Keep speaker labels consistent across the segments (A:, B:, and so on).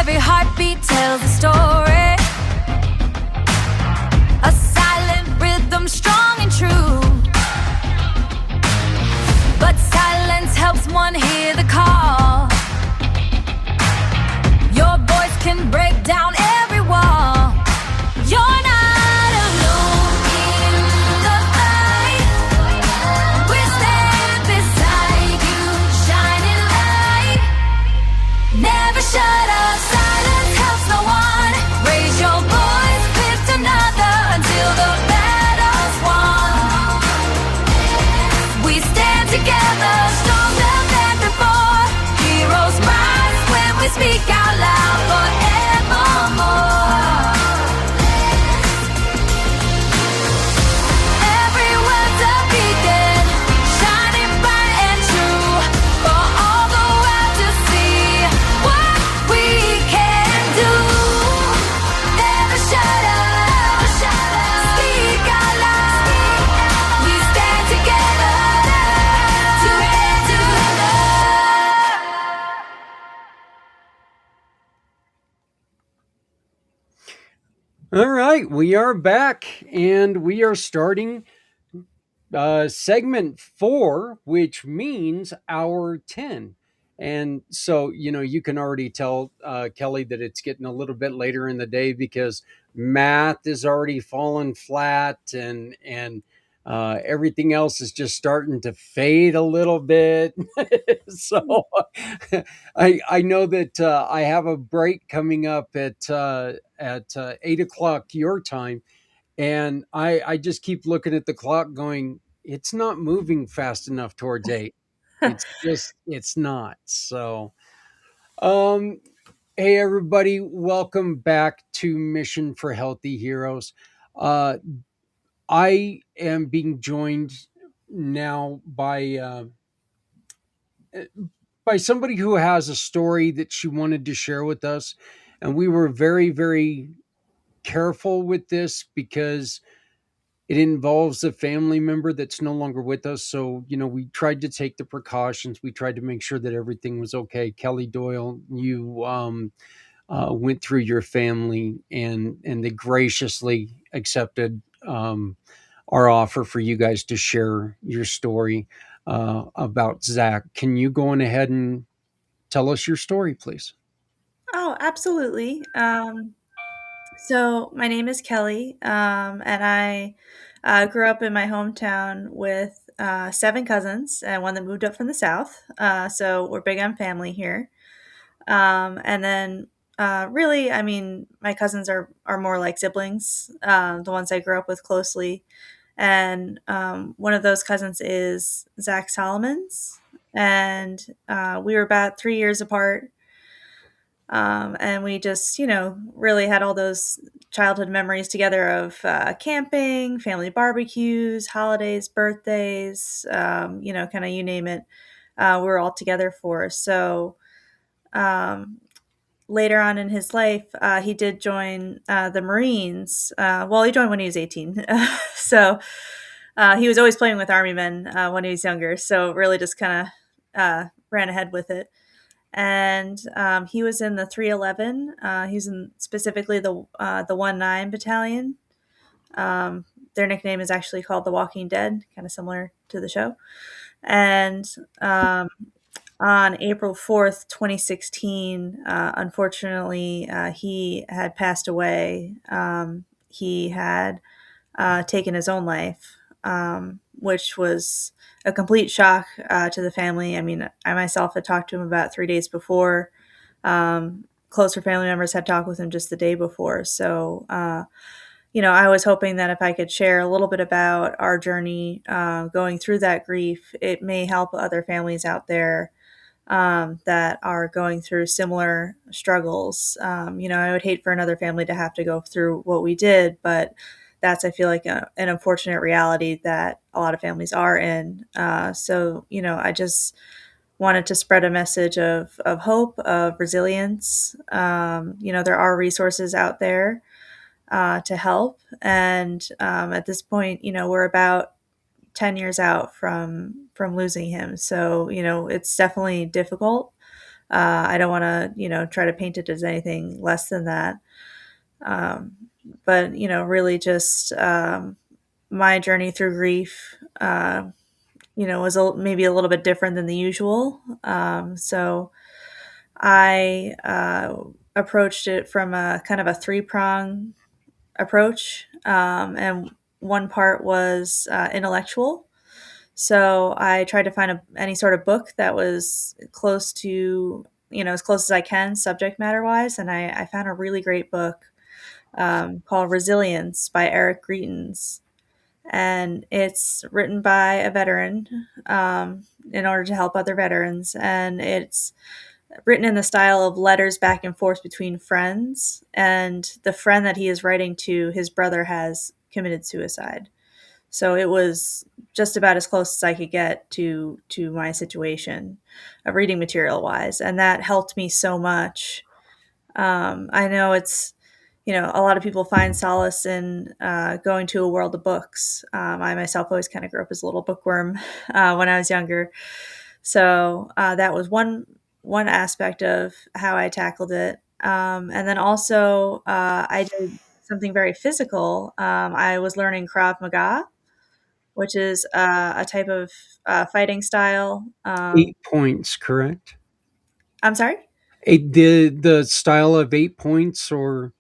A: Every heartbeat tells a story. A silent rhythm, strong and true. But silence helps one hear the call. Your voice can break down every wall. You're not alone in the fight. We stand beside you, shining light. Never shut up, silence helps no one. Raise your voice, lift another until the battle's won. We stand together, stronger than before. Heroes rise when we speak out loud forevermore. Every word's a beacon, shining bright and true, for all the world to see what we can do. Never shut up, speak out loud. We stand together, together.
B: All right, we are back and we are starting segment 4, which means hour 10. And so, you can already tell Kelly that it's getting a little bit later in the day because math is already fallen flat and everything else is just starting to fade a little bit. So I know that I have a break coming up at 8 o'clock your time, and I just keep looking at the clock going, it's not moving fast enough towards 8. It's not. So, um, hey, everybody, welcome back to Mission for Healthy Heroes. Uh, I am being joined now by somebody who has a story that she wanted to share with us. And we were very, very careful with this because it involves a family member that's no longer with us. So, we tried to take the precautions. We tried to make sure that everything was okay. Kelly Doyle, you went through your family and they graciously accepted our offer for you guys to share your story about Zach. Can you go on ahead and tell us your story, please?
C: Oh, absolutely. So my name is Kelly, and I grew up in my hometown with 7 cousins and one that moved up from the south. So we're big on family here. And then, really, I mean, my cousins are more like siblings, the ones I grew up with closely. And one of those cousins is Zach Solomons, and we were about 3 years apart. And we just, really had all those childhood memories together of camping, family barbecues, holidays, birthdays, kind of you name it. We were all together for. So um, later on in his life, he did join the Marines. Well, he joined when he was 18. So he was always playing with Army men when he was younger. So really just kind of ran ahead with it, and he was in the 311. He was in specifically the 19 battalion. Their nickname is actually called the Walking Dead, kind of similar to the show. And on April 4th, 2016, unfortunately, he had passed away. He had taken his own life, which was a complete shock to the family. I mean, I myself had talked to him about 3 days before. Closer family members had talked with him just the day before. So, I was hoping that if I could share a little bit about our journey going through that grief, it may help other families out there that are going through similar struggles. I would hate for another family to have to go through what we did, but that's, I feel like, an unfortunate reality that a lot of families are in. So, I just wanted to spread a message of hope, of resilience. There are resources out there to help. And at this point, we're about 10 years out from losing him. So, it's definitely difficult. I don't want to, try to paint it as anything less than that. Um, but really just my journey through grief, was maybe a little bit different than the usual. So I approached it from a kind of a three prong approach, and one part was intellectual. So I tried to find any sort of book that was close to, as close as I can, subject matter wise. And I found a really great book called Resilience by Eric Greitens. And it's written by a veteran in order to help other veterans. And it's written in the style of letters back and forth between friends. And the friend that he is writing to, his brother has committed suicide. So it was just about as close as I could get to my situation, reading material wise, and that helped me so much. I know it's a lot of people find solace in going to a world of books. I myself always kind of grew up as a little bookworm when I was younger, so that was one aspect of how I tackled it. And then also I did something very physical. I was learning Krav Maga, which is a type of fighting style.
B: 8 points, correct?
C: I'm sorry.
B: The style of 8 points, or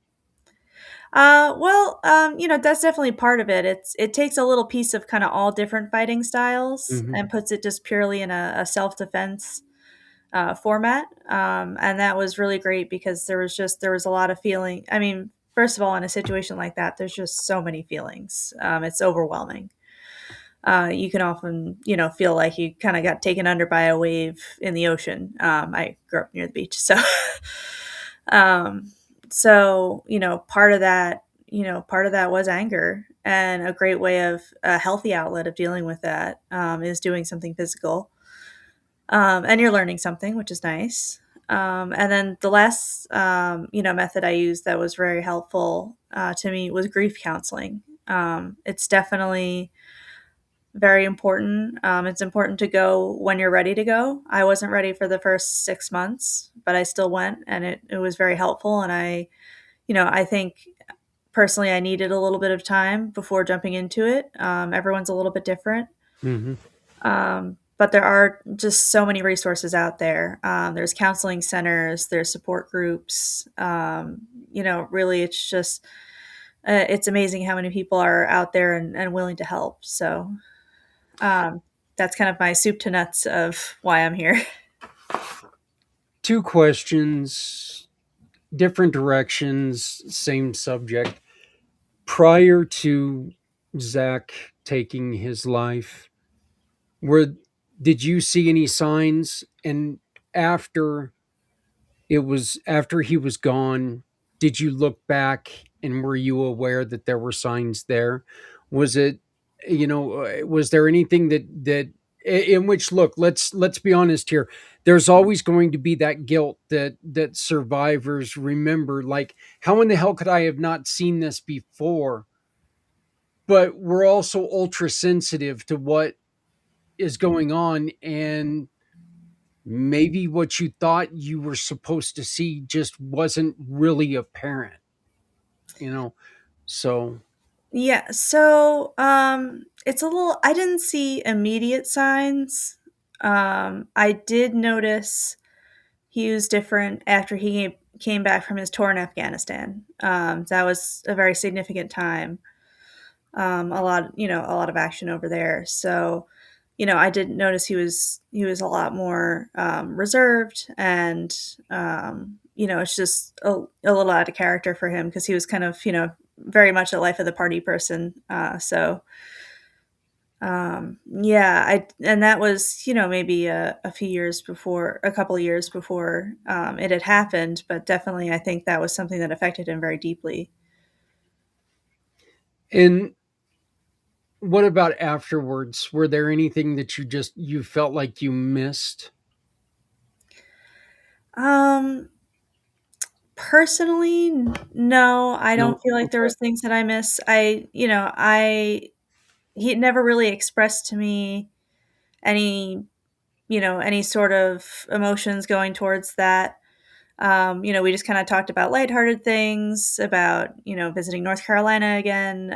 C: Well, that's definitely part of it. It takes a little piece of kind of all different fighting styles
B: mhm.
C: and puts it just purely in a self defense format, and that was really great because there was a lot of feeling. I mean, first of all, in a situation like that, there's just so many feelings. It's overwhelming. You can often, feel like you kind of got taken under by a wave in the ocean. I grew up near the beach, so, um, part of that was anger, and a great way of a healthy outlet of dealing with that is doing something physical, and you're learning something, which is nice. And then the last, method I used that was very helpful to me was grief counseling. It's definitely very important. It's important to go when you're ready to go. I wasn't ready for the first 6 months, but I still went, and it was very helpful. And I think personally, I needed a little bit of time before jumping into it. Everyone's a little bit different.
B: Mhm.
C: But there are just so many resources out there. There's counseling centers, there's support groups. Really, it's just, it's amazing how many people are out there and willing to help. So, um, that's kind of my soup to nuts of why I'm here.
B: 2 questions, different directions, same subject. Prior to Zach taking his life, were did you see any signs? And after after he was gone, did you look back and were you aware that there were signs there? Was it, was there anything in which, look, let's be honest here, there's always going to be that guilt that survivors remember, like, how in the hell could I have not seen this before? But we're also ultra sensitive to what is going on, and maybe what you thought you were supposed to see just wasn't really apparent, you know? So,
C: Yeah, so it's a little I didn't see immediate signs. I did notice he was different after he came back from his tour in Afghanistan. That was a very significant time. A lot of action over there. So, I did notice he was a lot more reserved, and it's just a little out of character for him because he was kind of very much a life of the party person. Yeah, I and that was maybe a few years before, a couple of years before it had happened, but definitely I think that was something that affected him very deeply.
B: and what about afterwards? Were there anything that you felt like you missed?
C: Um, Personally, no, I don't
B: No.
C: feel like there
B: Okay.
C: was things that I miss. I he never really expressed to me any any sort of emotions going towards that. We just kind of talked about lighthearted things, about, visiting North Carolina again,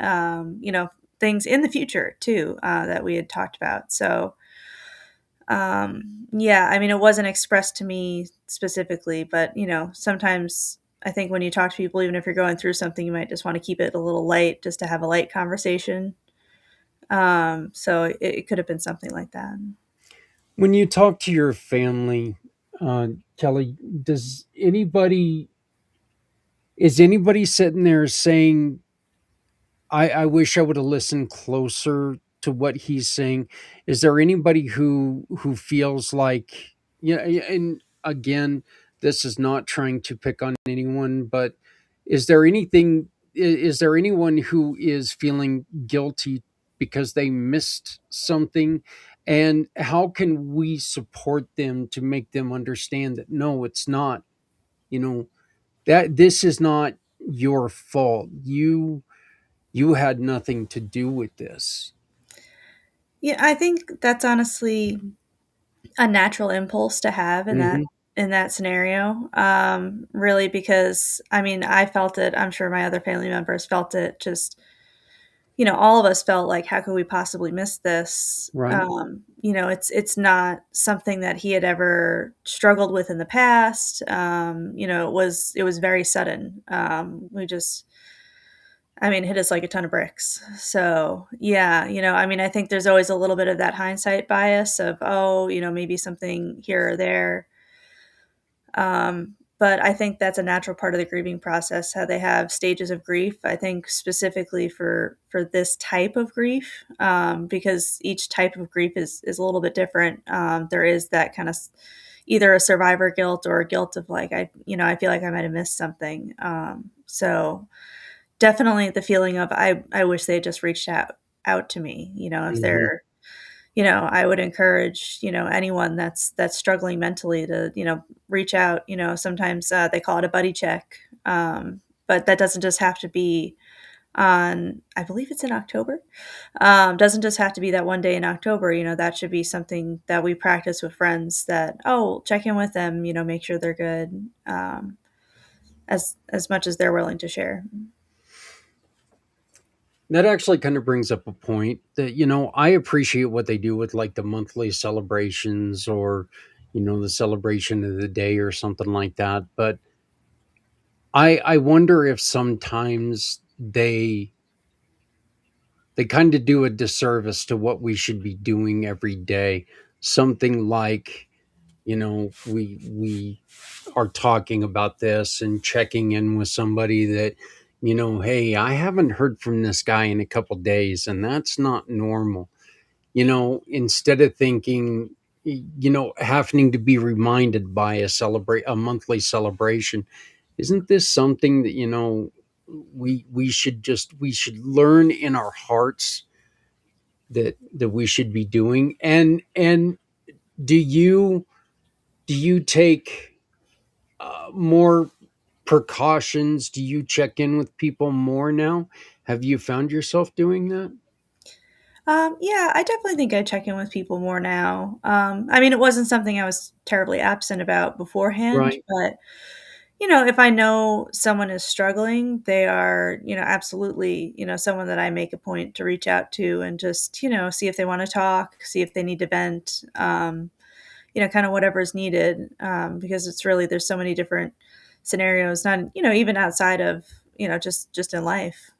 C: things in the future too, that we had talked about. So, yeah, I mean, it wasn't expressed to me specifically, but, sometimes I think when you talk to people, even if you're going through something, you might just want to keep it a little light just to have a light conversation. So it could have been something like that.
B: When you talk to your family, Kelly, does anybody is anybody sitting there saying, I wish I would have listened closer to what he's saying? Is there anybody who feels like, and again, this is not trying to pick on anyone, but is there anything is there anyone who is feeling guilty because they missed something? And how can we support them to make them understand that no, it's not, you know, that this is not your fault. You had nothing to do with this.
C: Yeah, I think that's honestly a natural impulse to have
B: Hmm.
C: in that scenario. Really, because I mean, I felt it. I'm sure my other family members felt it. Just, all of us felt like, how could we possibly miss this?
B: Right.
C: It's not something that he had ever struggled with in the past. It was very sudden. We just, I mean, hit us like a ton of bricks. So, yeah, I mean, I think there's always a little bit of that hindsight bias of, oh, maybe something here or there. But I think that's a natural part of the grieving process, how they have stages of grief. I think specifically for this type of grief, because each type of grief is a little bit different. There is that kind of either a survivor guilt or a guilt of like, I feel like I might have missed something. So definitely the feeling of I wish they had just reached out to me, if
B: Hmm.
C: they're, I would encourage, anyone that's struggling mentally to, reach out. Sometimes they call it a buddy check. But that doesn't just have to be on, I believe it's in October. Doesn't just have to be that one day in October. That should be something that we practice with friends, that, oh, check in with them, make sure they're good, as much as they're willing to share.
B: That actually kind of brings up a point that, I appreciate what they do with like the monthly celebrations or, the celebration of the day or something like that. But I wonder if sometimes they kind of do a disservice to what we should be doing every day. Something like, we are talking about this and checking in with somebody that, hey, I haven't heard from this guy in a couple days, and that's not normal. Instead of thinking, having to be reminded by a monthly celebration, isn't this something that, we should learn in our hearts that we should be doing? And do you take more precautions? Do you check in with people more now? Have you found yourself doing that?
C: Yeah, I definitely think I check in with people more now. I mean, it wasn't something I was terribly absent about beforehand,
B: Right.
C: but if I know someone is struggling, they are, absolutely, someone that I make a point to reach out to and just, see if they want to talk, see if they need to vent, kind of whatever is needed, because it's really, there's so many different scenarios, not, even outside of, just in life.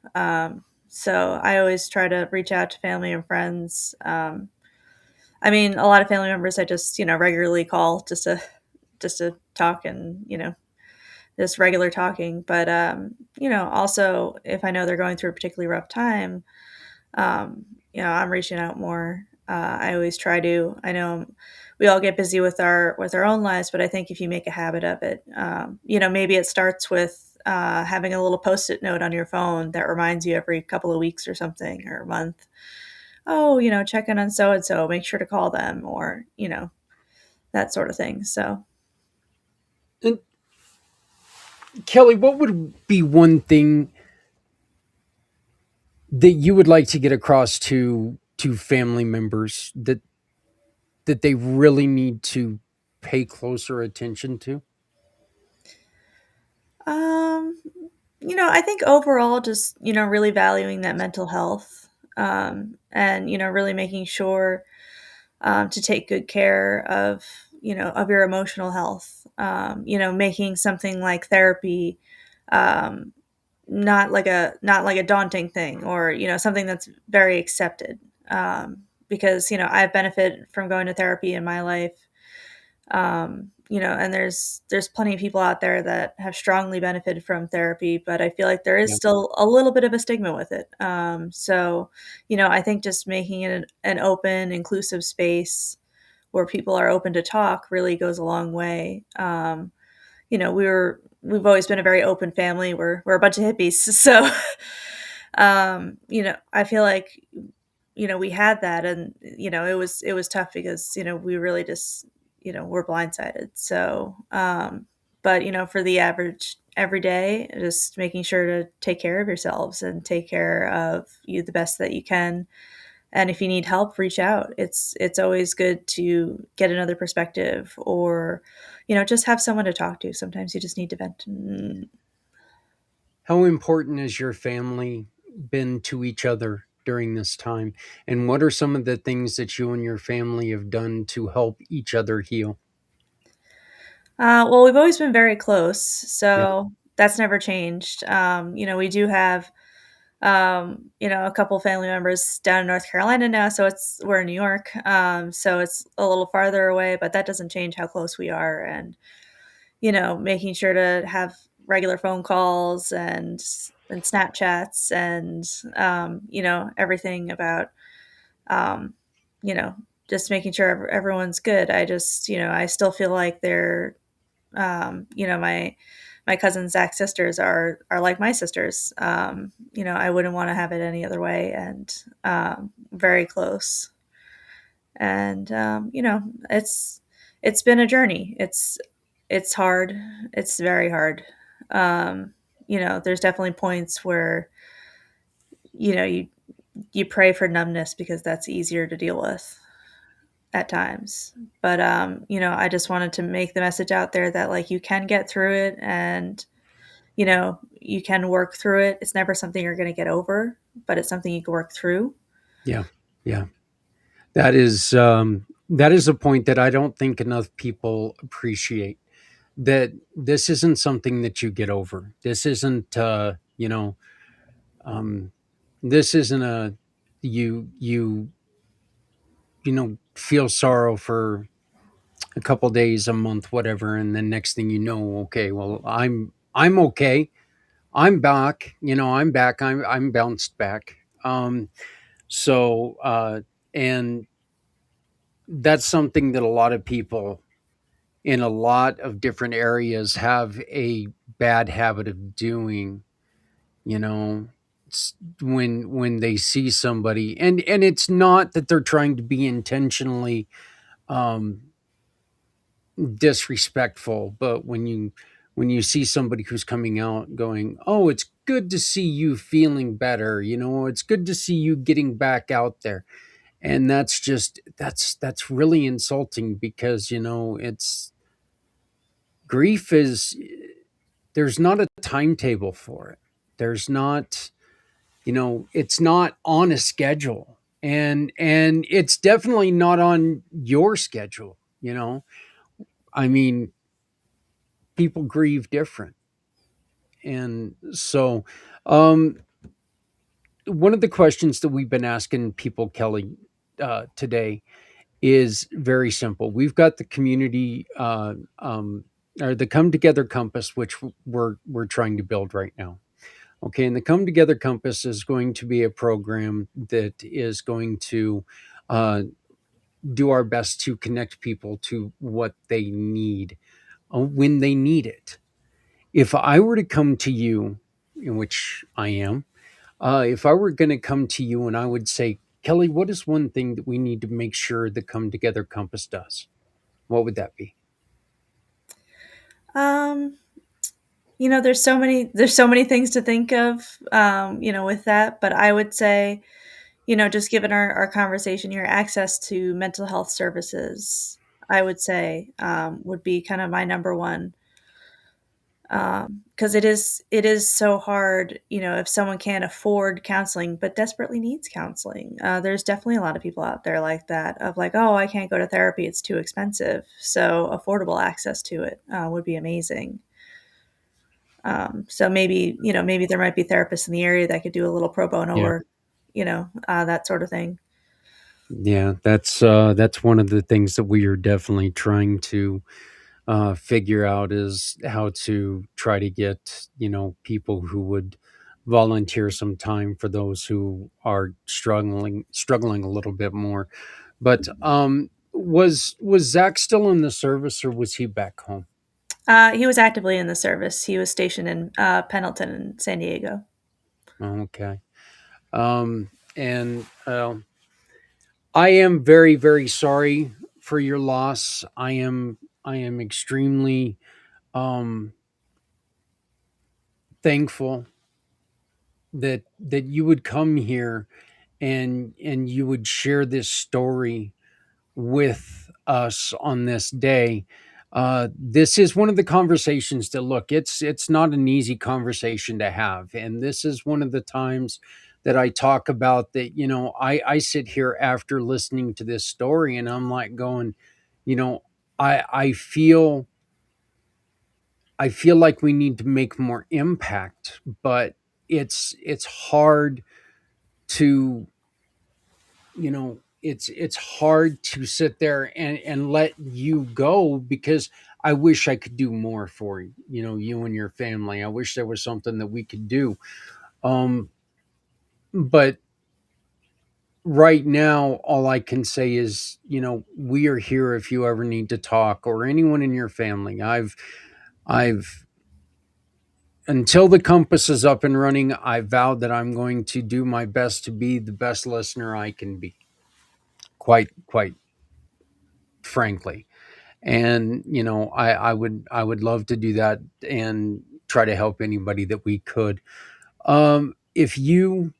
C: So I always try to reach out to family and friends. I mean, a lot of family members I just, regularly call just to talk and, just regular talking. But, also if I know they're going through a particularly rough time, I'm reaching out more. I always try to. I know we all get busy with our own lives, but I think if you make a habit of it, maybe it starts with having a little post-it note on your phone that reminds you every couple of weeks or something, or a month. Oh, check in on so and so. Make sure to call them, or that sort of thing. So.
B: And Kelly, what would be one thing that you would like to get across to family members, that that they really need to pay closer attention to?
C: Um, I think overall, just really valuing that mental health, and really making sure to take good care of of your emotional health. Making something like therapy um, not like a daunting thing, or something that's very accepted. Because I've benefited from going to therapy in my life. And there's plenty of people out there that have strongly benefited from therapy, but I feel like there is
B: Yeah.
C: still a little bit of a stigma with it. So I think just making it an open, inclusive space where people are open to talk really goes a long way. We've always been a very open family. We're a bunch of hippies, so I feel like we had that, and it was tough because we really just were blindsided. So, but for the average everyday, just making sure to take care of yourselves and take care of you the best that you can. And if you need help, reach out. It's always good to get another perspective, or just have someone to talk to. Sometimes you just need to vent.
B: How important has your family been to each other during this time? And what are some of the things that you and your family have done to help each other heal?
C: Well, we've always been very close,
B: Yeah.
C: so that's never changed. We do have, a couple family members down in North Carolina now, so we're in New York, so it's a little farther away, but that doesn't change how close we are, and making sure to have regular phone calls and Snapchats, and everything about um, you know just making sure everyone's good. I still feel like they're my cousin Zach's sisters are like my sisters. I wouldn't want to have it any other way, and very close. And it's been a journey. It's hard. It's very hard. Um, there's definitely points where you pray for numbness because that's easier to deal with at times. But I just wanted to make the message out there that like you can get through it, and you can work through it. It's never something you're going to get over, but it's something you can work through.
B: Yeah. Yeah. That is a point that I don't think enough people appreciate. That this isn't something that you get over. This isn't um, this isn't a you feel sorrow for a couple days, a month, whatever, and then next thing you know, okay, well, I'm okay. I'm back. I'm back. I'm bounced back. So and that's something that a lot of people in a lot of different areas have a bad habit of doing. you know when they see somebody, and it's not that they're trying to be intentionally um disrespectful, but when you see somebody who's coming out going, oh, it's good to see you feeling better, it's good to see you getting back out there, and that's really insulting, because it's grief is there's not a timetable for it. There's not, it's not on a schedule, and it's definitely not on your schedule. I mean, people grieve different. And so, um, one of the questions that we've been asking people, Kelly, today is very simple. We've got the community, or the Come Together Compass, which we're trying to build right now. Okay, and the Come Together Compass is going to be a program that is going to uh, do our best to connect people to what they need when they need it. If I were to come to you, in which I am, if I were going to come to you and I would say, Kelly, what is one thing that we need to make sure the Come Together Compass does? What would that be?
C: Um, there's so many things to think of, with that, but I would say, just given our conversation here, access to mental health services, I would say, would be kind of my number one, because it is so hard, if someone can't afford counseling but desperately needs counseling. There's definitely a lot of people out there like that, of like, oh, I can't go to therapy, it's too expensive. So affordable access to it would be amazing. So maybe there might be therapists in the area that could do a little pro bono
B: Yeah.
C: work, that sort of thing.
B: Yeah, that's one of the things that we are definitely trying to figure out is how to try to get people who would volunteer some time for those who are struggling a little bit more. But was Zach still in the service or was he back home?
C: He was actively in the service. He was stationed in Pendleton and San Diego.
B: Okay. And I am very, very sorry for your loss. I am extremely um thankful that you would come here and you would share this story with us on this day. This is one of the conversations that, look, it's not an easy conversation to have, and this is one of the times that I talk about that. I sit here after listening to this story, and I'm like going, you know, I feel like we need to make more impact, but it's hard to it's hard to sit there and let you go because I wish I could do more for you and your family. I wish there was something that we could do. But right now all I can say is, we are here if you ever need to talk, or anyone in your family. I've until the compass is up and running, I vowed that I'm going to do my best to be the best listener I can be, quite frankly. And I would love to do that and try to help anybody that we could. If you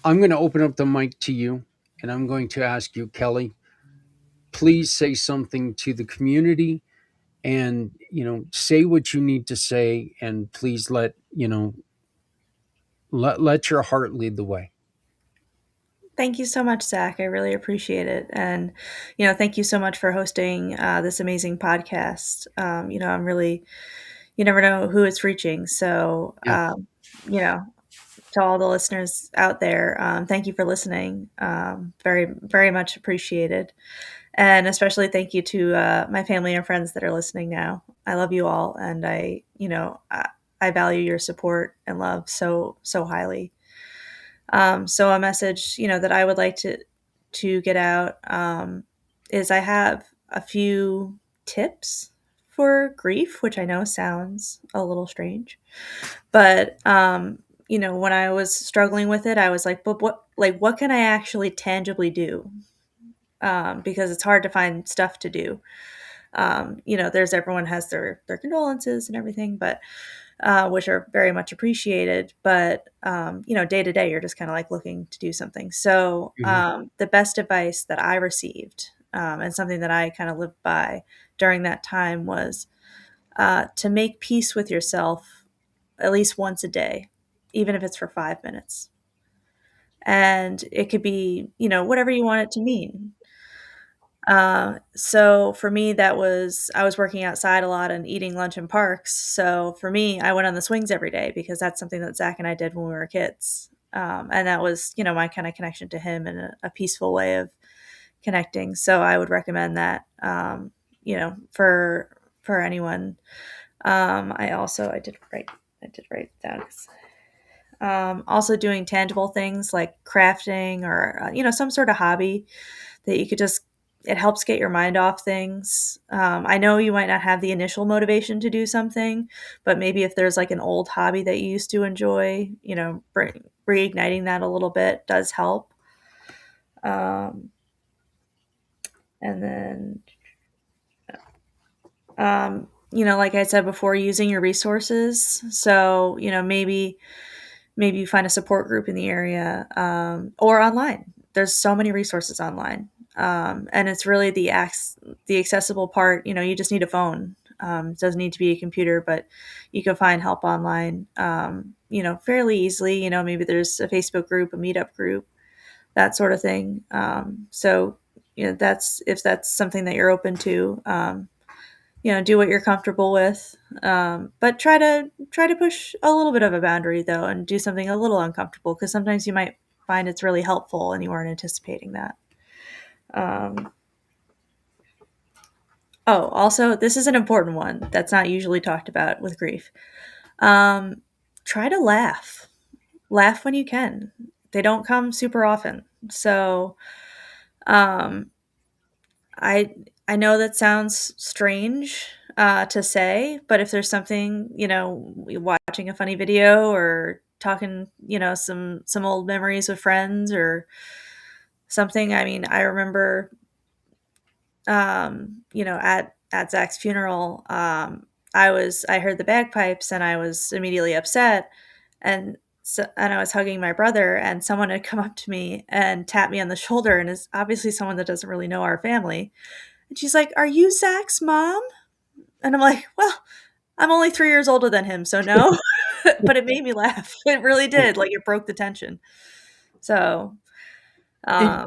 B: I'm going to open up the mic to you, and I'm going to ask you, Kelly, please say something to the community, and say what you need to say, and please let your heart lead the way.
C: Thank you so much, Zach. I really appreciate it. And, thank you so much for hosting this amazing podcast. I'm really, you never know who it's reaching. So,
B: Yeah.
C: you know, to all the listeners out there, thank you for listening. Very, very much appreciated. And especially thank you to my family and friends that are listening now. I love you all. And I value your support and love so, so highly. So a message, that I would like to get out, is I have a few tips for grief, which I know sounds a little strange, but when I was struggling with it, I was like, but what can I actually tangibly do? Because it's hard to find stuff to do. There's everyone has their condolences and everything, but which are very much appreciated. But day to day, you're just kind of like looking to do something. So
B: Mhm.
C: the best advice that I received, and something that I kind of lived by during that time, was to make peace with yourself at least once a day, even if it's for 5 minutes. And it could be, whatever you want it to mean. So for me, that was I was working outside a lot and eating lunch in parks. So for me, I went on the swings every day because that's something that Zach and I did when we were kids. And that was, my kind of connection to him and a peaceful way of connecting. So I would recommend that, for anyone. I did write it down. Also doing tangible things like crafting or, some sort of hobby that you could just it helps get your mind off things. I know you might not have the initial motivation to do something, but maybe if there's like an old hobby that you used to enjoy, reigniting that a little bit does help. Um, and then, like I said before, using your resources. So, maybe maybe you find a support group in the area, or online. There's so many resources online, and it's really the accessible part. You know, you just need a phone. It doesn't need to be a computer, but you can find help online. You know, fairly easily. You know, maybe there's a Facebook group, a meetup group, that sort of thing. So, you know, that's if that's something that you're open to. You know, do what you're comfortable with, but try to push a little bit of a boundary though, and do something a little uncomfortable because sometimes you might find it's really helpful and you weren't anticipating that. Um, oh, also, this is an important one that's not usually talked about with grief. Um, Try to laugh when you can. They don't come super often, so um, I I know that sounds strange to say, but if there's something, you know, watching a funny video or talking, you know, some old memories with friends or something. I mean, I remember, you know, at Zach's funeral, I heard the bagpipes and I was immediately upset, and and I was hugging my brother, and someone had come up to me and tapped me on the shoulder, and is obviously someone that doesn't really know our family, and she's like, "Are you Zach's mom?" And I'm like, "Well, I'm only 3 years older than him, so no." But it made me laugh. It really did, like, it broke the tension. So,
B: It,
C: um,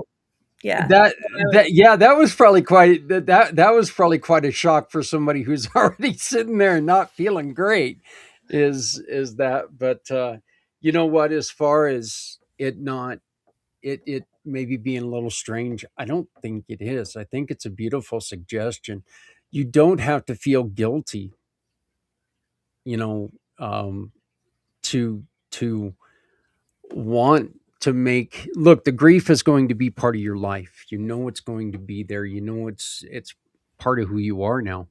C: yeah.
B: that
C: I
B: that
C: was
B: yeah, that was probably quite that was probably quite a shock for somebody who's already sitting there and not feeling great. Is that? But you know what? As far as it not it maybe being a little strange, I don't think it is. I think it's a beautiful suggestion. You don't have to feel guilty, you know, to to want to make look, the grief is going to be part of your life. You know it's going to be there. You know it's part of who you are now.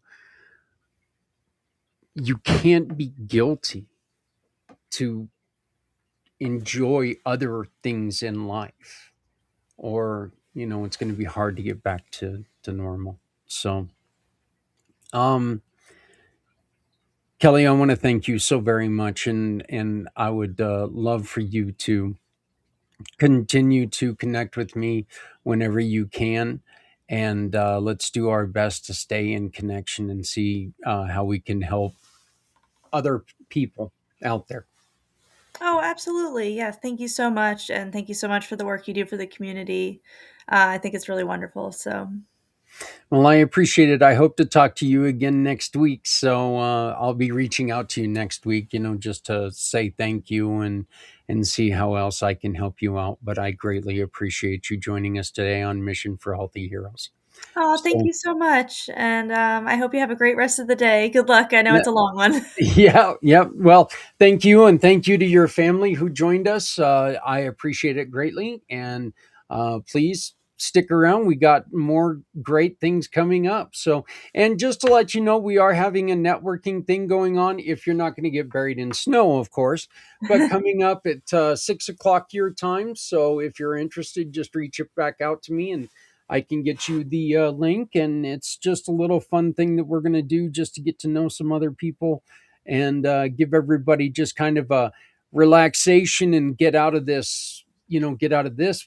B: You can't be guilty to enjoy other things in life, or it's going to be hard to get back to normal. So Kelly, I want to thank you so very much, and I would love for you to continue to connect with me whenever you can. And let's do our best to stay in connection and see how we can help other people out there.
C: Oh, absolutely. Yes, thank you so much, and thank you so much for the work you do for the community. I think it's really wonderful, so
B: Well, I appreciate it. I hope to talk to you again next week. So I'll be reaching out to you next week, just to say thank you and see how else I can help you out. But I greatly appreciate you joining us today on Mission for Healthy Heroes.
C: Oh, thank
B: So
C: you so much, and, I hope you have a great rest of the day. Good luck, I know
B: yeah,
C: it's a long one.
B: yeah, yeah. Well, thank you, and thank you to your family who joined us. I appreciate it greatly, and please stick around. We got more great things coming up. So, and just to let you know, we are having a networking thing going on. If you're not going to get buried in snow, of course, but coming up at 6 o'clock your time. So, if you're interested, just reach it back out to me and I can get you the link, and it's just a little fun thing that we're going to do just to get to know some other people and give everybody just kind of a relaxation and get out of this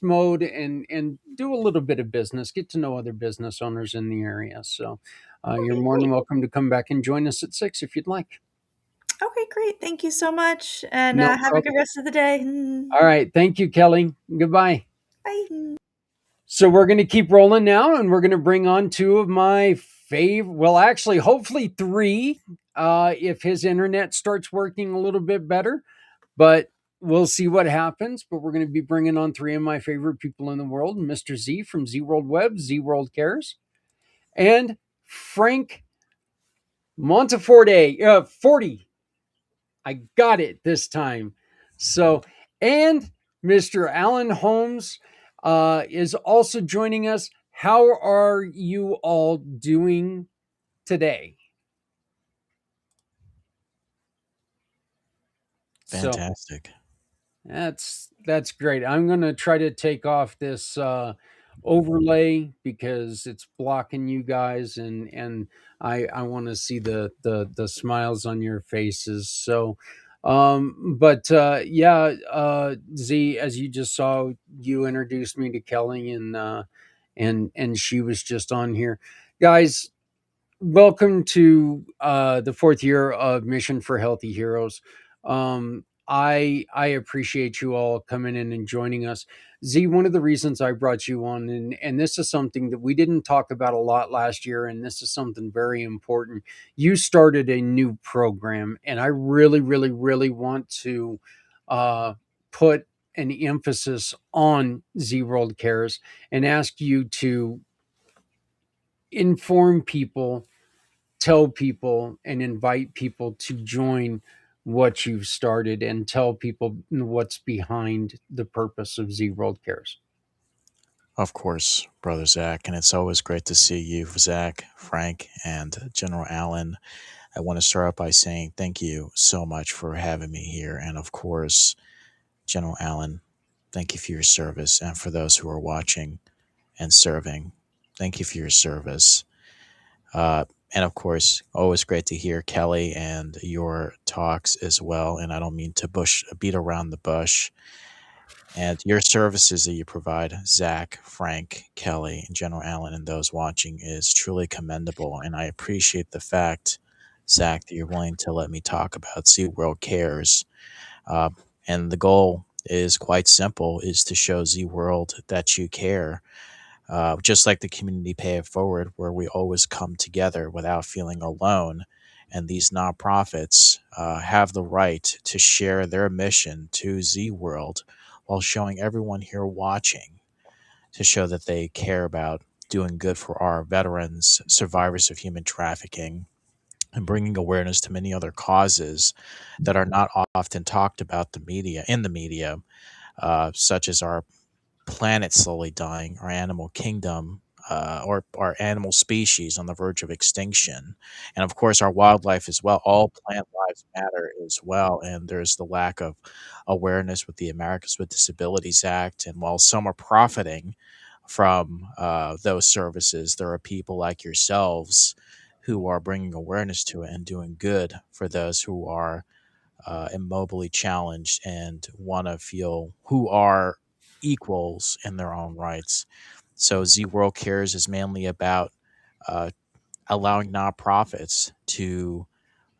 B: mode and do a little bit of business, get to know other business owners in the area. So you're
C: Okay,
B: more than
C: great.
B: welcome to come back and join us at 6 if you'd like.
C: Okay, great, thank you so much, and,
B: No
C: have a good
B: problem.
C: rest of the day.
B: All right. Thank you, Kelly. Goodbye.
C: Bye.
B: So we're going to keep rolling now, and we're going to bring on two of my favorite. Well, actually, hopefully three, if his internet starts working a little bit better. But we'll see what happens. But we're going to be bringing on three of my favorite people in the world: Mr. Z from Z World Web, Z World Cares, and Frank Monteforte. 40. I got it this time. So, and Mr. Alan Holmes is also joining us. How are you all doing today? So,
D: Fantastic.
B: that's great. I'm gonna try to take off this overlay because it's blocking you guys, and I want to see the smiles on your faces. So But yeah, Z, as you just saw, you introduced me to Kelly, and she was just on here, guys. Welcome to the fourth year of Mission for Healthy Heroes. I appreciate you all coming in and joining us. Z, one of the reasons I brought you on, and this is something that we didn't talk about a lot last year, and this is something very important. You started a new program, and I really, really, really want to uh, put an emphasis on Z World Cares and ask you to inform people, tell people, and invite people to join what you've started, and tell people what's behind the purpose of Z World Cares.
D: Of course, Brother Zach, and it's always great to see you, Zach, Frank, and General Allen. I want to start out by saying thank you so much for having me here. And of course, General Allen, thank you for your service. And for those who are watching and serving, thank you for your service. Uh, and of course, always great to hear Kelly and your talks as well. And I don't mean to beat around the bush. And your services that you provide, Zach, Frank, Kelly, and General Allen, and those watching, is truly commendable. And I appreciate the fact, Zach, that you're willing to let me talk about See World Cares. Uh, and the goal is quite simple: is to show Z World that you care, just like the community pay it forward, where we always come together without feeling alone. And these nonprofits have the right to share their mission to Z World while showing everyone here watching to show that they care about doing good for our veterans, survivors of human trafficking, and bringing awareness to many other causes that are not often talked about in the media, such as our planet slowly dying, our animal kingdom, or our animal species on the verge of extinction, and of course our wildlife as well. All plant lives matter as well, and there's the lack of awareness with the Americans with Disabilities Act. And while some are profiting from those services, there are people like yourselves who are bringing awareness to it and doing good for those who are immobily challenged and want to feel who are equals in their own rights. So Z World Cares is mainly about uh, allowing nonprofits to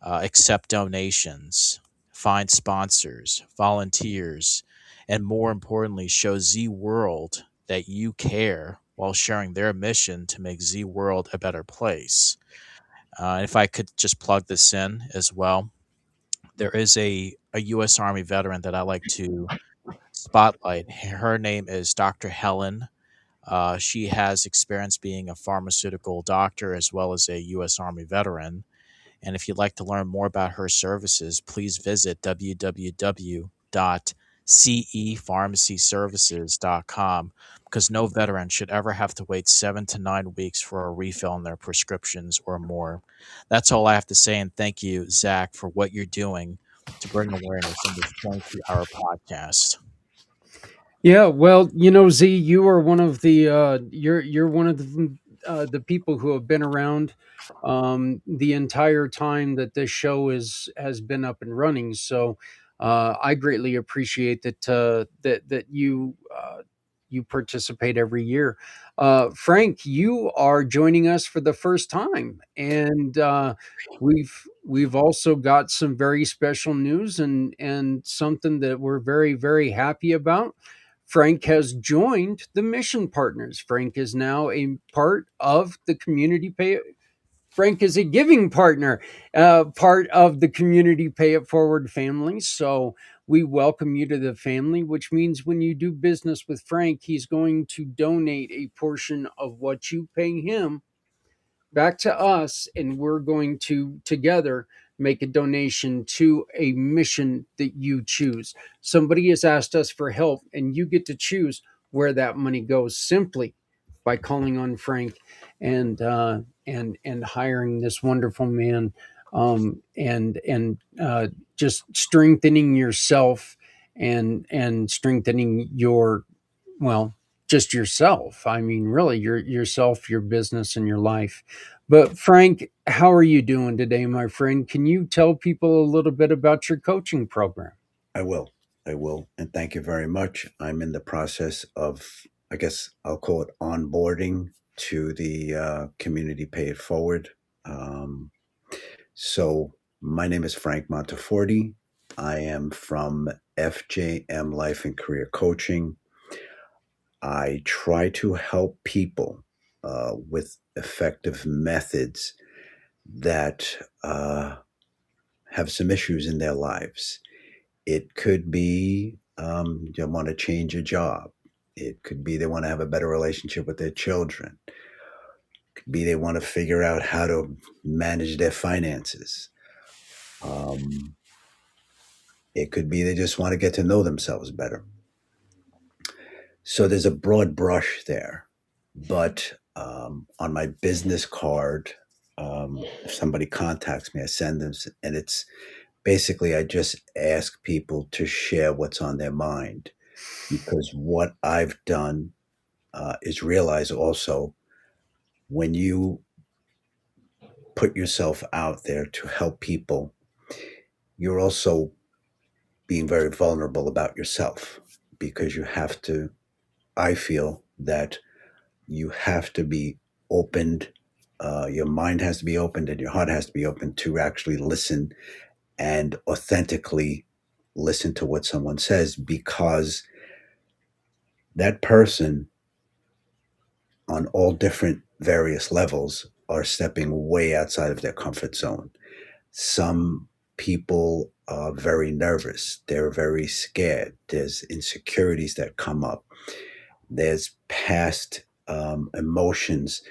D: accept donations, find sponsors, volunteers, and more importantly, show Z World that you care while sharing their mission to make Z World a better place. If I could just plug this in as well, there is a U.S. Army veteran that I like to spotlight. Her name is Dr. Helen. She has experience being a pharmaceutical doctor as well as a U.S. Army veteran. And if you'd like to learn more about her services, please visit www.cepharmacyservices.com, because no veteran should ever have to wait 7 to 9 weeks for a refill on their prescriptions or more. That's all I have to say. And thank you, Zach, for what you're doing to bring awareness in this 22-hour podcast.
B: Yeah, well, Z, you are one of the you're one of the people who have been around the entire time that this show has been up and running. So I greatly appreciate that you participate every year. Frank, you are joining us for the first time, and we've also got some very special news, and something that we're very, very happy about. Frank has joined the Mission Partners. Frank is now a part of the community pay. Frank is a giving partner, part of the community pay it forward family. So we welcome you to the family, which means when you do business with Frank, he's going to donate a portion of what you pay him back to us, and we're going to together make a donation to a mission that you choose. Somebody has asked us for help, and you get to choose where that money goes simply by calling on Frank and hiring this wonderful man, and just strengthening yourself and strengthening your, well, just yourself. I mean, really, yourself, your business, and your life. But Frank, how are you doing today, my friend? Can you tell people a little bit about your coaching program?
E: I will. I will. And thank you very much. I'm in the process of, I guess I'll call it onboarding to the community Pay It Forward. Um, so, my name is Frank Monteforti. I am from FJM Life and Career Coaching. I try to help people with effective methods that have some issues in their lives. It could be they want to change a job. It could be they want to have a better relationship with their children. It could be they want to figure out how to manage their finances. Um, it could be they just want to get to know themselves better. So there's a broad brush there. But on my business card, if somebody contacts me, I send them, and it's basically I just ask people to share what's on their mind, because what I've done is realize also when you put yourself out there to help people, you're also being very vulnerable about yourself, because you have to, I feel that you have to be opened. Your mind has to be opened and your heart has to be open to actually listen and authentically listen to what someone says, because that person on all different various levels are stepping way outside of their comfort zone. Some people are very nervous, they're very scared, there's insecurities that come up, there's past emotions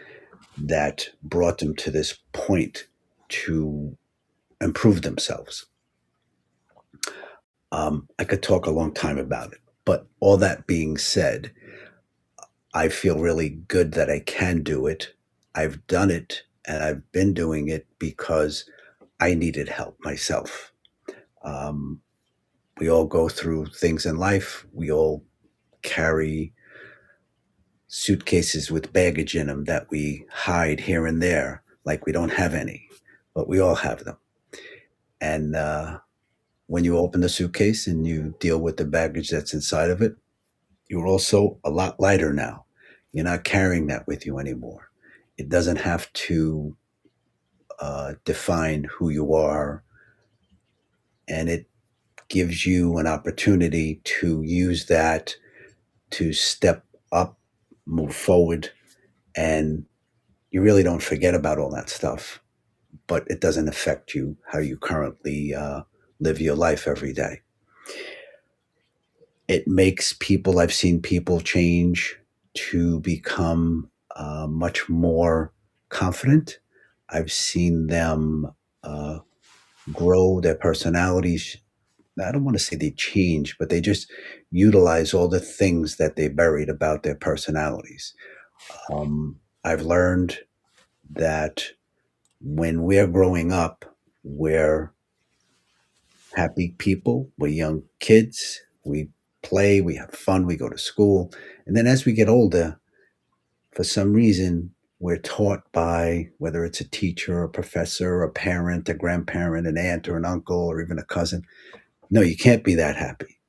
E: that brought them to this point to improve themselves. I could talk a long time about it, but all that being said, I feel really good that I can do it. I've done it and I've been doing it because I needed help myself. Um, we all go through things in life. We all carry suitcases with baggage in them that we hide here and there like we don't have any, but we all have them. And when you open the suitcase and you deal with the baggage that's inside of it, you're also a lot lighter now. You're not carrying that with you anymore. It doesn't have to define who you are, and it gives you an opportunity to use that to step up, move forward, and you really don't forget about all that stuff, but it doesn't affect you how you currently live your life every day. It makes people, I've seen people change to become much more confident. I've seen them uh, grow their personalities. I don't want to say they change, but they just utilize all the things that they buried about their personalities. I've learned that when we're growing up, we're happy people, we're young kids, we play, we have fun, we go to school. And then as we get older, for some reason, we're taught by whether it's a teacher, a professor, a parent, a grandparent, an aunt, or an uncle, or even a cousin. No, you can't be that happy.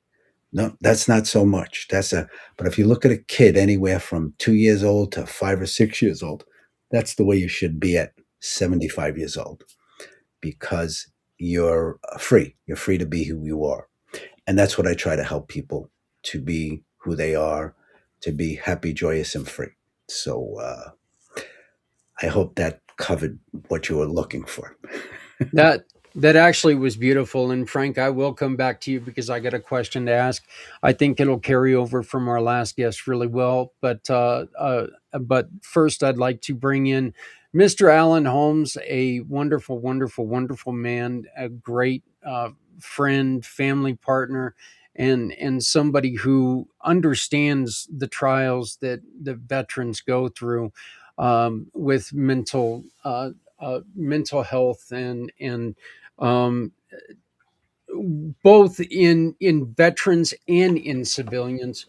E: No, that's not so much. But if you look at a kid anywhere from 2 years old to 5 or 6 years old, that's the way you should be at 75 years old, because you're free. You're free to be who you are. And that's what I try to help people to be who they are, to be happy, joyous, and free. So I hope that covered what you were looking for.
B: That that actually was beautiful. And Frank, I will come back to you because I got a question to ask. I think it'll carry over from our last guest really well. But first, I'd like to bring in Mr. Alan Holmes, a wonderful, wonderful, wonderful man, a great friend, family partner, and somebody who understands the trials that the veterans go through with mental health and um, both in veterans and in civilians.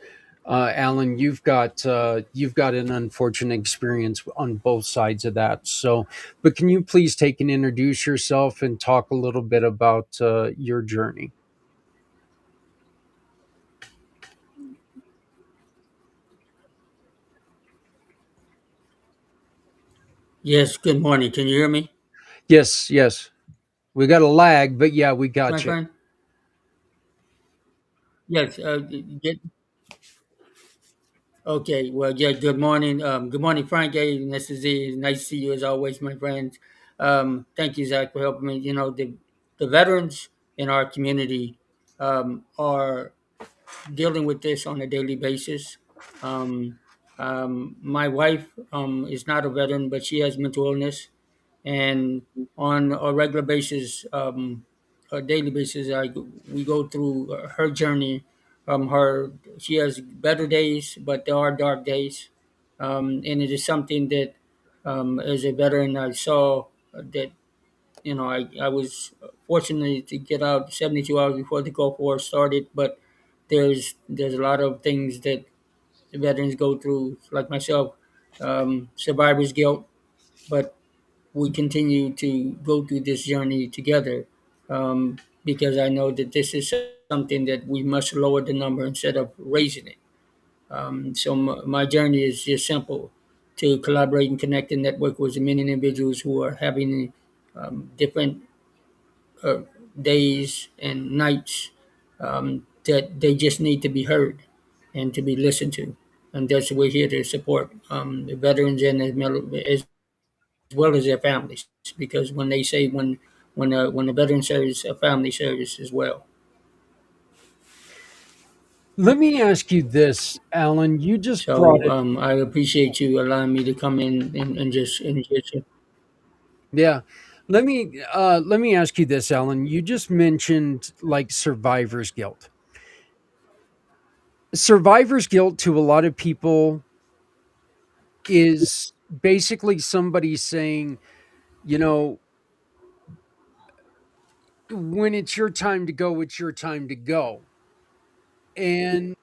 B: Alan, you've got an unfortunate experience on both sides of that. So, but can you please take and introduce yourself and talk a little bit about your journey?
F: Yes, good morning. Can you hear me,
B: Yes, yes, we got a lag, but yeah, we
F: my
B: got you.
F: friend? Yes. Okay. Well, yeah. Good morning. Good morning, Frank. Hey, this is Z. Nice to see you as always, my friend. Thank you, Zach, for helping me. You know, the veterans in our community are dealing with this on a daily basis. Um, my wife is not a veteran, but she has mental illness, and on a regular basis, a daily basis, we go through her journey. Her She has better days, but there are dark days, and it is something that, as a veteran, I saw that I was fortunate to get out 72 hours before the Gulf War started, but there's a lot of things that the veterans go through, like myself, survivor's guilt, but we continue to go through this journey together, because I know that this is something that we must lower the number instead of raising it. My journey is just simple: to collaborate and connect and network with many individuals who are having different uh, days and nights, that they just need to be heard and to be listened to. And that's what we're here to support, the veterans and as well as their families, because when they say when a veteran serves, a family serves as well.
B: Let me ask you this, Alan. You just brought
F: So
B: it.
F: I appreciate you allowing me to come in and just
B: Yeah. Let me ask you this, Alan. You just mentioned like survivor's guilt. Survivor's guilt to a lot of people is basically somebody saying, you know, when it's your time to go, it's your time to go. And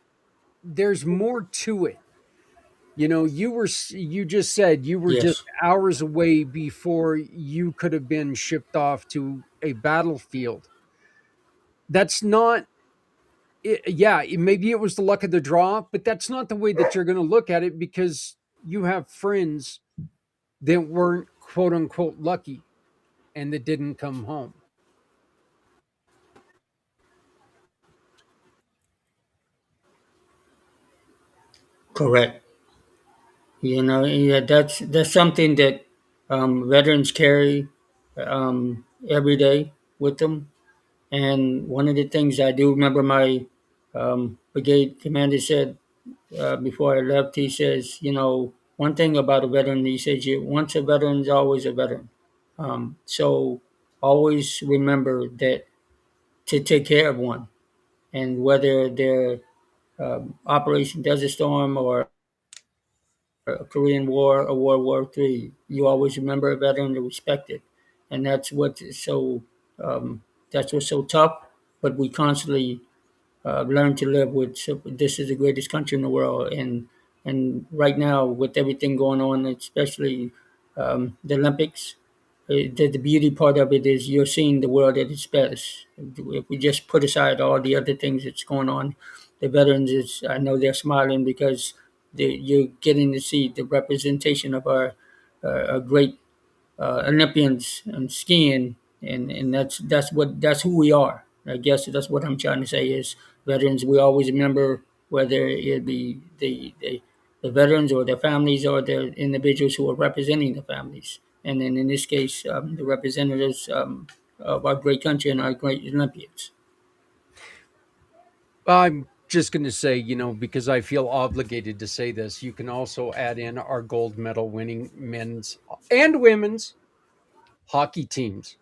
B: there's more to it. You know, you just said you were just
F: yes,
B: hours away before you could have been shipped off to a battlefield. That's not yeah, maybe it was the luck of the draw, but that's not the way that you're going to look at it because you have friends that weren't quote unquote lucky and that didn't come home.
F: correct. Yeah, that's something that veterans carry every day with them. And one of the things I do remember, my brigade commander said before I left, he says, one thing about a veteran, he says, once a veteran is always a veteran. So always remember that, to take care of one, and whether they're Operation Desert Storm or a Korean War or World War III, you always remember a veteran to respect it, and um, that's what's so tough. But we constantly learn to live with. So this is the greatest country in the world, and right now with everything going on, especially the Olympics, the beauty part of it is you're seeing the world at its best. If we just put aside all the other things that's going on, the veterans is, I know they're smiling because you're getting to see the representation of our great Olympians and skiing, and that's who we are. I guess that's what I'm trying to say is veterans. We always remember, whether it be the veterans or their families or the individuals who are representing the families, and then in this case, the representatives of our great country and our great Olympians.
B: I'm just going to say, because I feel obligated to say this, you can also add in our gold medal winning men's and women's hockey teams.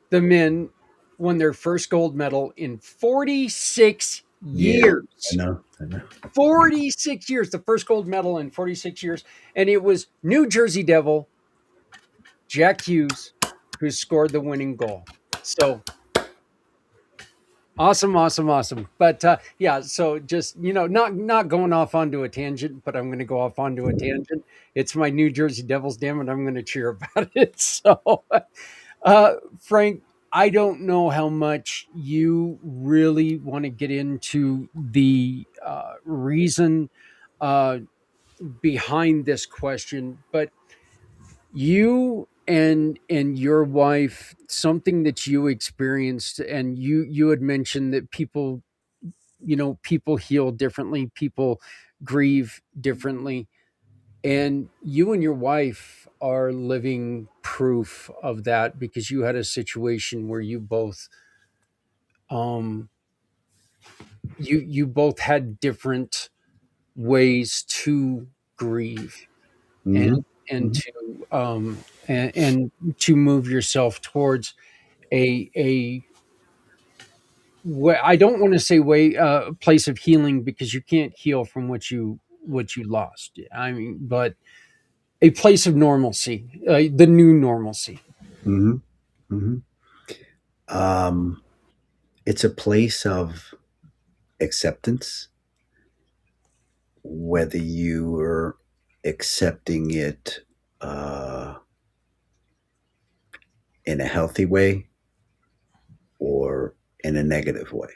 B: The men won their first gold medal in 46
E: Yeah, I
B: years.
E: know. I know.
B: 46 years, the first gold medal in 46 years. And it was New Jersey Devil Jack Hughes who scored the winning goal. So Awesome, awesome, awesome. But yeah, so just not going off onto a tangent, but I'm going to go off onto a tangent. It's my New Jersey Devils, damn it! I'm going to cheer about it. So, Frank, I don't know how much you really want to get into the reason uh, behind this question, but you and your wife, something that you experienced, and you had mentioned that people heal differently, people grieve differently, and you and your wife are living proof of that because you had a situation where um you both had different ways to grieve, and
E: Hmm.
B: and
E: Hmm.
B: to and to move yourself towards a I don't want to say way place of healing, because you can't heal from what you lost. I mean, but a place of normalcy, the new normalcy.
E: Hmm. Hmm. Um, it's a place of acceptance, whether you're accepting it uh, in a healthy way or in a negative way.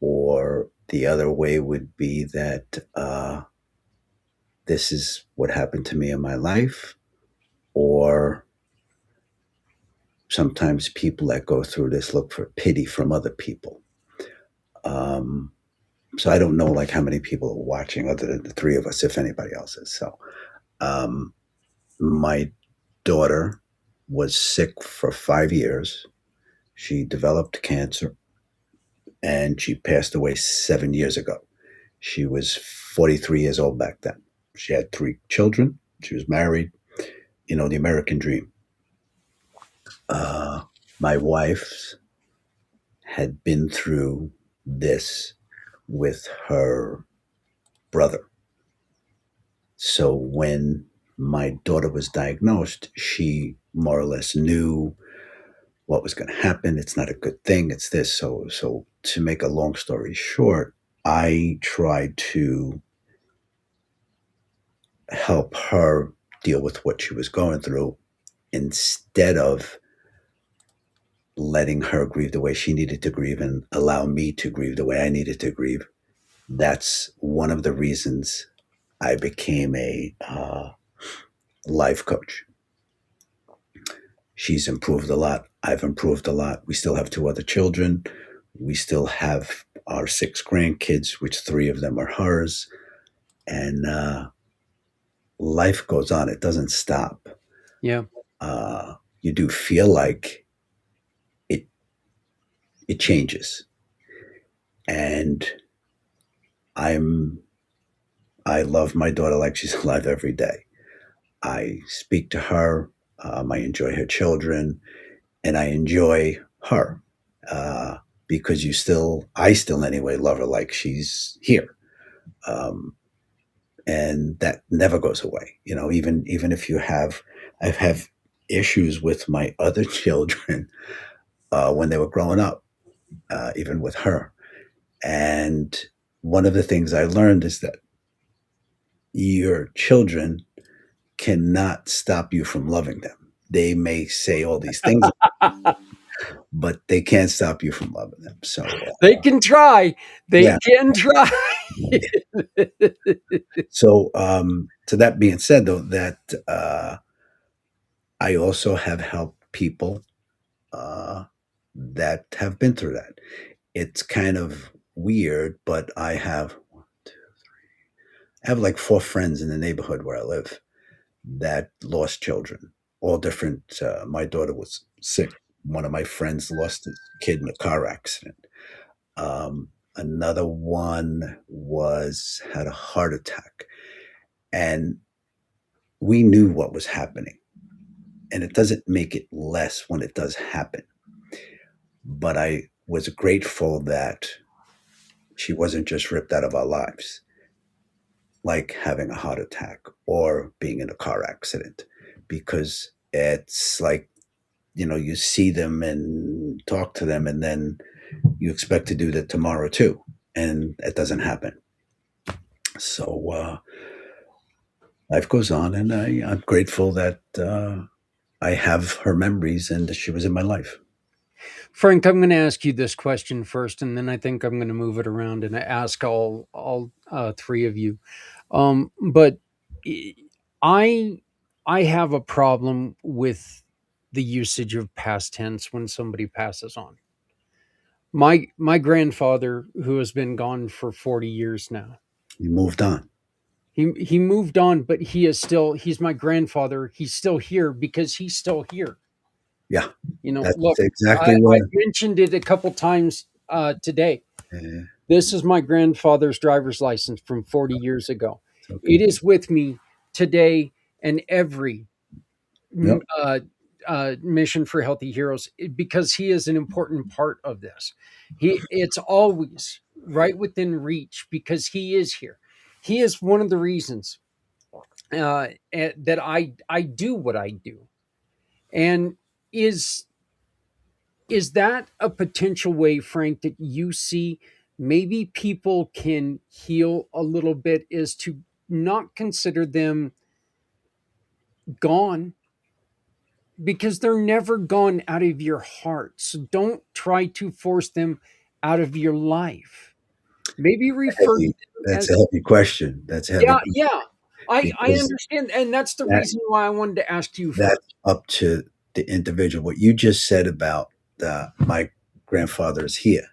E: Or the other way would be that this is what happened to me in my life, or sometimes people that go through this look for pity from other people. Um, so I don't know like how many people are watching other than the three of us, if anybody else is. So um, my daughter was sick for 5 years. She developed cancer and she passed away 7 years ago. She was 43 years old back then. She had three children. She was married, the American dream. Uh, my wife had been through this with her brother. So when my daughter was diagnosed, she more or less knew what was going to happen. It's not a good thing. It's this. So to make a long story short, I tried to help her deal with what she was going through instead of letting her grieve the way she needed to grieve and allow me to grieve the way I needed to grieve. That's one of the reasons I became a life coach. She's improved a lot. I've improved a lot. We still have two other children. We still have our six grandkids, which three of them are hers. And life goes on, it doesn't stop.
B: Yeah.
E: You do feel like it, it changes. And I'm I love my daughter like she's alive every day. I speak to her. I enjoy her children, and I enjoy her uh, because I still anyway, love her like she's here, um, and that never goes away. Even if I've had issues with my other children when they were growing up, even with her. And one of the things I learned is that your children cannot stop you from loving them. They may say all these things, but they can't stop you from loving them. So,
B: They can try. They
E: yeah.
B: can try.
E: So, to that being said, though, that I also have helped people uh, that have been through that. It's kind of weird, but I have like four friends in the neighborhood where I live that lost children, all different. My daughter was sick. One of my friends lost his kid in a car accident. Another one was had a heart attack, and we knew what was happening. And it doesn't make it less when it does happen. But I was grateful that she wasn't just ripped out of our lives, like having a heart attack or being in a car accident, because it's like you see them and talk to them, and then you expect to do that tomorrow too, and it doesn't happen. So life goes on, and I'm grateful that I have her memories and that she was in my life.
B: Frank, I'm going to ask you this question first, and then I think I'm going to move it around and ask all three of you. But I I have a problem with the usage of past tense when somebody passes on. My grandfather, who has been gone for 40 years now,
E: You moved on.
B: he moved on, but he's my grandfather. He's still here because he's still here.
E: Yeah,
B: Look,
E: that's
B: I
E: exactly what.
B: mentioned it a couple times today.
E: Uh,
B: This is my grandfather's driver's license from 40 years ago.
E: it's okay.
B: It is with me today and every
E: Yep.
B: m- uh, mission for Healthy Heroes because he is an important part of this. It's always right within reach because he is here. He is one of the reasons that I do what I do. And is is that a potential way, Frank, that you see maybe people can heal a little bit? Is to not consider them gone because they're never gone out of your heart. So don't try to force them out of your life. Maybe refer to
E: Heavy.
B: them
E: That's
B: as,
E: a heavy question. That's a heavy
B: yeah,
E: question
B: yeah. I
E: because
B: understand. And that's the
E: that
B: reason why I wanted to ask you
E: that's
B: first.
E: up to the individual. What you just said about my grandfather is here.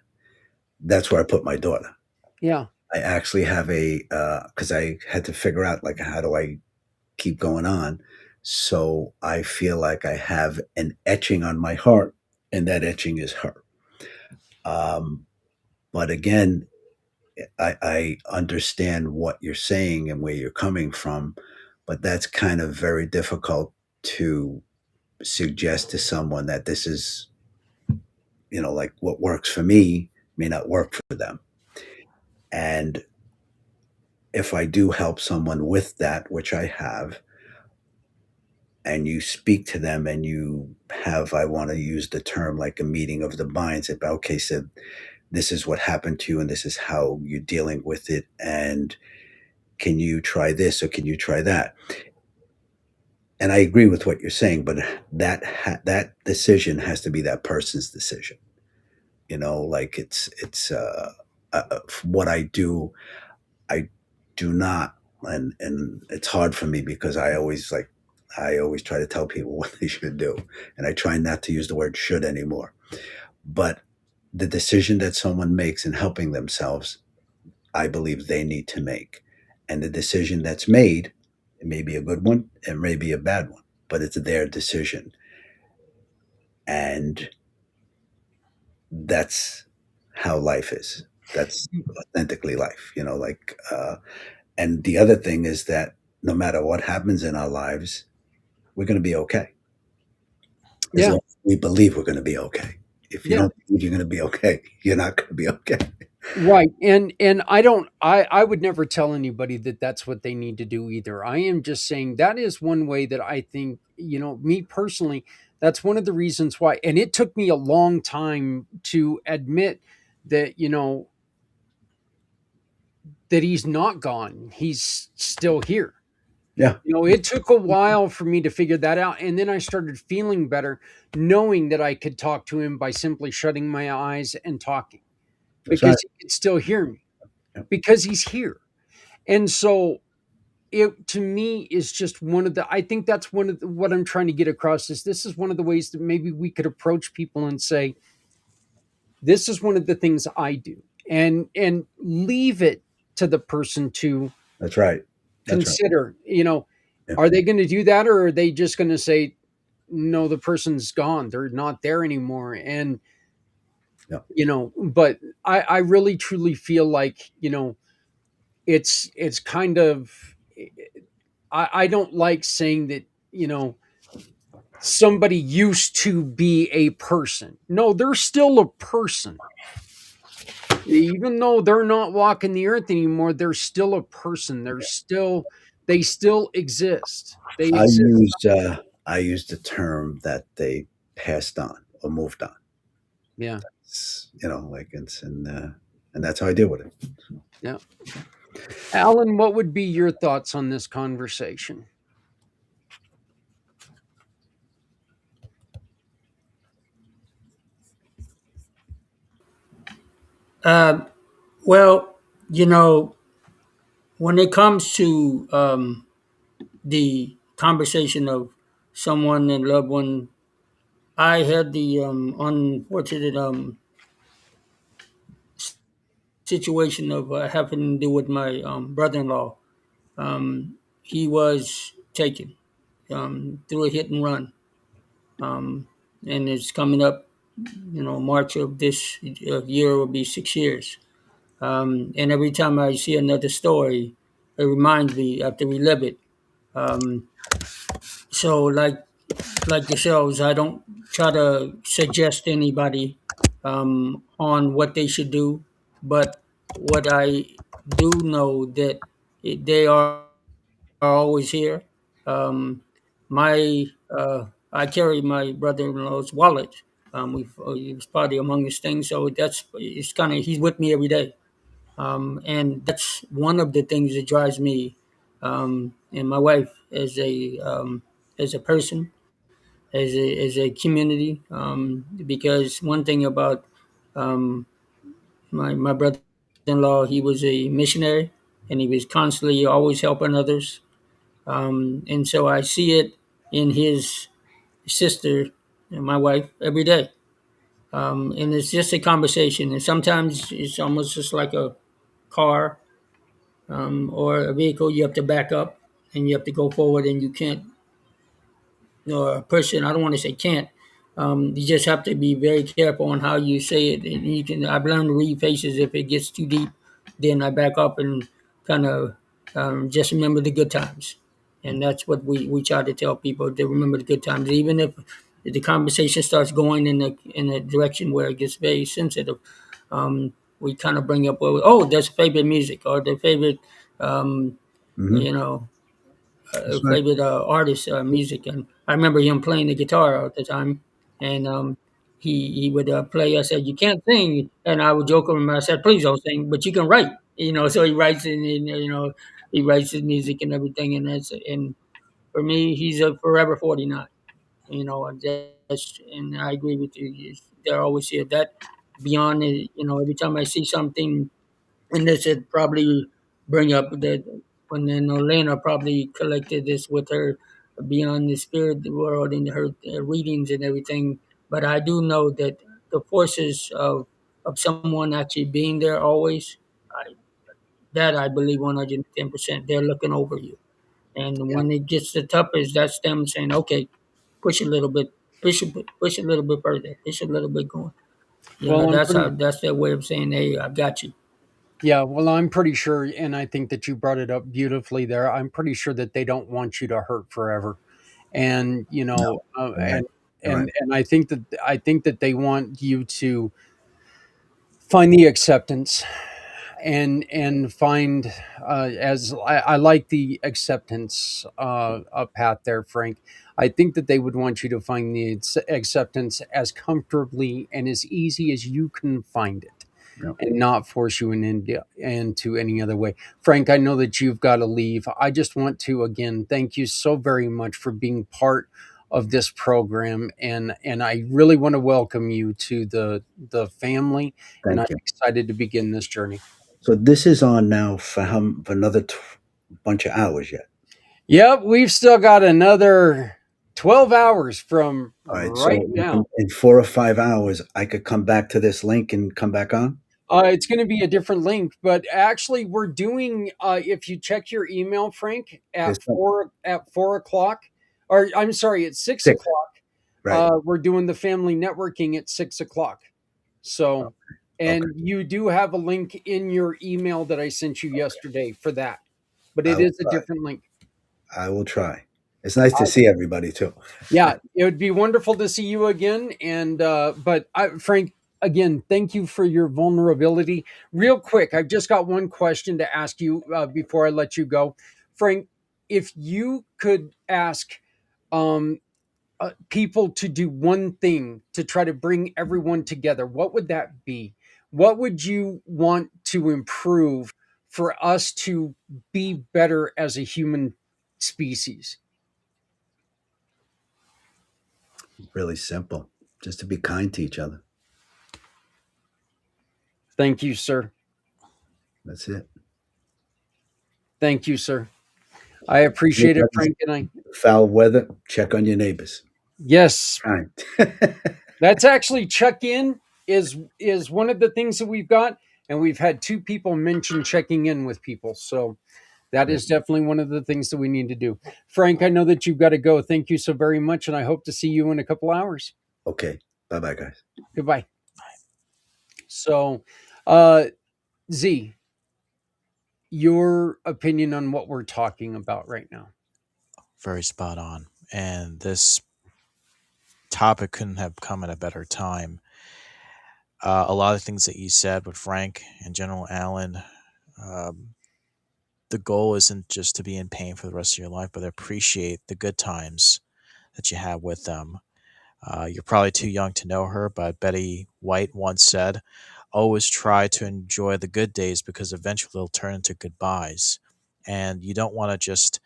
E: That's where I put my daughter.
B: Yeah.
E: I actually have a because I had to figure out like how do I keep going on. So I feel like I have an etching on my heart, and that etching is her. Um, but again, I understand what you're saying and where you're coming from, but that's kind of very difficult to suggest to someone that this is, like what works for me may not work for them. And if I do help someone with that, which I have, and you speak to them and you have, I want to use the term like a meeting of the minds about, okay, so this is what happened to you and this is how you're dealing with it. And can you try this or can you try that? And I agree with what you're saying, but that decision has to be that person's decision. Like what I do. I do not, and it's hard for me because I always try to tell people what they should do, and I try not to use the word should anymore. But the decision that someone makes in helping themselves, I believe they need to make, and the decision that's made, it may be a good one, it may be a bad one, but it's their decision, and that's how life is. That's authentically life, and the other thing is that no matter what happens in our lives, we're going to be okay as
B: Yeah.
E: long as we believe we're going to be okay. If you
B: Yeah.
E: don't believe you're going to be okay, you're not going to be okay.
B: Right. And I don't I would never tell anybody that that's what they need to do either. I am just saying that is one way that I think, me personally, that's one of the reasons why, and it took me a long time to admit that, that he's not gone. He's still here.
E: Yeah,
B: It took a while for me to figure that out. And then I started feeling better knowing that I could talk to him by simply shutting my eyes and talking
E: that's right.
B: because he could still hear me
E: Yeah,
B: because he's here. And so it to me is just one of the I think that's one of what I'm trying to get across is this is one of the ways that maybe we could approach people and say, this is one of the things I do. And leave it to the person to
E: that's right. That's right.
B: consider,
E: Yeah,
B: are they going to do that or are they just going to say, no, the person's gone. They're not there anymore. And,
E: yeah.
B: but I really truly feel like, it's kind of I don't like saying that, somebody used to be a person. No, they're still a person. Even though they're not walking the earth anymore, they're still a person. They still exist. They
E: I
B: exist.
E: used I used the term that they passed on or moved on.
B: Yeah.
E: it's like it's and that's how I deal with it.
B: Yeah. Alan, what would be your thoughts on this conversation?
F: Uh, well, you know, when it comes to the conversation of someone and loved one, I had the unfortunate situation of having to do with my brother-in-law. He was taken through a hit and run, um, and it's coming up. March of this year will be 6 years. And every time I see another story, it reminds me. I have to relive it. Um, so, like yourselves, I don't try to suggest anybody on what they should do, but what I do know that they are always here. Um, my I carry my brother-in-law's wallet. He was probably among his things, so that's it's kind of he's with me every day, and that's one of the things that drives me and my wife as a person, as a community. Because one thing about um, my brother-in-law, he was a missionary, and he was constantly always helping others. And so I see it in his sister and my wife every day. And it's just a conversation. And sometimes it's almost just like a car or a vehicle. You have to back up and you have to go forward, and you can't, a person, I don't want to say can't. You just have to be very careful on how you say it. And you can. I've learned to read faces. If it gets too deep, then I back up and kind of just remember the good times. And that's what we try to tell people, to remember the good times, even if the conversation starts going in a direction where it gets very sensitive. We kind of bring up, well, oh, that's favorite music or their favorite, um,
E: Hmm.
F: you know,
E: That's right.
F: favorite artist music, and I remember him playing the guitar at the time, and he would play. I said, "You can't sing," and I would joke with him. I said, "Please don't sing, but you can write." So he writes he writes his music and everything, and for me, he's a forever 49. And I agree with you. They're always here. That beyond it, every time I see something, and this would probably bring up that when then Elena probably collected this with her beyond the spirit world and her readings and everything. But I do know that the forces of someone actually being there always, that I believe 110%. They're looking over you. And
B: Yeah.
F: when it gets the toughest, that's them saying, okay, push a little bit, push a little bit further, push a little bit going.
B: Well, I'm pretty
F: That's their way of saying, hey, I've got you.
B: Yeah, well, I'm pretty sure, and I think that you brought it up beautifully there. I'm pretty sure that they don't want you to hurt forever, and
E: No, you're right. You're right.
B: and I think that they want you to find the acceptance and find as I like the acceptance path there, Frank. I think that they would want you to find the acceptance as comfortably and as easy as you can find it,
E: Yeah.
B: and not force you into any other way. Frank, I know that you've got to leave. I just want to again thank you so very much for being part of this program, and I really want to welcome you to the family, and I'm
E: Thank you.
B: excited to begin this journey.
E: So this is on now for another bunch of hours yet.
B: Yep, we've still got another 12 hours from
E: All right.
B: right
E: So like
B: now.
E: in 4 or 5 hours, I could come back to this link and come back on.
B: It's going to be a different link, but actually, we're doing. If you check your email, Frank,
E: There's
B: at 4 o'clock, or I'm sorry, at six
E: six.
B: o'clock,
E: Right.
B: we're doing the family networking at 6 o'clock. So,
E: Okay.
B: and you do have a link in your email that I sent you yesterday for that, but
E: I
B: it
E: will
B: is a
E: try.
B: different link.
E: I will try. It's nice to see everybody too.
B: Yeah, it would be wonderful to see you again. And Frank, again, thank you for your vulnerability. Real quick, I've just got one question to ask you before I let you go, Frank. If you could ask um, people to do one thing to try to bring everyone together, what would that be? What would you want to improve for us to be better as a human species?
E: Really simple. Just to be kind to each other.
B: Thank you, sir.
E: That's it.
B: Thank you, sir. I appreciate it,
E: Anybody's
B: Frank. And I,
E: foul weather, check on your neighbors.
B: yes,
E: Kind.
B: that's actually check in is one of the things that we've got, and we've had two people mention checking in with people. So that
E: Great.
B: is definitely one of the things that we need to do. Frank, I know that you've got to go. Thank you so very much, and I hope to see you in a couple hours.
E: Okay. Bye bye, guys.
B: Goodbye. So, uh, Z, your opinion on what we're talking about right now?
D: Very spot on. And this topic couldn't have come at a better time. A lot of things that you said with Frank and General Allen, um, the goal isn't just to be in pain for the rest of your life, but appreciate the good times that you have with them. You're probably too young to know her, but Betty White once said, always try to enjoy the good days because eventually they'll turn into goodbyes. And you don't want to just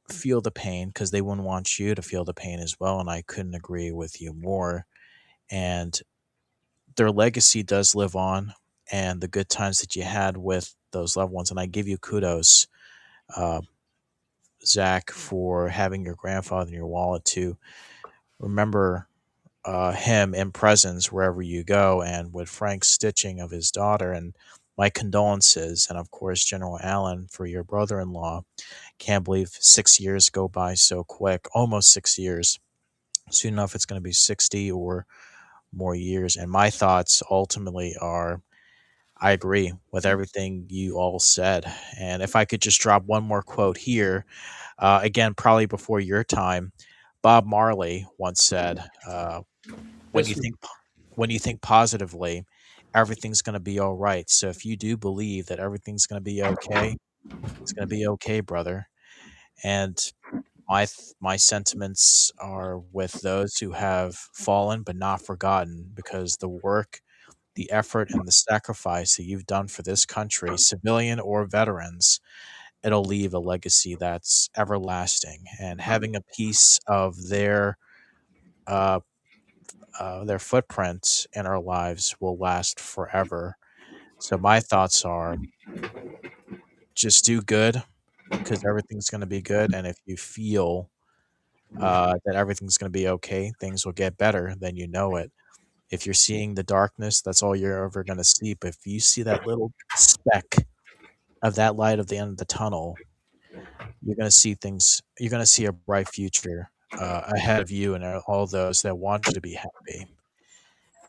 D: feel the pain because they wouldn't want you to feel the pain as well. And I couldn't agree with you more. And their legacy does live on, and the good times that you had with those loved ones. And I give you kudos, uh, Zach, for having your grandfather in your wallet to remember him in presence wherever you go, and with Frank's stitching of his daughter. And my condolences, and of course, General Allen, for your brother in law. Can't believe 6 years go by so quick, almost 6 years. Soon enough, it's going to be 60 or more years. And my thoughts ultimately are I agree with everything you all said. And if I could just drop one more quote here, again, probably before your time, Bob Marley once said, "When you
B: Yes,
D: think when you think positively, everything's going to be all right. So if you do believe that everything's going to be okay, it's going to be okay, brother." And my sentiments are with those who have fallen but not forgotten, because the work, the effort, and the sacrifice that you've done for this country, civilian or veterans, it'll leave a legacy that's everlasting. And having a piece of uh, their footprint in our lives will last forever. So my thoughts are just do good because everything's going to be good. And if you feel that everything's going to be okay, things will get better, then you know it. If you're seeing the darkness, that's all you're ever going to see. But if you see that little speck of that light at the end of the tunnel, you're going to see things, you're going to see a bright future ahead of you and all those that want you to be happy.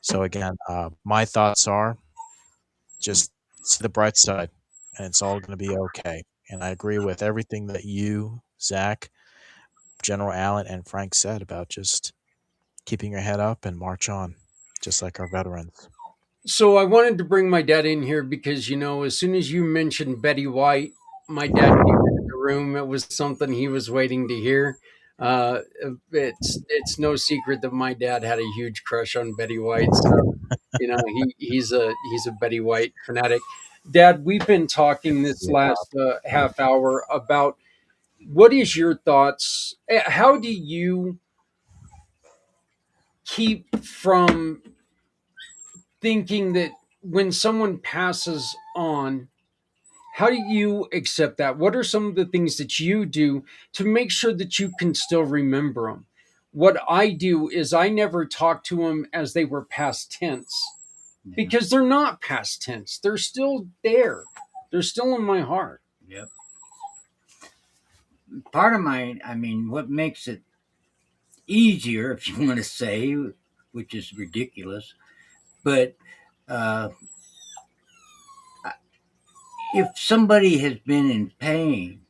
D: So, again, my thoughts are just see the bright side and it's all going to be okay. And I agree with everything that you, Zach, General Allen, and Frank said about just keeping your head up and march on, just like our veterans.
B: so I wanted to bring my dad in here because, as soon as you mentioned Betty White, my dad came into the room. It was something he was waiting to hear. Uh, it's no secret that my dad had a huge crush on Betty White. So, he's a Betty White fanatic. Dad, we've been talking this
E: Yeah, Bob.
B: last half hour about what is your thoughts. How do you keep from thinking that when someone passes on, how do you accept that? What are some of the things that you do to make sure that you can still remember them? What I do is I never talk to them as they were past tense,
G: Yeah.
B: because they're not past tense. They're still there. They're still in my heart.
G: Yep. Part of what makes it easier, if you want to say, which is ridiculous, but uh, if somebody has been in pain,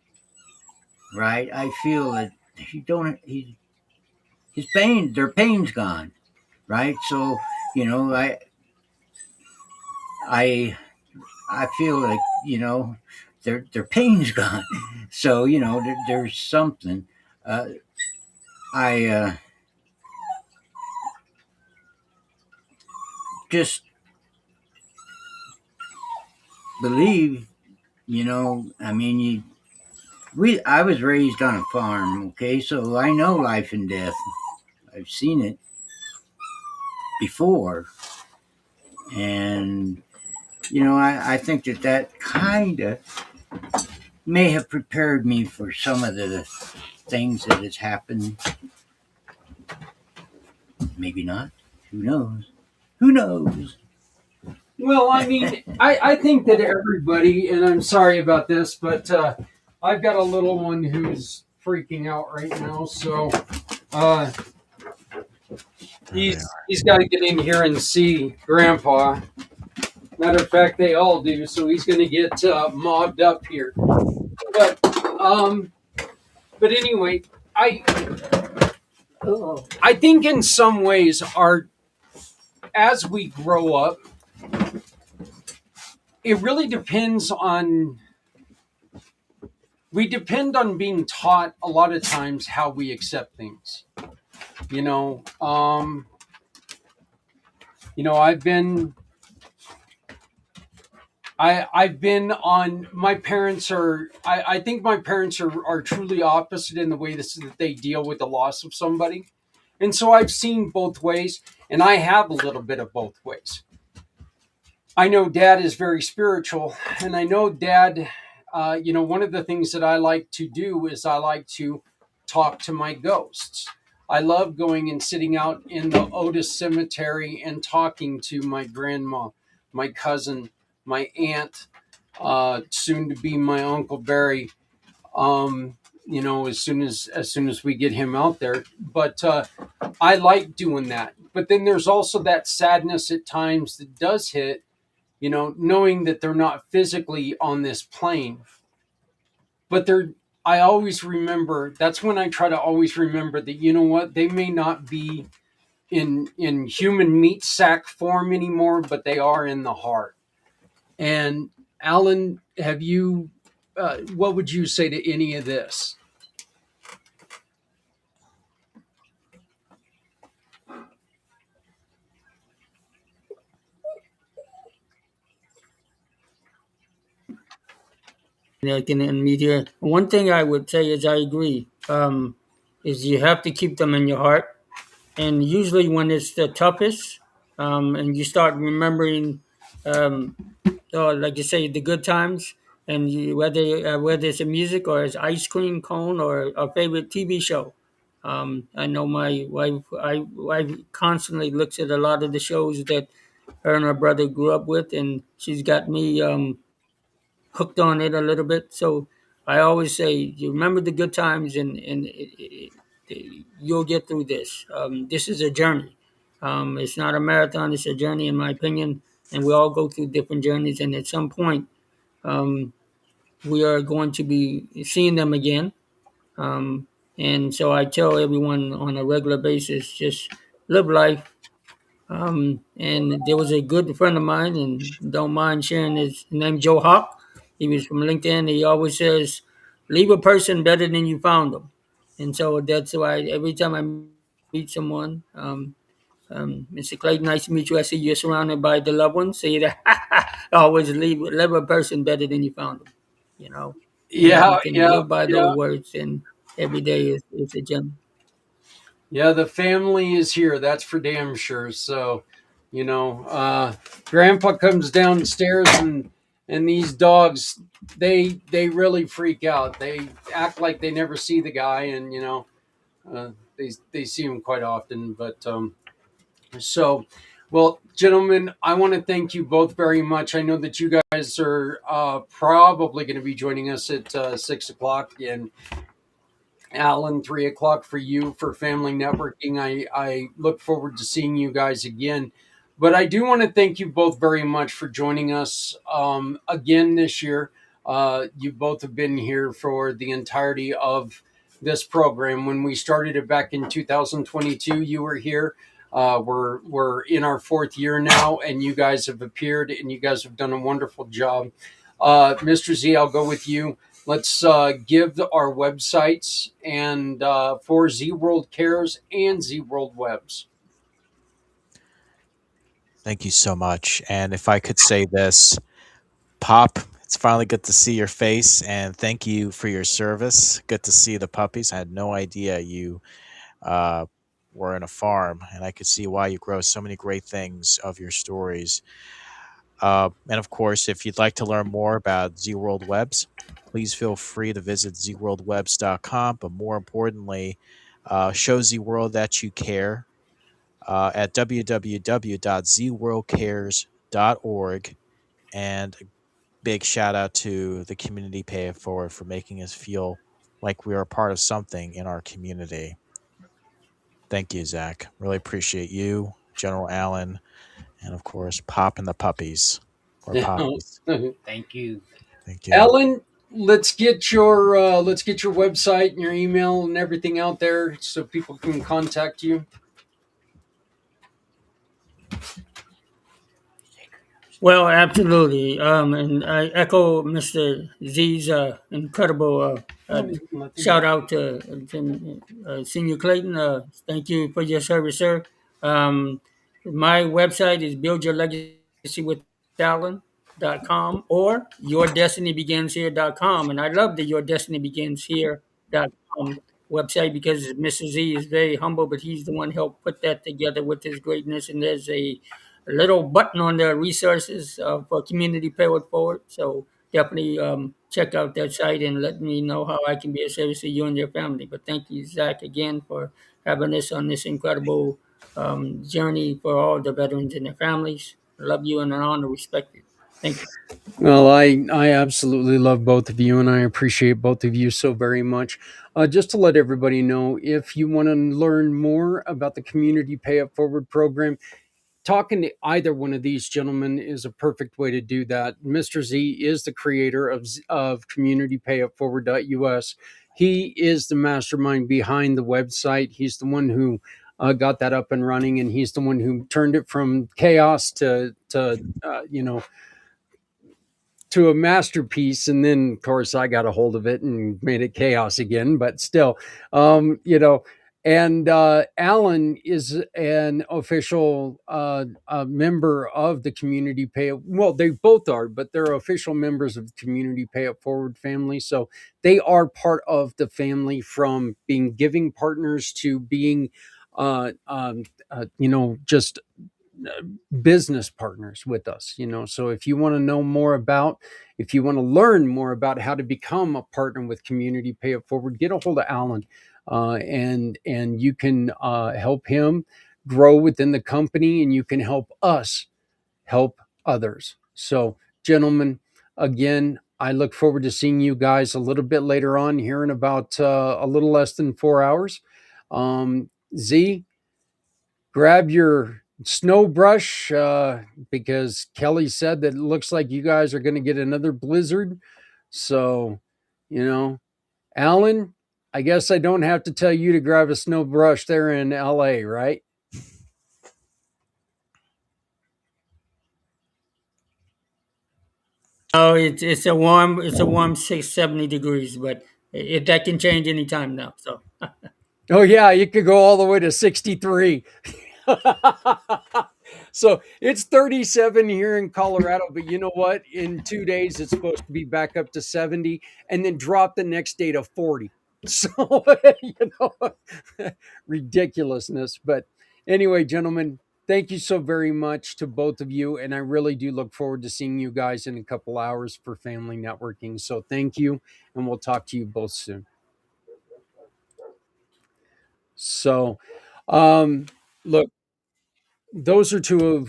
G: right? I feel that he don't. He his pain, their pain's gone, right? So I I feel like their pain's gone. So there's something. Uh, I just believe, I mean, I was raised on a farm, okay, so I know life and death. I've seen it before, and I think that kind of may have prepared me for some of the things that has happened. Maybe not. Who knows? Who knows?
B: Well, I mean, I think that everybody, and I'm sorry about this, but I've got a little one who's freaking out right now. So uh,
D: There they
B: he's got to get in here and see Grandpa. Matter of fact, they all do. So he's going to get mobbed up here. But um, but anyway, I think in some ways our as we grow up, it really depends on we depend on being taught a lot of times how we accept things. You know, um, I've been I've been on my parents are I think my parents are truly opposite in the way that they deal with the loss of somebody. And so I've seen both ways, and I have a little bit of both ways. I know dad is very spiritual, and I know dad, one of the things that I like to do is I like to talk to my ghosts. I love going and sitting out in the Otis Cemetery and talking to my grandma, my cousin, my aunt, soon to be my Uncle Barry. As soon as we get him out there. But I like doing that. But then there's also that sadness at times that does hit, knowing that they're not physically on this plane, but they're. I always remember. That's when I try to always remember that what they may not be in human meat sack form anymore, but they are in the heart. And Alan, have you? What would you say to any of this?
F: I can unmute here. One thing I would say is I agree. Is you have to keep them in your heart, and usually when it's the toughest, and you start remembering, um, like you say, the good times, and whether it's a music or it's ice cream cone or a favorite TV show. I know my wife constantly looks at a lot of the shows that her and her brother grew up with, and she's got me hooked on it a little bit. So I always say, you remember the good times, and you'll get through this. This is a journey. It's not a marathon; it's a journey, in my opinion. And we all go through different journeys, and at some point, um, we are going to be seeing them again. Um, and so I tell everyone on a regular basis, just live life. And there was a good friend of mine, and don't mind sharing his name, Joe Hawk. He was from LinkedIn. He always says, "Leave a person better than you found them." And so that's why every time I meet someone, Mr. Clayton, nice to meet you. I see you're surrounded by the loved ones. Say that always leave a person better than you found them. You know, and if you
B: Yeah,
F: can
B: yeah,
F: live by
B: yeah.
F: those words, then every day is a gem.
B: Yeah, the family is here. That's for damn sure. So, Grandpa comes downstairs and these dogs, they really freak out. They act like they never see the guy, and they see him quite often. But so, well, gentlemen, I want to thank you both very much. I know that you guys are probably going to be joining us at 6 o'clock, and Alan, 3 o'clock for you for family networking. I look forward to seeing you guys again. But I do want to thank you both very much for joining us again this year. You both have been here for the entirety of this program. When we started it back in 2022, you were here. We're in our fourth year now, and you guys have appeared, and you guys have done a wonderful job. Mr. Z, I'll go with you. let's give our websites and for Z World Cares and Z World Webs.
D: Thank you so much. And if I could say this, Pop, it's finally good to see your face, and thank you for your service. Good to see the puppies. I had no idea you uh, were in a farm, and I could see why you grow so many great things of your stories. And of course, if you'd like to learn more about Z World Webs, please feel free to visit zworldwebs.com. But more importantly, show Z World that you care at www.zworldcares.org. And a big shout out to the community pay it forward for making us feel like we are a part of something in our community. Thank you, Zach. Really appreciate you, General Allen, and of course, Pop and the puppies or poppies.
G: Thank you.
D: Thank you.
B: Ellen, let's get your website and your email and everything out there so people can contact you.
F: Well, absolutely. And I echo Mr. Z's incredible shout out to Senior Clayton. Thank you for your service, sir. Um, my website is buildyourlegacywithallen.com or yourdestinybegins here.com. And I love the yourdestinybegins here.com website because Mr. Z is very humble, but he's the one who helped put that together with his greatness. And there's a little button on the resources for community pay it forward. So definitely check out that site and let me know how I can be of service to you and your family. But thank you, Zach, again for having us on this incredible journey for all the veterans and their families. I love you and I honor respect you. Thank you.
B: Well, I absolutely love both of you, and I appreciate both of you so very much. Just to let everybody know, if you want to learn more about the Community Pay It Forward program, talking to either one of these gentlemen is a perfect way to do that. Mr. Z is the creator of CommunityPayItForward.us. He is the mastermind behind the website. He's the one who got that up and running, and he's the one who turned it from chaos to a masterpiece. And then of course I got a hold of it and made it chaos again, but still, you know. And Alan is an official member of the Community Pay It. Well, they both are, but they're official members of the Community Pay It Forward family. So they are part of the family, from being giving partners to being just business partners with us. So if you want to know more about, if you want to learn more about how to become a partner with Community Pay It Forward, get a hold of Alan, and you can help him grow within the company, and you can help us help others. So, gentlemen, again, I look forward to seeing you guys a little bit later on here in about a little less than 4 hours. Z, grab your snow brush, because Kelly said that it looks like you guys are going to get another blizzard. So, you know, Alan, I guess I don't have to tell you to grab a snow brush there in LA, right?
F: Oh, it's a warm 670 degrees, but that can change anytime now. So
B: Oh, yeah, you could go all the way to 63. So it's 37 here in Colorado, but you know what? In 2 days, it's supposed to be back up to 70 and then drop the next day to 40. So, you know, ridiculousness. But anyway, gentlemen, thank you so very much to both of you. And I really do look forward to seeing you guys in a couple hours for family networking. So thank you. And we'll talk to you both soon. So, um, look, those are two,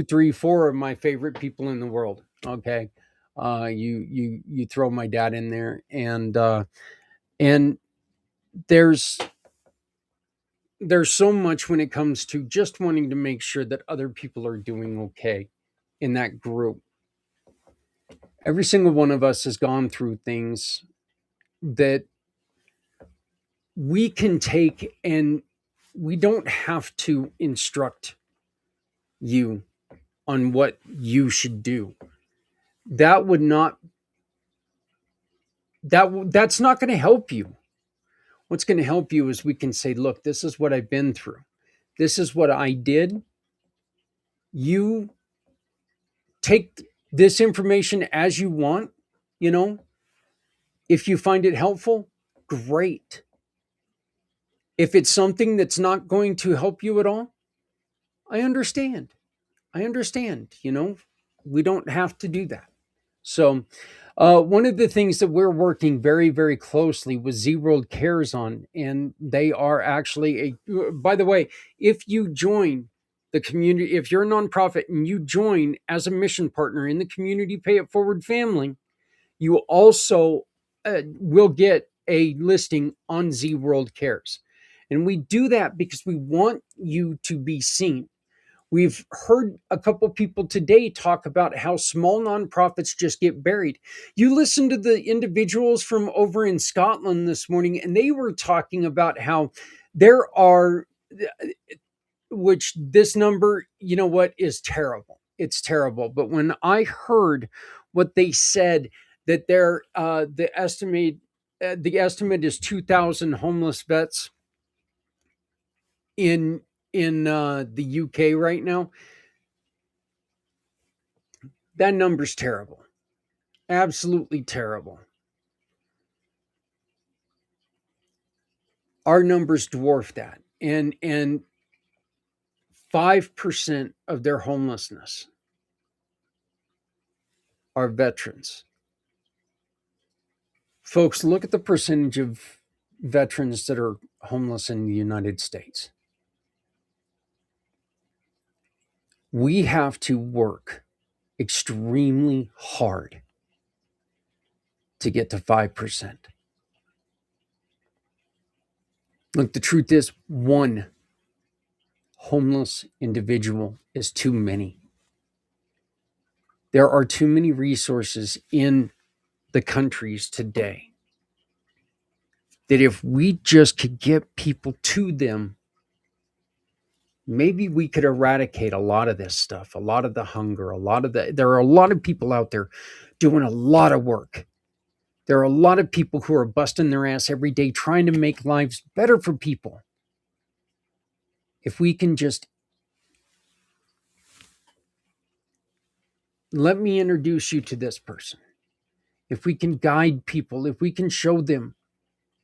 B: three, four of my favorite people in the world. Okay, you throw my dad in there, and there's there's so much when it comes to just wanting to make sure that other people are doing okay in that group. Every single one of us has gone through things that we can take, and we don't have to instruct you on what you should do. That would not that's not going to help you. What's going to help you is we can say, look, this is what I've been through. This is what I did. You take this information as you want, you know. If you find it helpful, great. If it's something that's not going to help you at all, I understand. I understand, you know. We don't have to do that. So, one of the things that we're working very, very closely with Z World Cares on, and they are actually by the way, if you join the community, if you're a nonprofit and you join as a mission partner in the Community Pay It Forward family, you also will get a listing on Z World Cares. And we do that because we want you to be seen. We've heard a couple people today talk about how small nonprofits just get buried. You listen to the individuals from over in Scotland this morning, and they were talking about how there are, which this number, you know what, is terrible. It's terrible. But when I heard what they said, that the estimate is 2,000 homeless vets in the UK right now. That number's terrible. Absolutely terrible. Our numbers dwarf that. And 5% of their homelessness are veterans. Folks, look at the percentage of veterans that are homeless in the United States. We have to work extremely hard to get to 5%. Look, the truth is, one homeless individual is too many. There are too many resources in the countries today that if we just could get people to them, maybe we could eradicate a lot of this stuff, a lot of the hunger, there are a lot of people out there doing a lot of work. There are a lot of people who are busting their ass every day trying to make lives better for people. If we can just, let me introduce you to this person. If we can guide people, if we can show them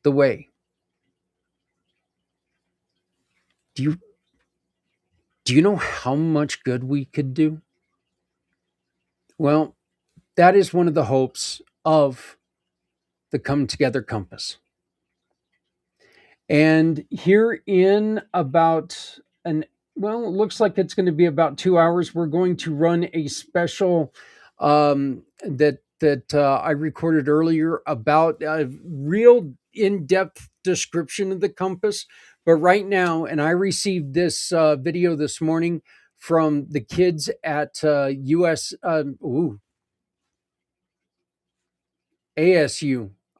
B: the way. Do you know how much good we could do? Well, that is one of the hopes of the Come Together Compass. And here in about it looks like it's going to be about 2 hours, we're going to run a special that I recorded earlier about a real in-depth description of the compass. But right now, and I received this video this morning from the kids at ASU.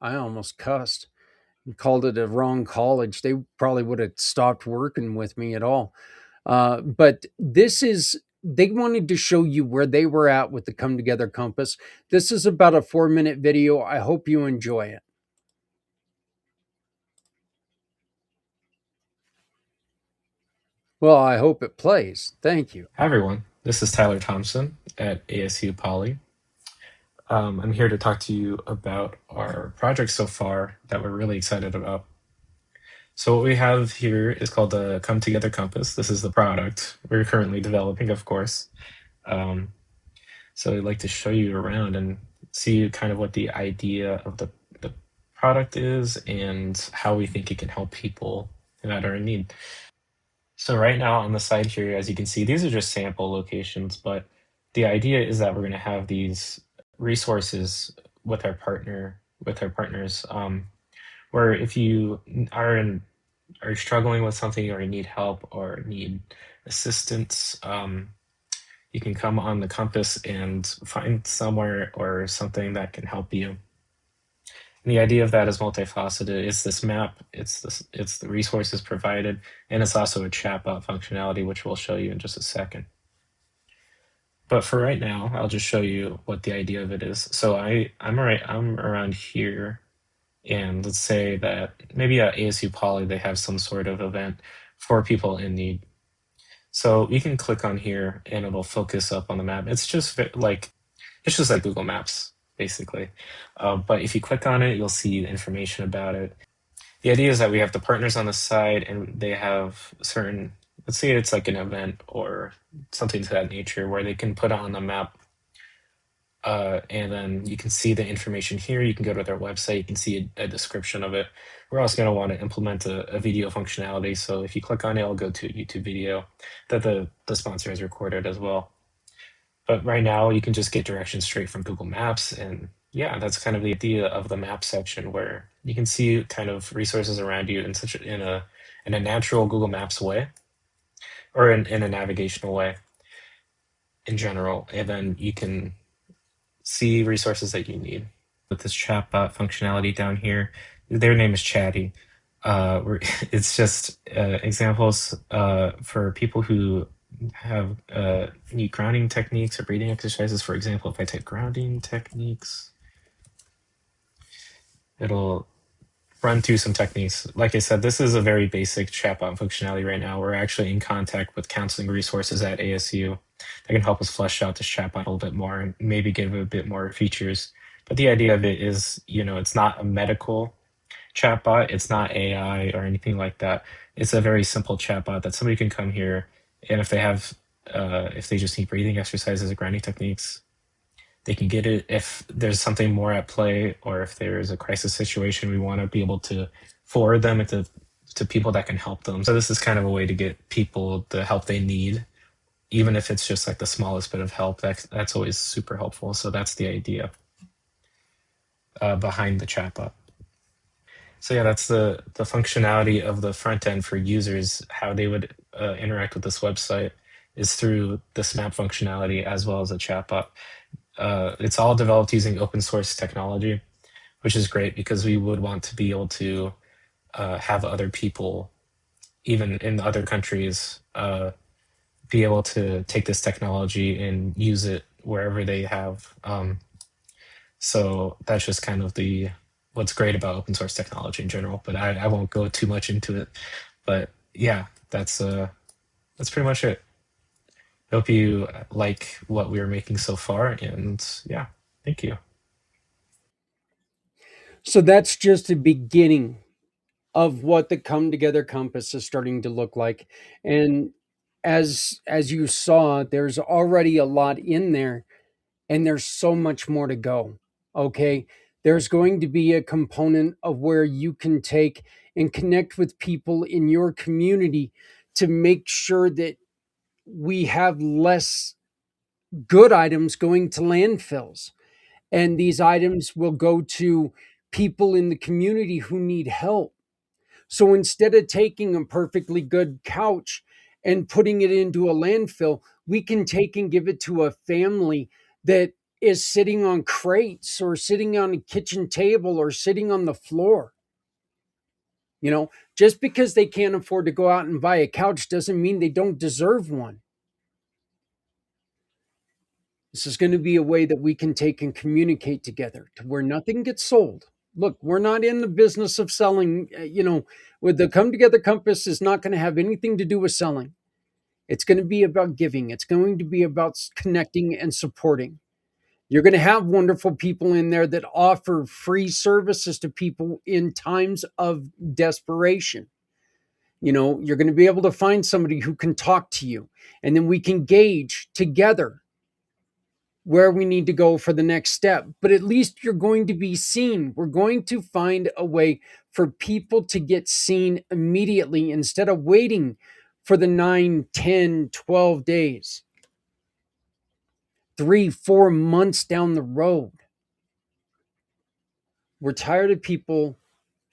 B: I almost cussed and called it a wrong college. They probably would have stopped working with me at all. But they wanted to show you where they were at with the Come Together Compass. This is about a 4-minute video. I hope you enjoy it. Well, I hope it plays. Thank you.
H: Hi, everyone. This is Tyler Thompson at ASU Poly. I'm here to talk to you about our project so far that we're really excited about. So what we have here is called the Come Together Compass. This is the product we're currently developing, of course. So I'd like to show you around and see kind of what the idea of the product is and how we think it can help people that are in need. So right now on the side here, as you can see, these are just sample locations, but the idea is that we're going to have these resources with our partners, where if you are struggling with something or you need help or need assistance, you can come on the compass and find somewhere or something that can help you. And the idea of that is multifaceted. It's this map, it's the resources provided, and it's also a chatbot functionality, which we'll show you in just a second. But for right now, I'll just show you what the idea of it is. So I'm around here And let's say that maybe at ASU Poly they have some sort of event for people in need. So we can click on here and it'll focus up on the map. It's just like Google Maps basically. But if you click on it, you'll see the information about it. The idea is that we have the partners on the side and they have certain, let's say it's like an event or something to that nature where they can put on the map, and then you can see the information here. You can go to their website, you can see a description of it. We're also going to want to implement a video functionality. So if you click on it, it'll go to a YouTube video that the sponsor has recorded as well. But right now you can just get directions straight from Google Maps. And yeah, that's kind of the idea of the map section where you can see kind of resources around you in a natural Google Maps way, or in a navigational way in general. And then you can see resources that you need. With this chatbot functionality down here, their name is Chatty. It's just examples for people who have need grounding techniques or breathing exercises. For example, if I type grounding techniques, it'll run through some techniques. Like I said, this is a very basic chatbot functionality right now. We're actually in contact with counseling resources at ASU that can help us flesh out this chatbot a little bit more and maybe give it a bit more features. But the idea of it is, it's not a medical chatbot. It's not AI or anything like that. It's a very simple chatbot that somebody can come here, and if they just need breathing exercises or grounding techniques, they can get it. If there's something more at play, or if there's a crisis situation, we want to be able to forward them to people that can help them. So this is kind of a way to get people the help they need, even if it's just like the smallest bit of help. That's always super helpful. So that's the idea behind the chatbot. So yeah, that's the functionality of the front end for users. How they would interact with this website is through this map functionality as well as a chatbot. It's all developed using open source technology, which is great because we would want to be able to have other people, even in other countries, be able to take this technology and use it wherever they have. So that's just kind of what's great about open source technology in general. But I won't go too much into it. But yeah, that's pretty much it. Hope you like what we are making so far, and yeah, thank you.
B: So that's just the beginning of what the Come Together Compass is starting to look like. And as you saw, there's already a lot in there, and there's so much more to go. Okay. There's going to be a component of where you can take and connect with people in your community to make sure that we have less good items going to landfills. And these items will go to people in the community who need help. So instead of taking a perfectly good couch and putting it into a landfill, we can take and give it to a family that is sitting on crates or sitting on a kitchen table or sitting on the floor. Just because they can't afford to go out and buy a couch doesn't mean they don't deserve one. This is going to be a way that we can take and communicate together to where nothing gets sold. Look, we're not in the business of selling, with the Come Together Compass is not going to have anything to do with selling. It's going to be about giving. It's going to be about connecting and supporting. You're going to have wonderful people in there that offer free services to people in times of desperation. You're going to be able to find somebody who can talk to you, and then we can gauge together where we need to go for the next step. But at least you're going to be seen. We're going to find a way for people to get seen immediately instead of waiting for the 9, 10, 12 days, 3, 4 months down the road. We're tired of people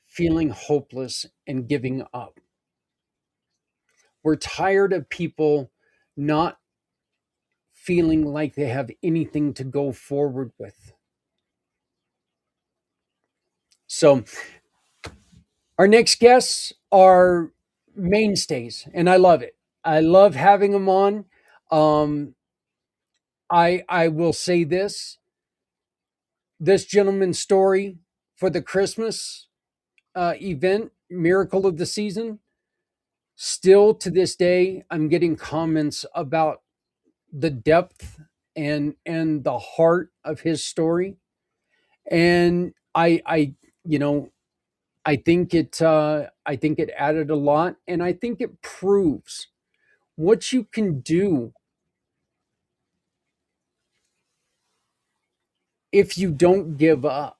B: feeling hopeless and giving up. We're tired of people not feeling like they have anything to go forward with. So, our next guests are mainstays, and I love it. I love having them on. I will say this gentleman's story for the Christmas event, Miracle of the Season, still to this day, I'm getting comments about the depth and the heart of his story. And I you know, I think it added a lot, and I think it proves what you can do if you don't give up.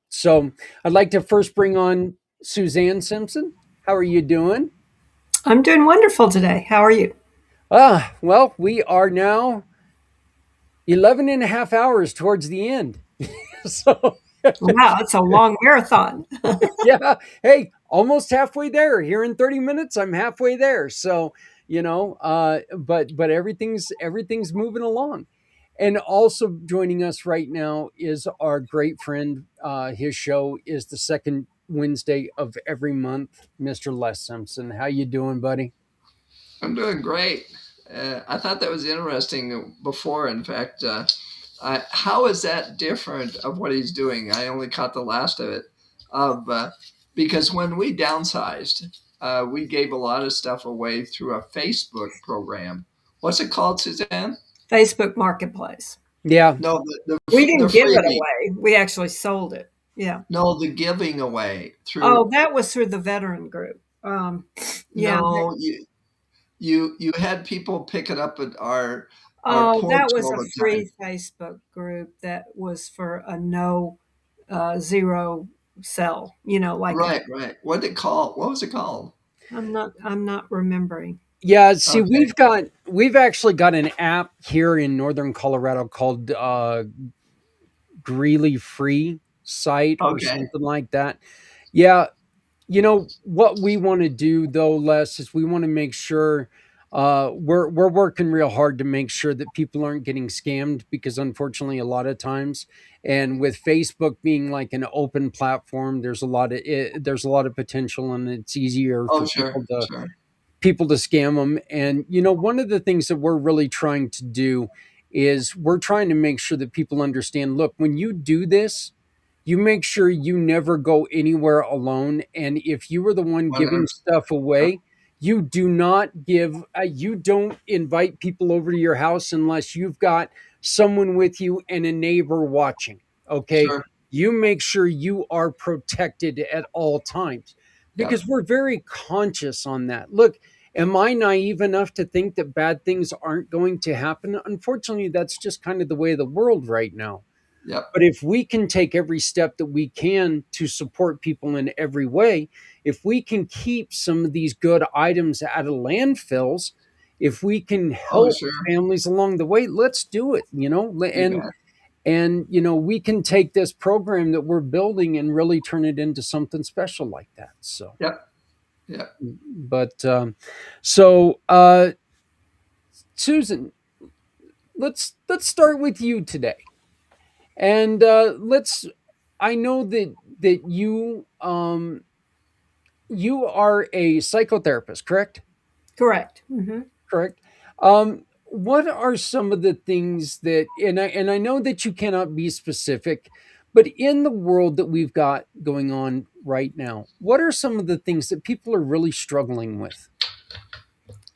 B: So I'd like to first bring on Suzanne Simpson. How are you doing?
I: I'm doing wonderful today. How are you?
B: Well, we are now 11 and a half hours towards the end. So,
I: Wow, it's a long marathon.
B: yeah, hey, almost halfway there. Here in 30 minutes, I'm halfway there. So, but everything's moving along. And also joining us right now is our great friend. His show is the second Wednesday of every month, Mr. Les Simpson. How you doing, buddy?
J: I'm doing great. I thought that was interesting before. In fact, how is that different of what he's doing? I only caught the last of it. Of Because when we downsized, we gave a lot of stuff away through a Facebook program. What's it called, Suzanne?
I: Facebook Marketplace.
B: Yeah.
J: No,
I: We
J: the
I: didn't give it
J: freebie.
I: away. We actually sold it. Yeah.
J: No, the giving away through.
I: Oh, that was through the veteran group. Yeah.
J: No, you had people pick it up at our
I: Oh,
J: porch
I: that was
J: all
I: a
J: the time.
I: free Facebook group that was for a no zero sell. Like
J: Right. What was it called?
I: I'm not remembering.
B: Yeah, see,
J: Okay.
B: we've actually got an app here in northern Colorado called Greeley Free Site or
J: Okay.
B: something like that. Yeah, what we want to do though, Les, is we want to make sure we're working real hard to make sure that people aren't getting scammed because unfortunately a lot of times, and with Facebook being like an open platform, there's a lot of potential, and it's easier
J: Oh,
B: for
J: sure, sure.
B: people to scam them. And one of the things that we're really trying to do is we're trying to make sure that people understand, look, when you do this, you make sure you never go anywhere alone. And if you were the one giving
J: 100.
B: stuff
J: Yep.
B: away, you don't invite people over to your house unless you've got someone with you and a neighbor watching. Okay.
J: Sure.
B: You make sure you are protected at all times
J: Yep.
B: because we're very conscious on that. Look, am I naive enough to think that bad things aren't going to happen? Unfortunately, that's just kind of the way of the world right now.
J: Yep.
B: But if we can take every step that we can to support people in every way, if we can keep some of these good items out of landfills, if we can
J: Oh,
B: help
J: sure.
B: families along the way, let's do it,
J: You bet.
B: and we can take this program that we're building and really turn it into something special like that. So,
J: Yep. Yep.
B: but so Susan, let's start with you today. And let's I know that you are a psychotherapist, correct?
I: Correct. Hmm.
B: Correct. What are some of the things that, and I know that you cannot be specific, but in the world that we've got going on right now, what are some of the things that people are really struggling with?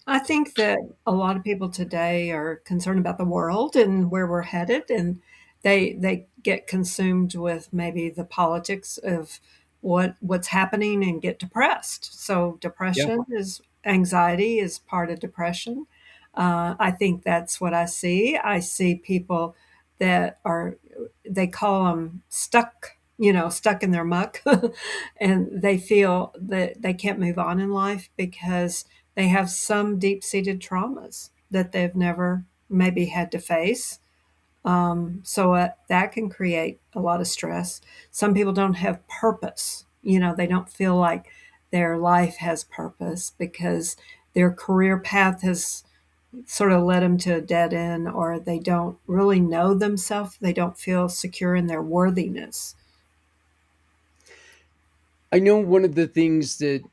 I: I think that a lot of people today are concerned about the world and where we're headed, and they get consumed with maybe the politics of what's happening and get depressed. So
B: Yeah.
I: depression is anxiety is part of depression. I think that's what I see. I see people that are they call them stuck. Stuck in their muck, and they feel that they can't move on in life because they have some deep seated traumas that they've never maybe had to face. So that can create a lot of stress. Some people don't have purpose. They don't feel like their life has purpose because their career path has sort of led them to a dead end, or they don't really know themselves. They don't feel secure in their worthiness.
B: I know one of the things that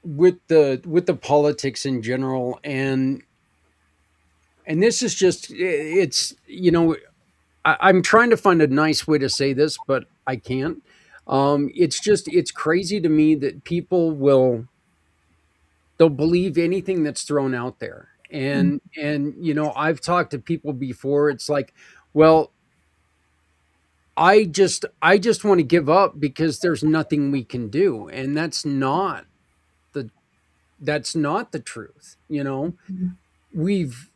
B: with the politics in general, and this is just it's I'm trying to find a nice way to say this, but I can't. It's just it's crazy to me that people will they'll believe anything that's thrown out there. And I've talked to people before. It's like, well, I just want to give up because there's nothing we can do, and the that's not the truth. We've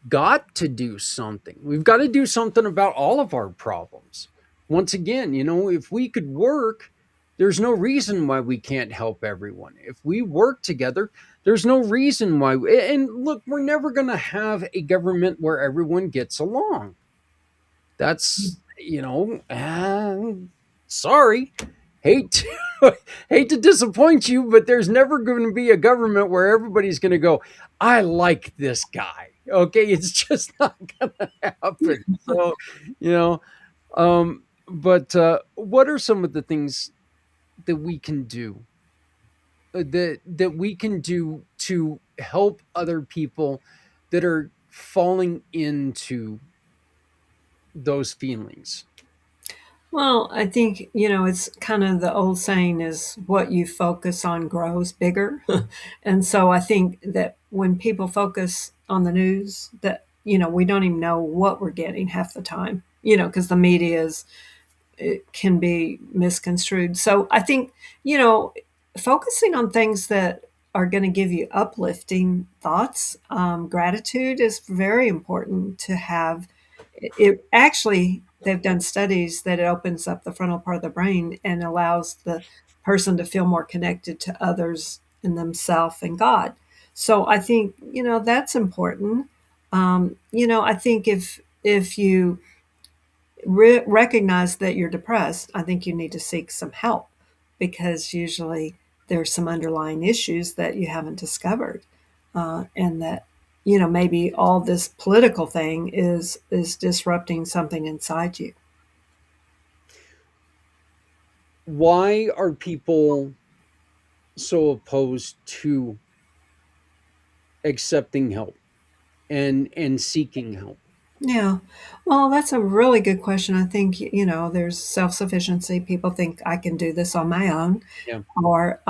B: got to do something. We've got to do something about all of our problems. Once again, if we could work, there's no reason why we can't help everyone. If we work together, there's no reason why. And look, we're never going to have a government where everyone gets along. That's, sorry, hate to, hate to disappoint you, but there's never going to be a government where everybody's going to go, I like this guy. Okay, it's just not going to happen. So, you know, but what are some of the things that we can do that we can do to help other people that are falling into those feelings?
I: Well, I think, it's kind of the old saying is what you focus on grows bigger. And so I think that when people focus on the news, that, we don't even know what we're getting half the time, because the media is it can be misconstrued. So I think, you know, focusing on things that are going to give you uplifting thoughts, gratitude is very important to have. It actually, they've done studies that it opens up the frontal part of the brain and allows the person to feel more connected to others and themselves and God. So I think, that's important. I think if you recognize that you're depressed, I think you need to seek some help because usually there's some underlying issues that you haven't discovered, and that maybe all this political thing is disrupting something inside you.
B: Why are people so opposed to accepting help and seeking help?
I: Yeah. Well, that's a really good question. I think, there's self sufficiency. People think I can do this on my own,
B: Yeah.
I: or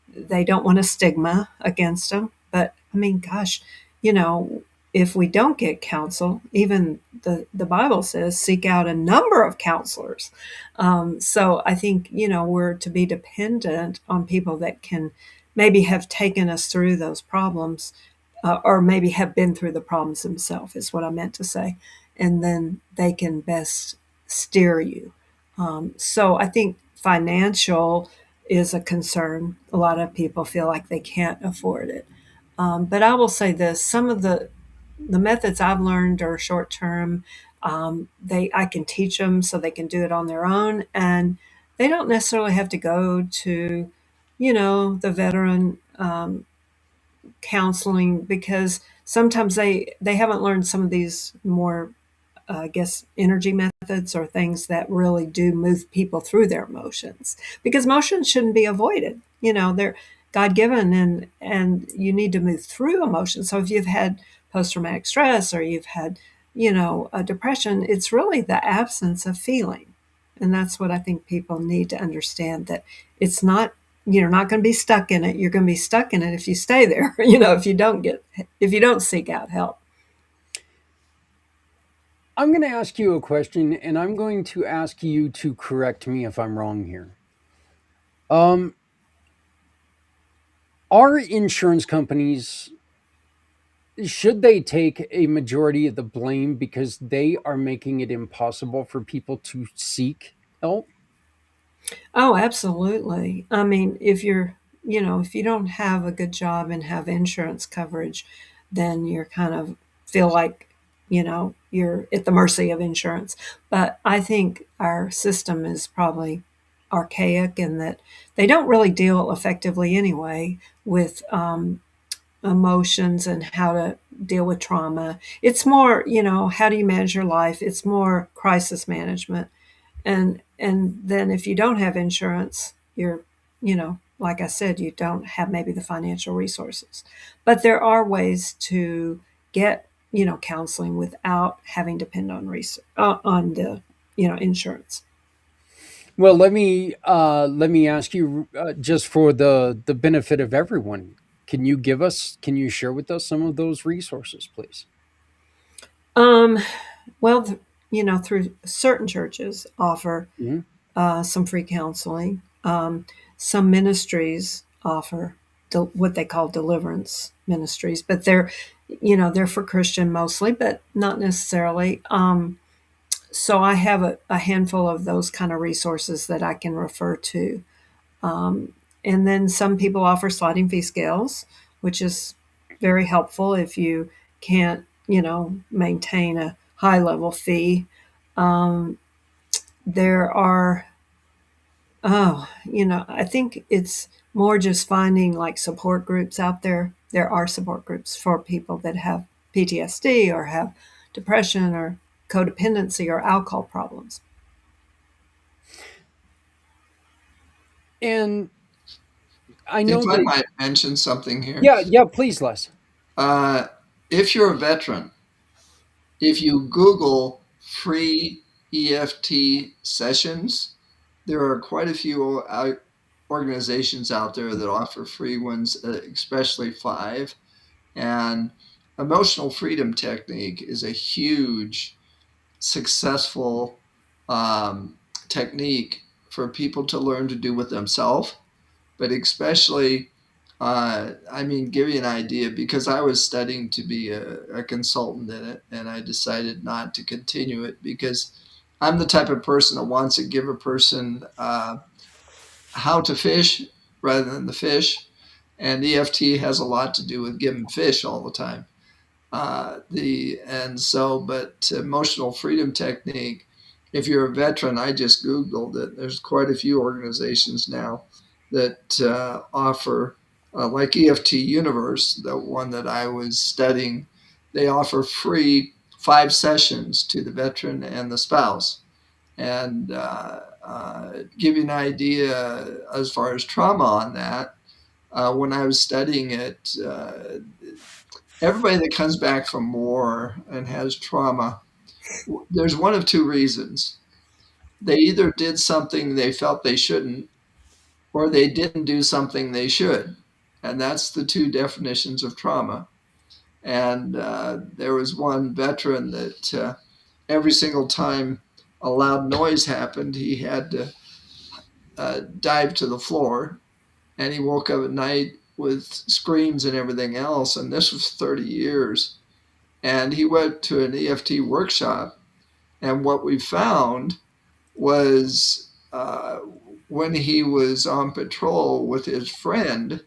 I: they don't want a stigma against them. But I mean, gosh, you know, if we don't get counsel, even the Bible says, seek out a number of counselors. So I think, we're to be dependent on people that can maybe have taken us through those problems, or maybe have been through the problems themselves, is what I meant to say. And then they can best steer you. So I think financial is a concern. A lot of people feel like they can't afford it. But I will say this: some of the methods I've learned are short term. I can teach them so they can do it on their own, and they don't necessarily have to go to, the veteran counseling, because sometimes they haven't learned some of these more, I guess, energy methods or things that really do move people through their emotions, because emotions shouldn't be avoided. They're God given, and you need to move through emotions. So if you've had post traumatic stress or you've had, a depression, it's really the absence of feeling. And that's what I think people need to understand, that it's not, you're not going to be stuck in it. You're going to be stuck in it if you stay there, if you don't seek out help.
B: I'm going to ask you a question, and I'm going to ask you to correct me if I'm wrong here. Um, are insurance companies, should they take a majority of the blame because they are making it impossible for people to seek help?
I: Oh, absolutely. I mean, if you don't have a good job and have insurance coverage, then you're kind of feel like, you're at the mercy of insurance. But I think our system is probably archaic in that they don't really deal effectively anyway with emotions and how to deal with trauma. It's more, how do you manage your life? It's more crisis management. And then if you don't have insurance, you're, like I said, you don't have maybe the financial resources. But there are ways to get, counseling without having to depend on research, on the, insurance.
B: Well, let me ask you, just for the benefit of everyone. Can you share with us some of those resources, please?
I: Um, well, through certain churches offer
B: Mhm.
I: some free counseling. Some ministries offer what they call deliverance ministries, but they're for Christian mostly, but not necessarily. So I have a handful of those kind of resources that I can refer to. Um, and then some people offer sliding fee scales, which is very helpful if you can't, maintain a high level fee. Um, there are, I think it's more just finding like support groups out there. There are support groups for people that have PTSD or have depression or codependency or alcohol problems.
B: And I
J: If
B: know
J: I
B: that.
J: might mention something here,
B: Yeah, yeah. Please, Les.
J: uh, if you're a veteran, if you Google free EFT sessions, there are quite a few organizations out there that offer free ones, especially five. And emotional freedom technique is a huge, successful um, technique for people to learn to do with themselves, but especially, I mean, give you an idea because I was studying to be a consultant in it, and I decided not to continue it because I'm the type of person that wants to give a person how to fish rather than the fish. And EFT has a lot to do with giving fish all the time. But emotional freedom technique. If you're a veteran, I just Googled it. There's quite a few organizations now that offer, like EFT Universe, the one that I was studying, they offer free 5 sessions to the veteran and the spouse. And give you an idea as far as trauma on that, when I was studying it, everybody that comes back from war and has trauma, there's one of two reasons. They either did something they felt they shouldn't, or they didn't do something they should. And that's the two definitions of trauma. And there was one veteran that every single time a loud noise happened, he had to dive to the floor. And he woke up at night with screams and everything else. And this was 30 years. And he went to an EFT workshop. And what we found was when he was on patrol with his friend,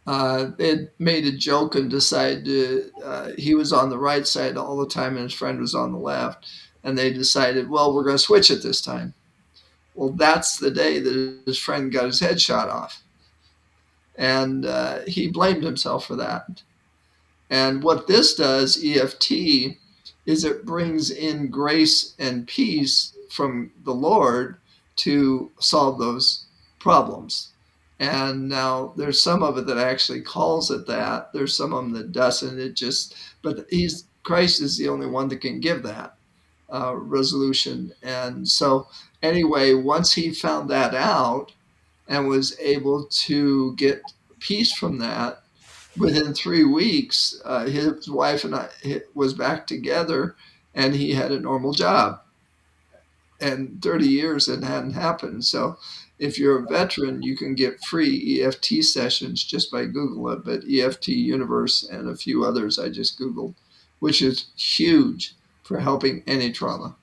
J: they made a joke and decided he was on the right side all the time and his friend was on the left. And they decided, well, we're going to switch it this time. Well, that's the day that his friend got his head shot off. And he blamed himself for that. And what this does, EFT, is it brings in grace and peace from the Lord to solve those problems. And now there's some of it that actually calls it that. There's some of them that doesn't. But Christ is the only one that can give that resolution. And so, anyway, once he found that out and was able to get peace from that, within 3 weeks, his wife and I was back together, and he had a normal job. And 30 years it hadn't happened. So, if you're a veteran, you can get free EFT sessions just by Google it. But EFT Universe and a few others I just Googled, which is huge for helping any trauma,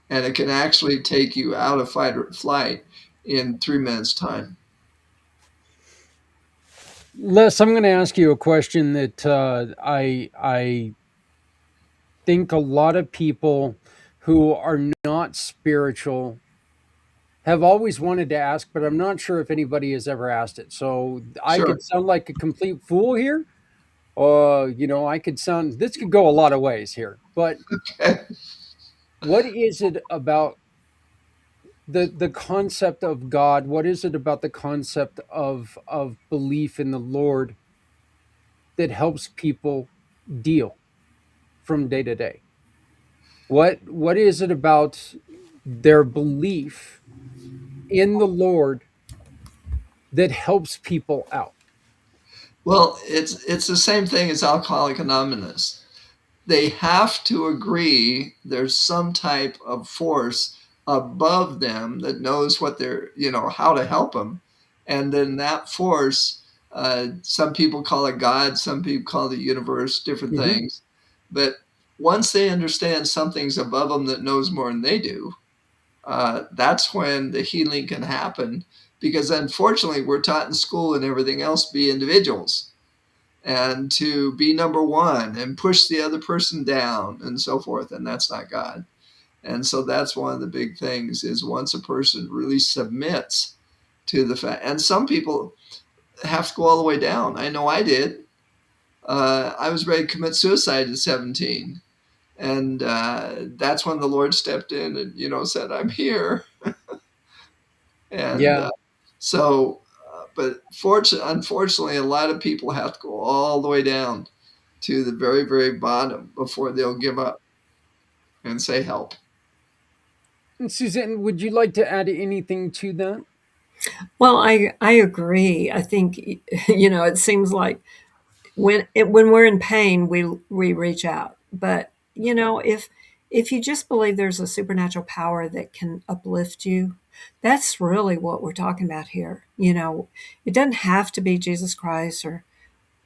J: and it can actually take you out of fight or flight in 3 minutes time.
B: Les, I'm going to ask you a question that I think a lot of people who are not spiritual have always wanted to ask, but I'm not sure if anybody has ever asked it. So I
J: Sure.
B: could sound like a complete fool here. I could sound, this could go a lot of ways here. But what is it about the concept of God? What is it about the concept of belief in the Lord that helps people deal from day to day? What is it about their belief in the Lord that helps people out?
J: Well, it's the same thing as Alcoholic Anonymous. They have to agree there's some type of force above them that knows what they're, how to help them. And then that force, some people call it God, some people call it the universe, different
B: Hmm.
J: things. But once they understand something's above them that knows more than they do, that's when the healing can happen. Because unfortunately, we're taught in school and everything else be individuals and to be number one and push the other person down and so forth. And that's not God. And so that's one of the big things is once a person really submits to the fact, and some people have to go all the way down. I know I did. I was ready to commit suicide at 17. And that's when the Lord stepped in and, said, I'm here. And
B: Yeah.
J: but unfortunately, a lot of people have to go all the way down to the very, very bottom before they'll give up and say help.
B: And Suzanne, would you like to add anything to that?
I: Well, I agree. I think it seems like when we're in pain, we reach out. But if you just believe there's a supernatural power that can uplift you, that's really what we're talking about here. It doesn't have to be Jesus Christ or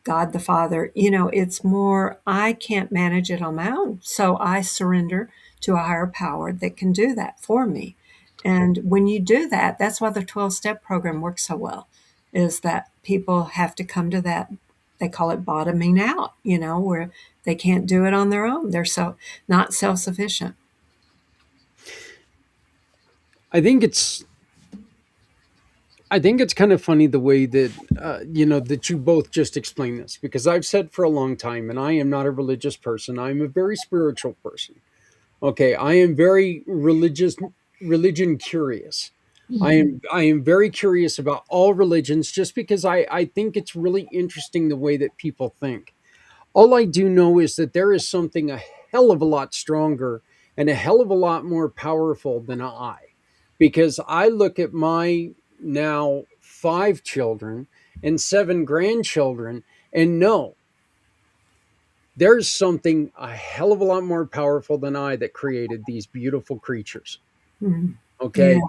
I: God the Father. It's more, I can't manage it on my own. So I surrender to a higher power that can do that for me. And when you do that, that's why the 12-step program works so well, is that people have to come to that, they call it bottoming out, where they can't do it on their own. They're not self-sufficient.
B: I think it's I think it's kind of funny the way that that you both just explained this, because I've said for a long time, and I am not a religious person. I'm a very spiritual person. Okay, I am very religion curious. I am very curious about all religions, just because I think it's really interesting the way that people think. All I do know is that there is something a hell of a lot stronger and a hell of a lot more powerful than I. Because I look at my now 5 children and 7 grandchildren and know there's something a hell of a lot more powerful than I that created these beautiful creatures.
I: Mhm. Yeah.
B: Okay.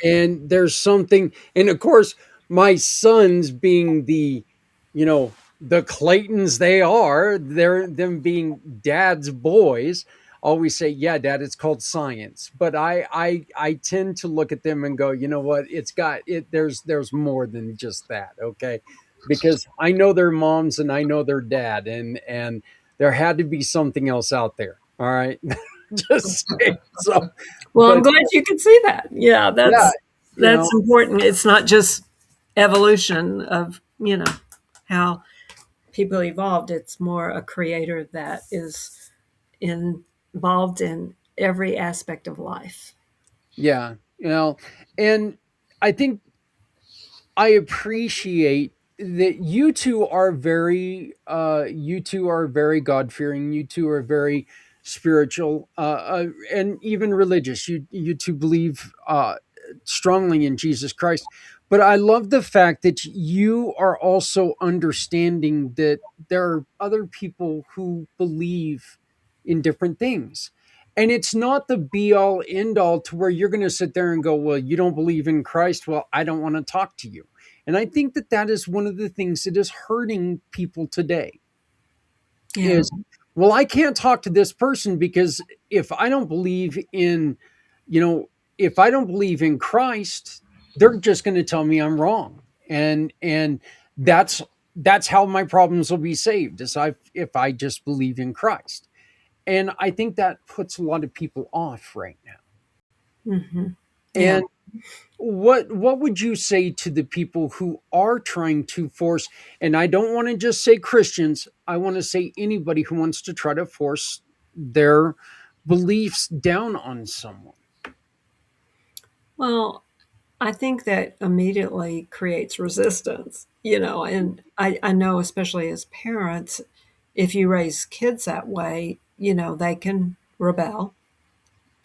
B: And there's something, and of course, my sons being the Claytons they are, they're them being dad's boys, always say, yeah, dad, it's called science. But I tend to look at them and go, you know what, it's got it, there's more than just that. Okay. Because I know their moms and I know their dad, and there had to be something else out there. All right. Just say so.
I: Well, I'm
B: But
I: glad you can see that. Yeah,
B: yeah, you
I: that's
B: know,
I: important. It's not just evolution of, how people evolved. It's more a creator that is involved in every aspect of life.
B: yeah, and I think I appreciate that you two are very God fearing. You two are very spiritual, and even religious. You two believe strongly in Jesus Christ. But I love the fact that you are also understanding that there are other people who believe in different things. And it's not the be all end all to where you're going to sit there and go, well, you don't believe in Christ. Well, I don't want to talk to you. And I think that that is one of the things that is hurting people today
I: Yeah.
B: is, well, I can't talk to this person because if I don't believe in, you know, if I don't believe in Christ, they're just going to tell me I'm wrong. And that's that's how my problems will be saved, is I if I just believe in Christ. And I think that puts a lot of people off right now.
I: Hmm. Yeah.
B: And what would you say to the people who are trying to force, and I don't want to just say Christians, I want to say anybody who wants to try to force their beliefs down on someone?
I: Well, I think that immediately creates resistance, and I know, especially as parents, if you raise kids that way, they can rebel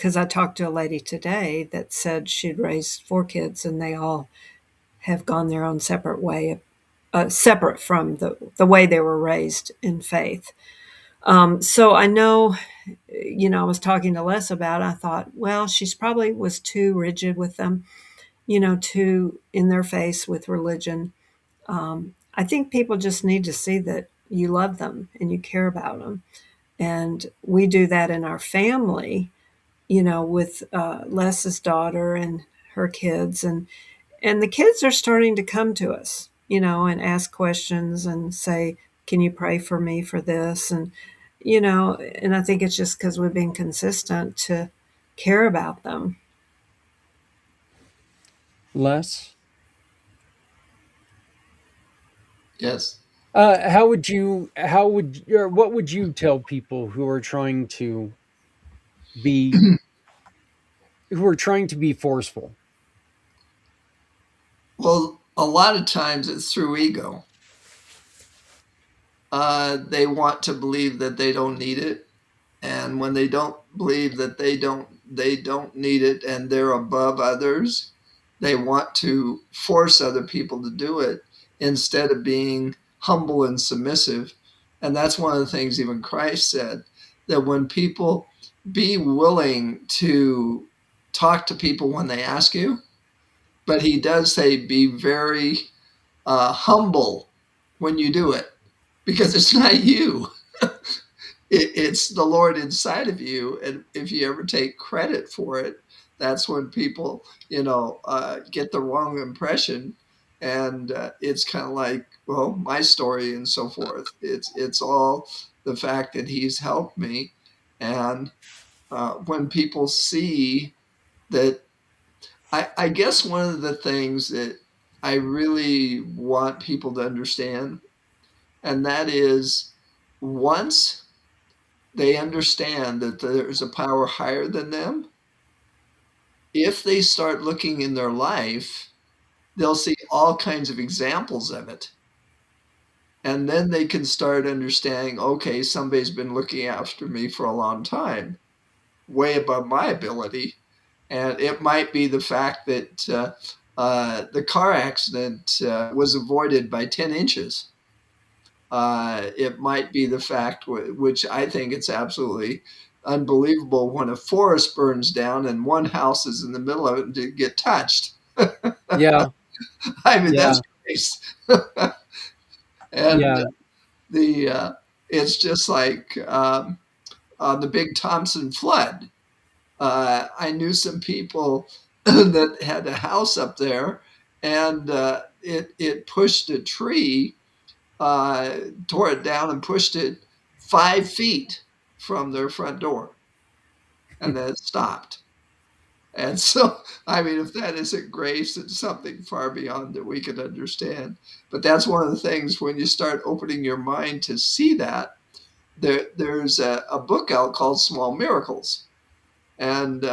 I: because I talked to a lady today that said she'd raised four kids and they all have gone their own separate way, separate from the way they were raised in faith. So I know, I was talking to Les about it. I thought, well, she's probably was too rigid with them, too in their face with religion. I think people just need to see that you love them and you care about them. And we do that in our family, with Les's daughter and her kids. And the kids are starting to come to us, and ask questions and say, can you pray for me for this? And I think it's just because we've been consistent to care about them.
B: Les,
J: Yes.
B: or what would you tell people be who are trying to be forceful?
J: Well, a lot of times it's through ego. They want to believe that they don't need it, and when they don't believe that they don't need it, and they're above others, they want to force other people to do it instead of being humble and submissive. And that's one of the things even Christ said, that when people be willing to talk to people when they ask you, but he does say be very humble when you do it, because it's not you. It's the Lord inside of you. And if you ever take credit for it, that's when people, get the wrong impression. And it's kind of like, well, my story and so forth. It's all the fact that He's helped me. And when people see that, I guess one of the things that I really want people to understand, and that is, once they understand that there's a power higher than them, if they start looking in their life, they'll see all kinds of examples of it. And then they can start understanding, okay, somebody's been looking after me for a long time, way above my ability. And it might be the fact that the car accident was avoided by 10 inches. It might be the fact, which I think it's absolutely unbelievable, when a forest burns down and one house is in the middle of it and didn't get touched.
B: Yeah,
J: I mean,
B: yeah,
J: that's grace. And
B: yeah,
J: the it's just like on the big Thompson flood. I knew some people that had a house up there, and it pushed a tree, tore it down and pushed it 5 feet from their front door, and then it stopped. And so, I mean, if that isn't grace, it's something far beyond that we could understand. But that's one of the things, when you start opening your mind to see that. There's a book out called Small Miracles. And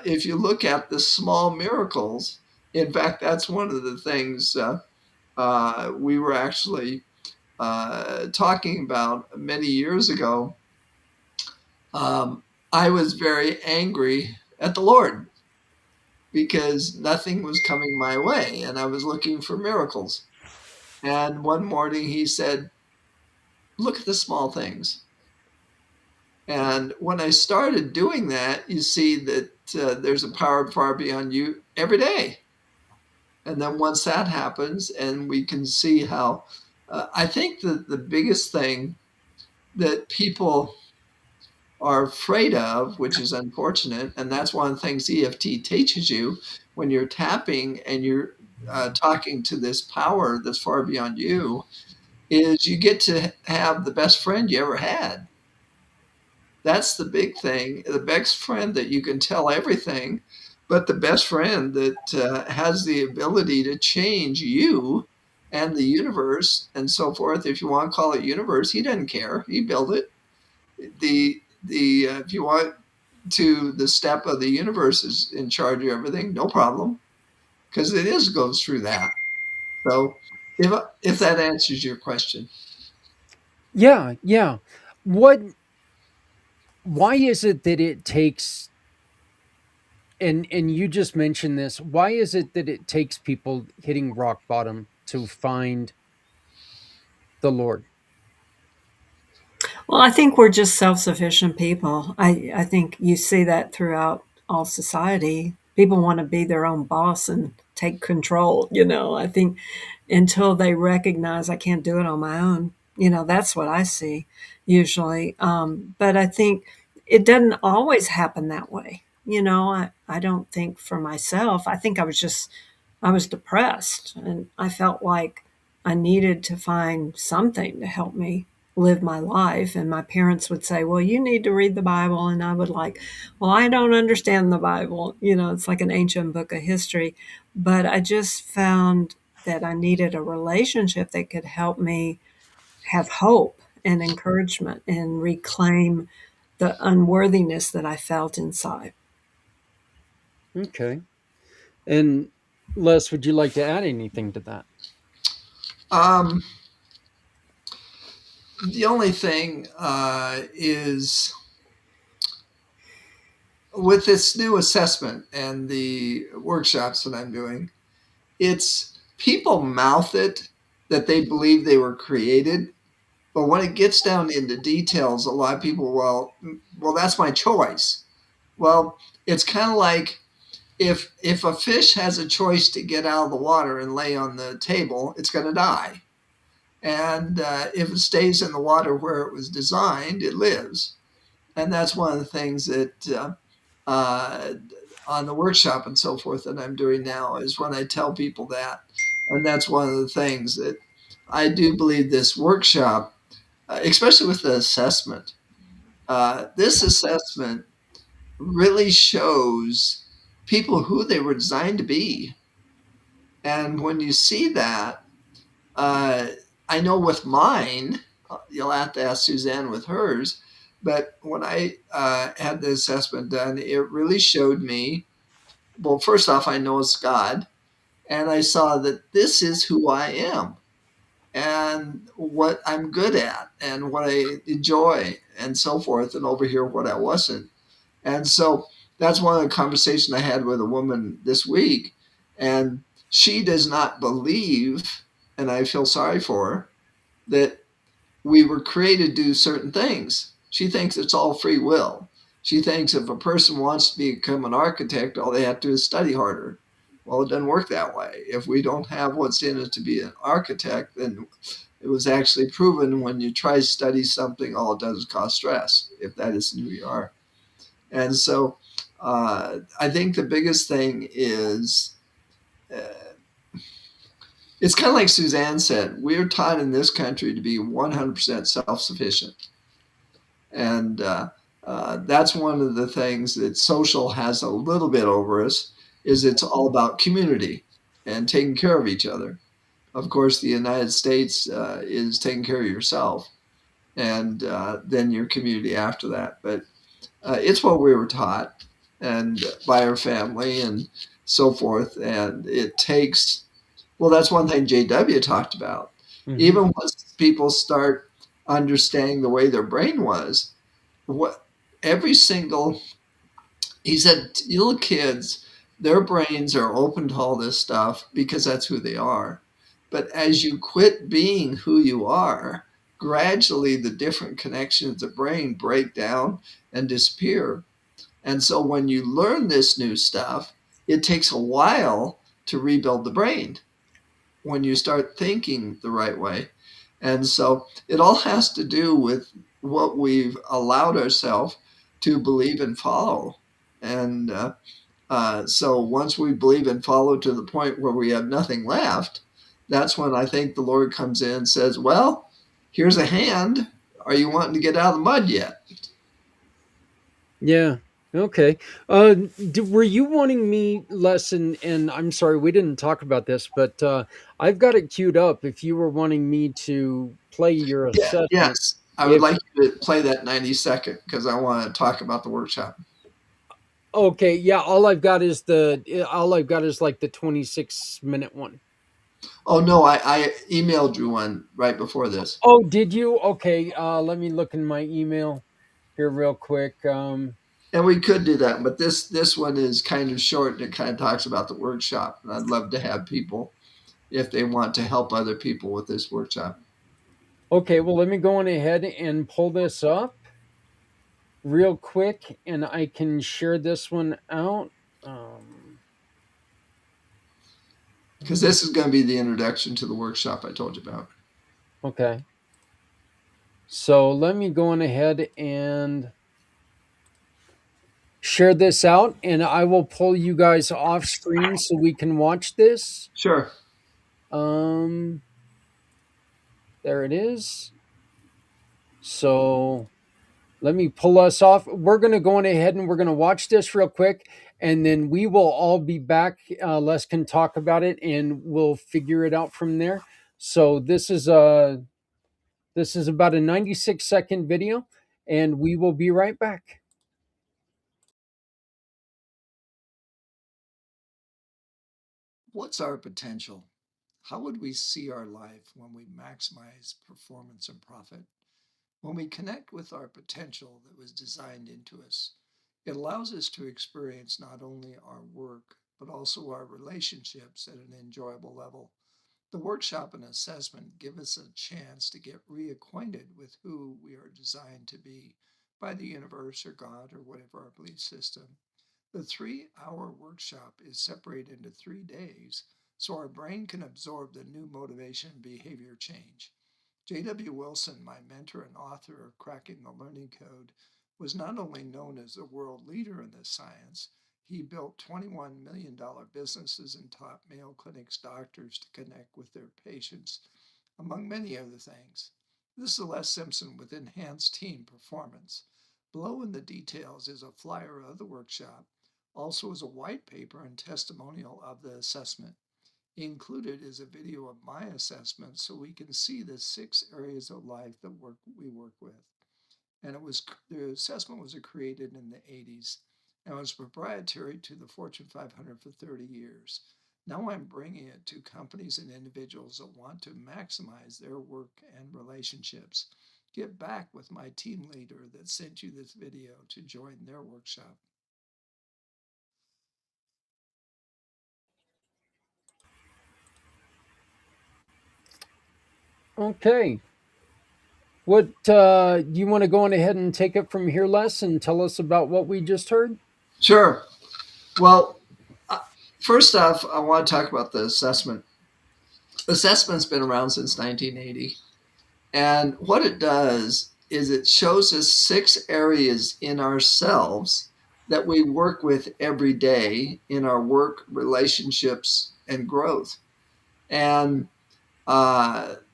J: if you look at the small miracles, in fact, that's one of the things we were actually talking about many years ago. I was very angry at the Lord because nothing was coming my way and I was looking for miracles. And one morning He said, look at the small things. And when I started doing that, you see that there's a power far beyond you every day. And then once that happens, and we can see how, I think that the biggest thing that people are afraid of, which is unfortunate, and that's one of the things EFT teaches you when you're tapping and you're talking to this power that's far beyond you, is you get to have the best friend you ever had. That's the big thing. The best friend that you can tell everything, but the best friend that has the ability to change you and the universe and so forth. If you want to call it universe, He doesn't care. He built it. The if you want to, the step of the universe is in charge of everything, no problem, because it is goes through that. So if that answers your question.
B: yeah, yeah. What? Why is it that it takes? And you just mentioned this. Why is it that it takes people hitting rock bottom to find the Lord?
I: Well, I think we're just self-sufficient people. I think you see that throughout all society. People want to be their own boss and take control, I think until they recognize I can't do it on my own, that's what I see usually. But I think it doesn't always happen that way. I don't think for myself. I think I was depressed and I felt like I needed to find something to help me live my life. And my parents would say, "Well, you need to read the Bible." And I would like, "Well, I don't understand the Bible." It's like an ancient book of history. But I just found that I needed a relationship that could help me have hope and encouragement and reclaim the unworthiness that I felt inside.
B: Okay. And Les, would you like to add anything to that?
J: Um, the only thing is with this new assessment and the workshops that I'm doing, it's people mouth it that they believe they were created, but when it gets down into details, a lot of people, well, that's my choice. Well, it's kind of like if a fish has a choice to get out of the water and lay on the table, it's going to die. And if it stays in the water where it was designed, it lives. And that's one of the things that uh, on the workshop and so forth that I'm doing now is when I tell people that. And that's one of the things that I do believe this workshop, especially with the assessment, this assessment really shows people who they were designed to be. And when you see that, uh, I know with mine, you'll have to ask Suzanne with hers, but when I had the assessment done, it really showed me, well, first off, I know it's God, and I saw that this is who I am and what I'm good at and what I enjoy and so forth, and over here what I wasn't. And so that's one of the conversations I had with a woman this week. And she does not believe, and I feel sorry for her, that we were created to do certain things. She thinks it's all free will. She thinks if a person wants to become an architect, all they have to do is study harder. Well, it doesn't work that way. If we don't have what's in it to be an architect, then it was actually proven when you try to study something, all it does is cause stress, if that isn't who you are. And so I think the biggest thing is uh, it's kind of like Suzanne said, we're taught in this country to be 100% self sufficient. And that's one of the things that social has a little bit over us is it's all about community and taking care of each other. Of course, the United States is taking care of yourself and then your community after that. But it's what we were taught and by our family and so forth. And it takes, well, that's one thing JW talked about.
B: Hmm.
J: Even once people start understanding the way their brain was, what every single, he said, little kids, their brains are open to all this stuff because that's who they are. But as you quit being who you are, gradually the different connections of the brain break down and disappear. And so when you learn this new stuff, it takes a while to rebuild the brain when you start thinking the right way. And so it all has to do with what we've allowed ourselves to believe and follow. And so once we believe and follow to the point where we have nothing left, that's when I think the Lord comes in and says, well, here's a hand. Are you wanting to get out of the mud yet?
B: Yeah. Okay. Were you wanting me, Les, and I'm sorry, we didn't talk about this, but I've got it queued up if you were wanting me to play your
J: Yeah,
B: assessment.
J: yes. I would
B: If
J: like you to play that 90-second because I want to talk about the workshop.
B: Okay, yeah, all I've got is like the 26-minute one.
J: Oh, no, I emailed you one right before this.
B: Oh, did you? Okay, let me look in my email here real quick.
J: And we could do that, but this one is kind of short and it kind of talks about the workshop. And I'd love to have people if they want to help other people with this workshop.
B: Okay, well, let me go on ahead and pull this up real quick, and I can share this one out.
J: Because this is going to be the introduction to the workshop I told you about.
B: Okay. So let me go on ahead and share this out, and I will pull you guys off screen so we can watch this.
J: Sure.
B: Um, there it is. So let me pull us off. We're going to go on ahead and we're going to watch this real quick, and then we will all be back. Les can talk about it, and we'll figure it out from there. So this is about a 96-second video, and we will be right back.
J: What's our potential? How would we see our life when we maximize performance and profit? When we connect with our potential that was designed into us, it allows us to experience not only our work, but also our relationships at an enjoyable level. The workshop and assessment give us a chance to get reacquainted with who we are designed to be by the universe or God or whatever our belief system. The 3 hour workshop is separated into 3 days so our brain can absorb the new motivation and behavior change. J.W. Wilson, my mentor and author of Cracking the Learning Code, was not only known as the world leader in this science, he built $21 million businesses and taught Mayo Clinic's doctors to connect with their patients, among many other things. This is Les Simpson with Enhanced Team Performance. Below in the details is a flyer of the workshop, also is a white paper and testimonial of the assessment. Included is a video of my assessment so we can see the 6 areas of life that we work with. And the assessment was created in the 80s and was proprietary to the Fortune 500 for 30 years. Now I'm bringing it to companies and individuals that want to maximize their work and relationships. Get back with my team leader that sent you this video to join their workshop.
B: Okay. What you want to go on ahead and take it from here, Les, and tell us about what we just heard?
J: Sure. Well, first off, I want to talk about the assessment. Assessment's been around since 1980. And what it does is it shows us 6 areas in ourselves that we work with every day in our work, relationships, and growth. And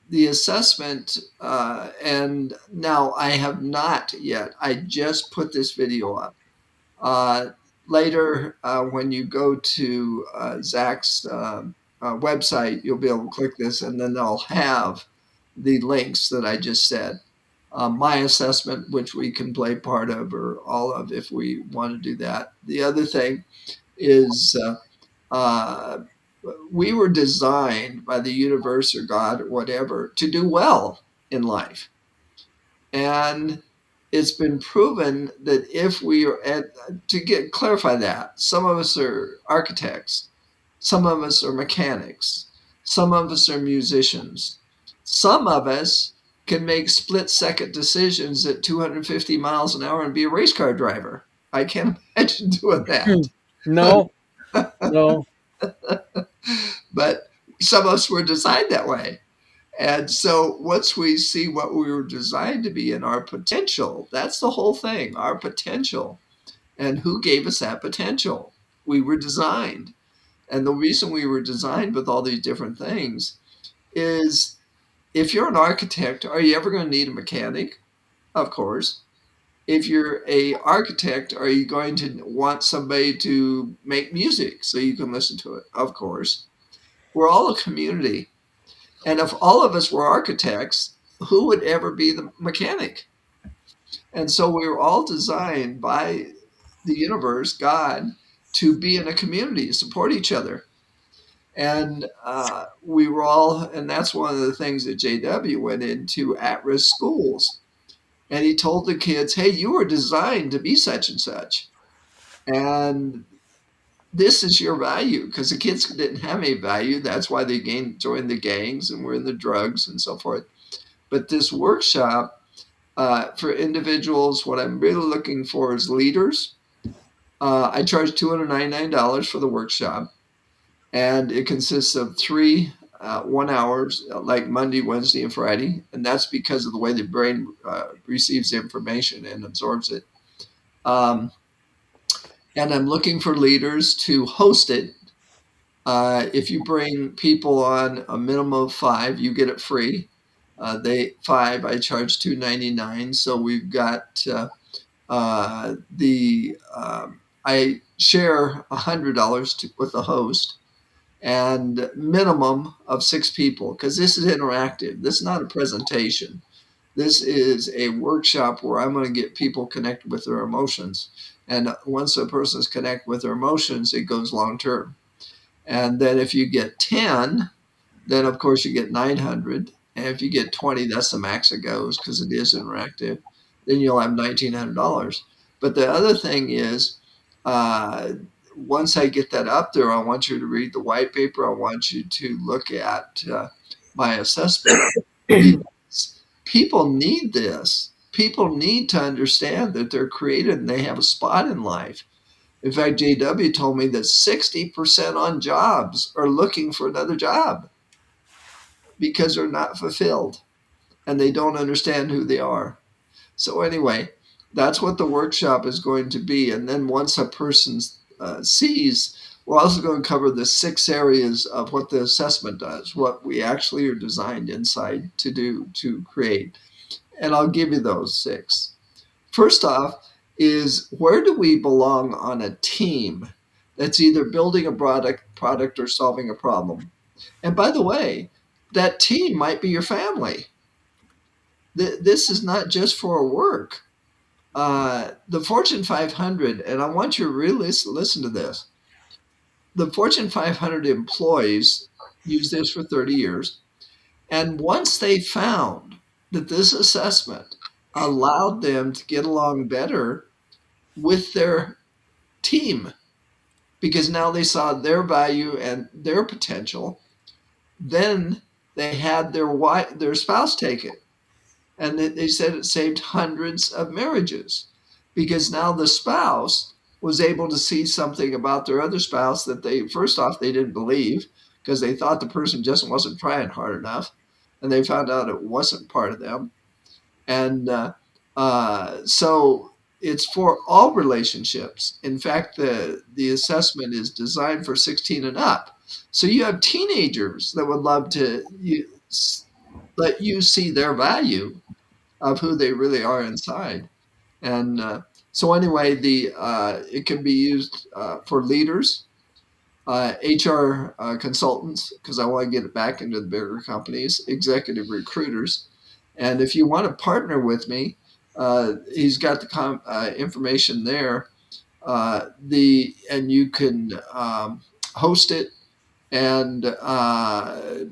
J: the assessment, and now I have not yet, I just put this video up. Later, when you go to Zach's website, you'll be able to click this, and then they'll have the links that I just said. My assessment, which we can play part of or all of if we want to do that. The other thing is we were designed by the universe or God or whatever to do well in life. And it's been proven that if we are clarify that, some of us are architects, some of us are mechanics, some of us are musicians, some of us can make split-second decisions at 250 miles an hour and be a race car driver. I can't imagine doing that.
B: No, no.
J: But some of us were designed that way. And so once we see what we were designed to be and our potential, that's the whole thing, our potential. And who gave us that potential? We were designed. And the reason we were designed with all these different things is if you're an architect, are you ever going to need a mechanic? Of course. If you're an architect, are you going to want somebody to make music so you can listen to it? Of course. We're all a community. And if all of us were architects, who would ever be the mechanic? And so we were all designed by the universe, God, to be in a community, support each other. And we were all, and that's one of the things that JW went into at-risk schools. And he told the kids, hey, you were designed to be such and such. And this is your value, because the kids didn't have any value. That's why they joined the gangs and were in the drugs and so forth. But this workshop for individuals, what I'm really looking for is leaders. I charge $299 for the workshop, and it consists of 3 1 hours, like Monday, Wednesday, and Friday. And that's because of the way the brain receives information and absorbs it. And I'm looking for leaders to host it. If you bring people on a minimum of 5, you get it free. They 5, I charge $299. So we've got I share $100 with the host, and minimum of 6 people, because this is interactive. This is not a presentation. This is a workshop where I'm going to get people connected with their emotions. And once a person's connected with their emotions, it goes long term. And then if you get 10, then of course you get 900. And if you get 20, that's the max it goes, because it is interactive. Then you'll have $1,900. But the other thing is, once I get that up there, I want you to read the white paper. I want you to look at my assessment. People need this. People need to understand that they're created and they have a spot in life. In fact, JW told me that 60% on jobs are looking for another job because they're not fulfilled and they don't understand who they are. So anyway, that's what the workshop is going to be. And then once a person sees, we're also going to cover the 6 areas of what the assessment does, what we actually are designed inside to do, to create. And I'll give you those 6. First off is, where do we belong on a team that's either building a product or solving a problem? And by the way, that team might be your family. This is not just for work. The Fortune 500, and I want you to really listen to this. The Fortune 500 employees use this for 30 years. And once they found that this assessment allowed them to get along better with their team, because now they saw their value and their potential, then they had their spouse take it. And they said it saved hundreds of marriages, because now the spouse was able to see something about their other spouse that first off, they didn't believe, because they thought the person just wasn't trying hard enough. And they found out it wasn't part of them. And so it's for all relationships. In fact, the assessment is designed for 16 and up. So you have teenagers that would love to let you see their value of who they really are inside. And so anyway, it can be used for leaders, HR consultants, because I want to get it back into the bigger companies, executive recruiters. And if you want to partner with me, he's got the information there. And you can host it and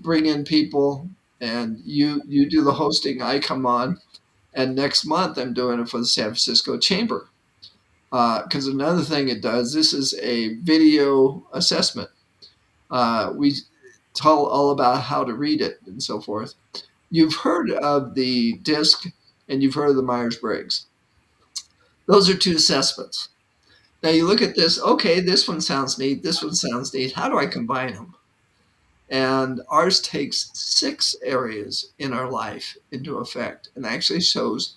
J: bring in people, and you do the hosting. I come on, and next month I'm doing it for the San Francisco Chamber. Because another thing it does, this is a video assessment. We tell all about how to read it and so forth. You've heard of the DISC and you've heard of the Myers-Briggs. Those are 2 assessments. Now you look at this, okay, this one sounds neat, this one sounds neat. How do I combine them? And ours takes 6 areas in our life into effect and actually shows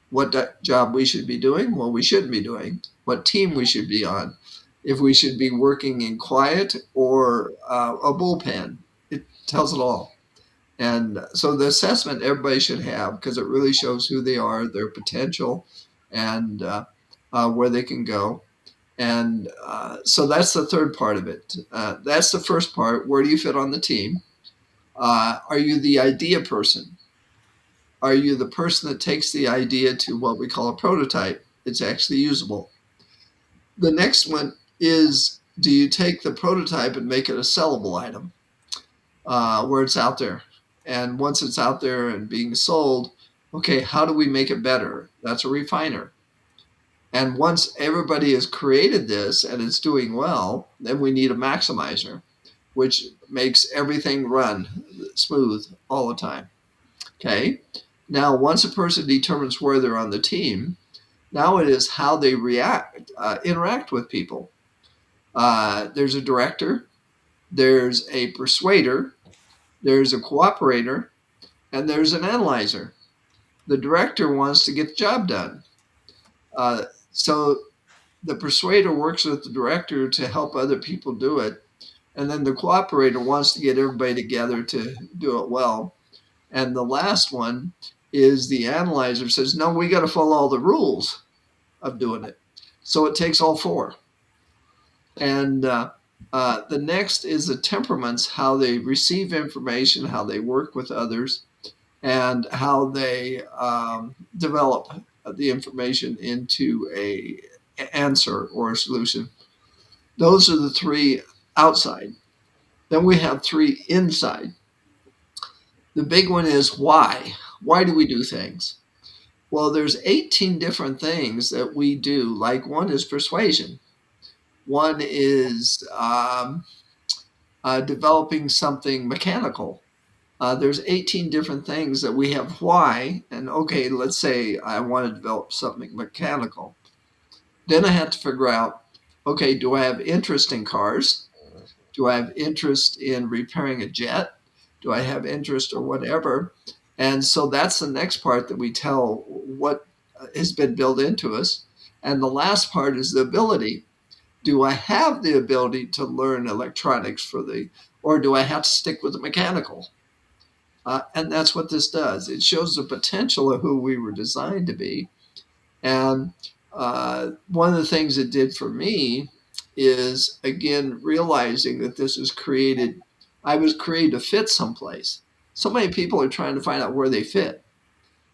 J: what job we should be doing, what we shouldn't be doing, what team we should be on, if we should be working in quiet or a bullpen. It tells it all. And so the assessment everybody should have, because it really shows who they are, their potential, and where they can go. And so that's the third part of it. That's the first part. Where do you fit on the team? Are you the idea person? Are you the person that takes the idea to what we call a prototype? It's actually usable. The next one is, do you take the prototype and make it a sellable item where it's out there? And once it's out there and being sold, Okay, how do we make it better? That's a refiner. And once everybody has created this and it's doing well, then we need a maximizer, which makes everything run smooth all the time. Okay. Now, once a person determines where they're on the team, now it is how they interact with people. There's a director, there's a persuader, there's a cooperator, and there's an analyzer. The director wants to get the job done. So the persuader works with the director to help other people do it. And then the cooperator wants to get everybody together to do it well. And the last one is the analyzer says, no, we got to follow all the rules of doing it. So it takes all four. And the next is the temperaments, how they receive information, how they work with others, and how they develop the information into a answer or a solution. Those are the three outside. Then we have three inside. The big one is why. Why do we do things? Well, there's 18 different things that we do. Like one is persuasion. One is developing something mechanical. There's 18 different things that we have why. And okay, let's say I want to develop something mechanical. Then I have to figure out, okay, do I have interest in cars? Do I have interest in repairing a jet? Do I have interest or whatever? And so that's the next part that we tell what has been built into us. And the last part is the ability. Do I have the ability to learn electronics or do I have to stick with the mechanical? And that's what this does. It shows the potential of who we were designed to be. And one of the things it did for me is, again, realizing that this is created, I was created to fit someplace. So many people are trying to find out where they fit.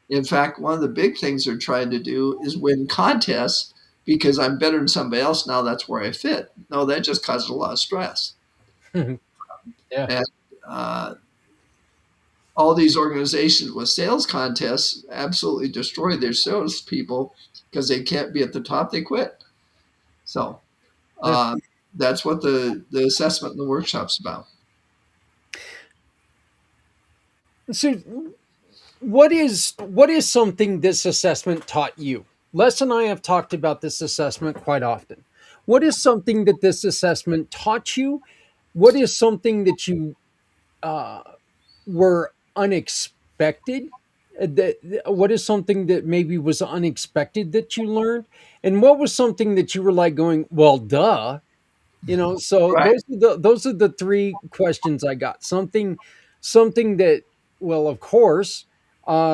J: In fact, one of the big things they're trying to do is win contests because I'm better than somebody else. Now that's where I fit. No, that just causes a lot of stress.
B: Yeah.
J: And all these organizations with sales contests absolutely destroy their salespeople because they can't be at the top, they quit. So that's what the assessment and the workshop's about.
B: So what is something this assessment taught you? Les and I have talked about this assessment quite often. What is something that this assessment taught you? What is something that you uh, were unexpected? What is something that maybe was unexpected that you learned? And what was something that you were like going, well, duh, so
J: Right.
B: those are the three questions I got. Something that, well, of course,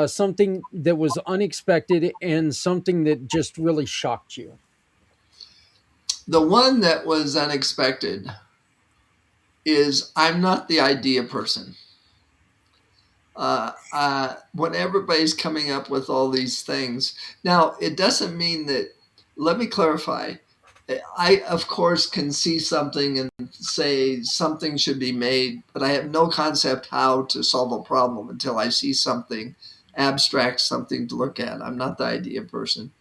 B: something that was unexpected, and something that just really shocked you.
J: The one that was unexpected is I'm not the idea person. When everybody's coming up with all these things. Now, it doesn't mean that, let me clarify. I, of course, can see something and say something should be made, but I have no concept how to solve a problem until I see something abstract, something to look at. I'm not the idea person.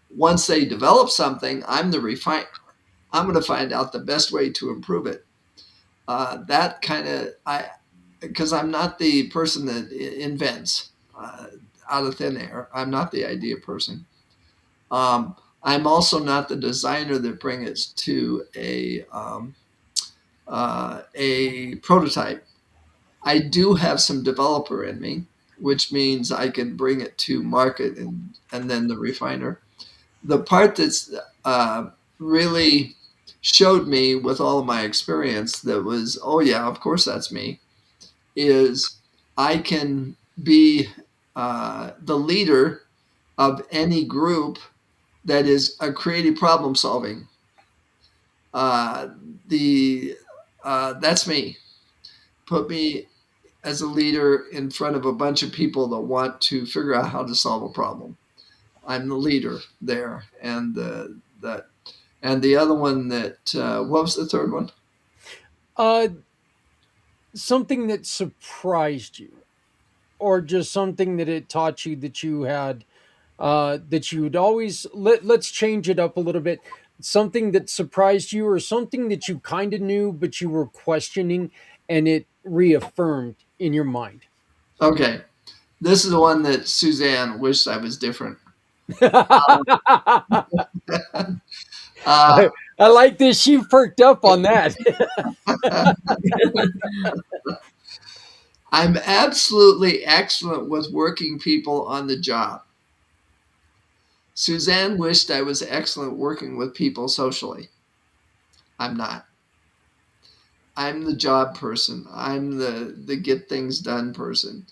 J: Once they develop something, I'm the refiner. I'm going to find out the best way to improve it. That kind of, because I'm not the person that invents out of thin air. I'm not the idea person. I'm also not the designer that brings it to a prototype. I do have some developer in me, which means I can bring it to market and then the refiner. The part that's really showed me with all of my experience that was, oh yeah, of course that's me, is I can be the leader of any group that is a creative problem solving. Uh, the That's me. Put me as a leader in front of a bunch of people that want to figure out how to solve a problem. I'm the leader there, and that and the other one that what was the third one?
B: Uh, Something that surprised you. or just something that it taught you that you had that you'd always let's change it up a little bit, something that surprised you or something that you kind of knew but you were questioning and it reaffirmed in your mind.
J: Okay, this is the one that Suzanne wished I was different.
B: I,
J: Uh,
B: I like this, she perked up on that.
J: I'm absolutely excellent with working people on the job. Suzanne wished I was excellent working with people socially. I'm not. I'm the job person. I'm the get things done person.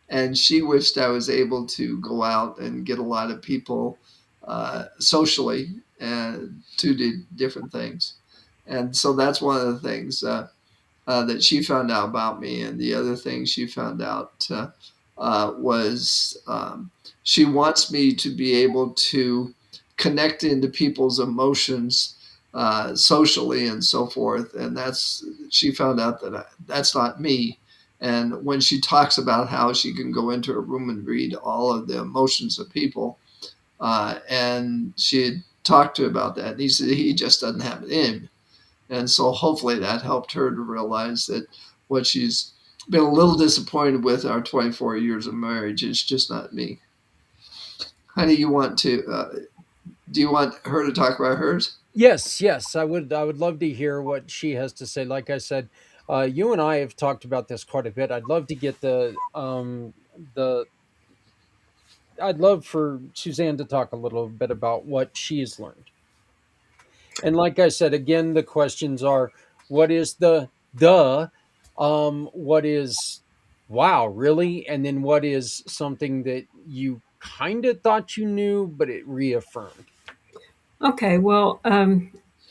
J: And she wished I was able to go out and get a lot of people socially and to do different things. And so that's one of the things that she found out about me. And the other thing she found out was she wants me to be able to connect into people's emotions socially and so forth. And that's she found out that that's not me. And when she talks about how she can go into a room and read all of the emotions of people, and she had talked to him about that, and he said he just doesn't have it in him. And so hopefully that helped her to realize that what she's been a little disappointed with our 24 years of marriage is just not me. Honey, you want to, do you want her to talk about hers?
B: Yes, yes, I would love to hear what she has to say. Like I said, you and I have talked about this quite a bit. I'd love to get the I'd love for Suzanne to talk a little bit about what she's learned. And like I said, again, the questions are what is what is wow, really? And then what is something that you kind of thought you knew, but it reaffirmed?
I: Okay, well,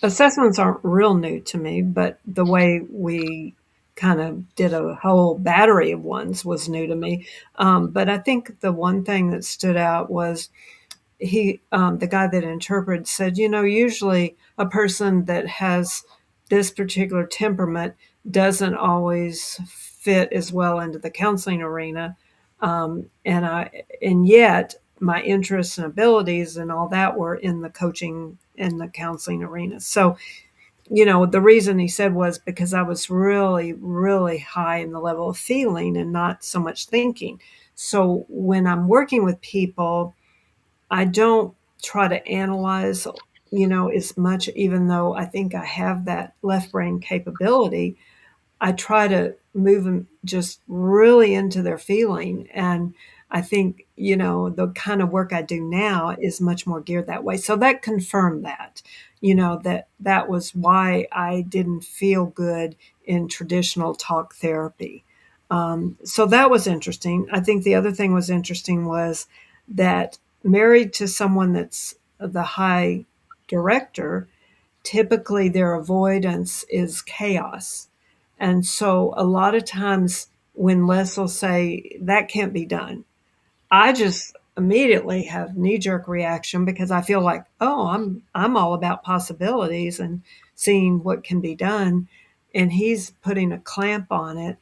I: assessments aren't real new to me, but the way we kind of did a whole battery of ones was new to me. But I think the one thing that stood out was the guy that interpreted said, usually a person that has this particular temperament doesn't always fit as well into the counseling arena. And yet my interests and abilities and all that were in the coaching and the counseling arena. So, the reason he said was because I was really, really high in the level of feeling and not so much thinking. So when I'm working with people, I don't try to analyze, as much, even though I think I have that left brain capability. I try to move them just really into their feeling. And I think, the kind of work I do now is much more geared that way. So that confirmed that, that was why I didn't feel good in traditional talk therapy. So that was interesting. I think the other thing was interesting was that married to someone that's the high director, typically their avoidance is chaos. And so a lot of times when Les will say, that can't be done, I just immediately have knee jerk reaction because I feel like, oh, I'm all about possibilities and seeing what can be done, and he's putting a clamp on it.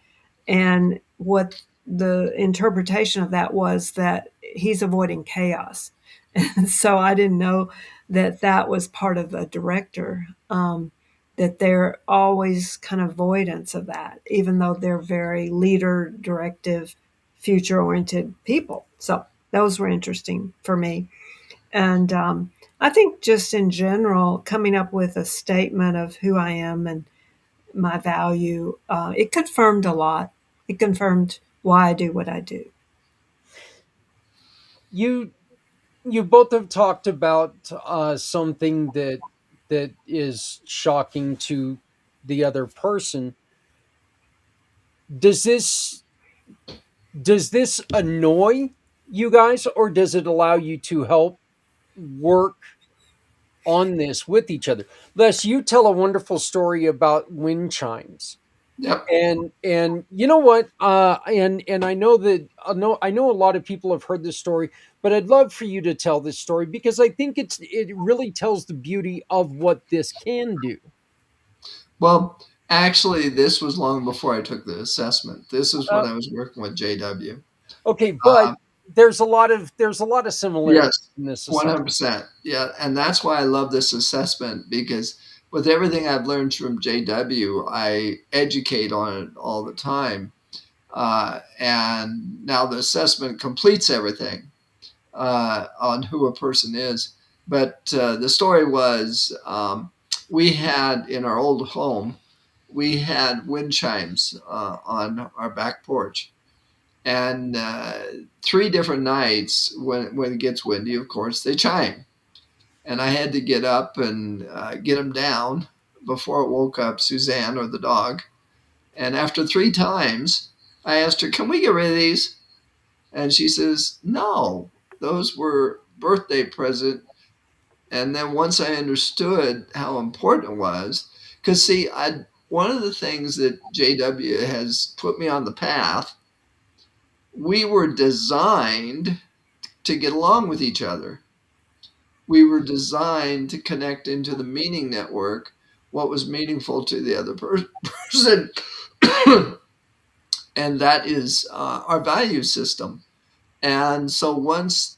I: And what the interpretation of that was that he's avoiding chaos. And so I didn't know that that was part of a director. That they're always kind of avoidance of that, even though they're very leader, directive, future oriented people. So those were interesting for me. And I think just in general, coming up with a statement of who I am and my value, it confirmed a lot. It confirmed why I do what I do.
B: You you both have talked about something that is shocking to the other person. Does this does this annoy you guys, or does it allow you to help work on this with each other? Les, you tell a wonderful story about wind chimes.
J: Yep.
B: And you know what, and I know a lot of people have heard this story, but I'd love for you to tell this story because I think it really tells the beauty of what this can do.
J: Well, actually, this was long before I took the assessment. This is when
B: uh,
J: I was working with JW.
B: Okay, but
J: Um,
B: there's a lot of similarities
J: yes,
B: in this assessment.
J: 100%. Yeah, and that's why I love this assessment because with everything I've learned from JW, I educate on it all the time. And now the assessment completes everything on who a person is. But the story was we had in our old home, we had wind chimes on our back porch. And three different nights when it gets windy, of course, they chime. And I had to get up and get them down before it woke up Suzanne or the dog. And after three times, I asked her, "Can we get rid of these?" And she says, "No, those were birthday present." And then once I understood how important it was, because see, I one of the things that JW has put me on the path, we were designed to get along with each other. We were designed to connect into the meaning network, what was meaningful to the other person. And that is our value system. And so once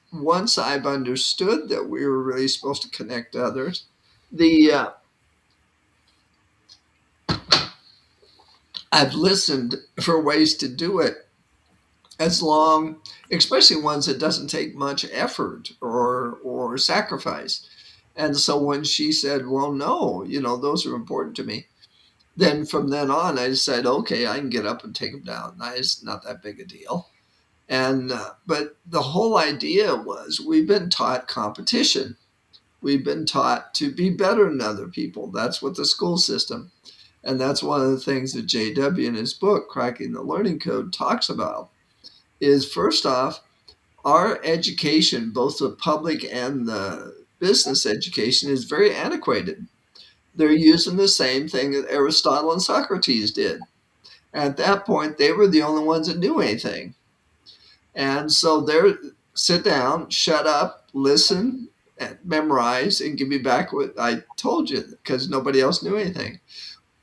J: I've understood that we were really supposed to connect to others, the I've listened for ways to do it as long, especially ones that doesn't take much effort or sacrifice. And so when she said, "Well, no, those are important to me," then from then on, I said, "Okay, I can get up and take them down. It's not that big a deal." And but the whole idea was we've been taught competition. We've been taught to be better than other people. That's what the school system, and that's one of the things that JW in his book, Cracking the Learning Code, talks about. Is first off, our education, both the public and the business education, is very antiquated. They're using the same thing that Aristotle and Socrates did. At that point, they were the only ones that knew anything. And so they're sit down, shut up, listen, and memorize, and give me back what I told you because nobody else knew anything.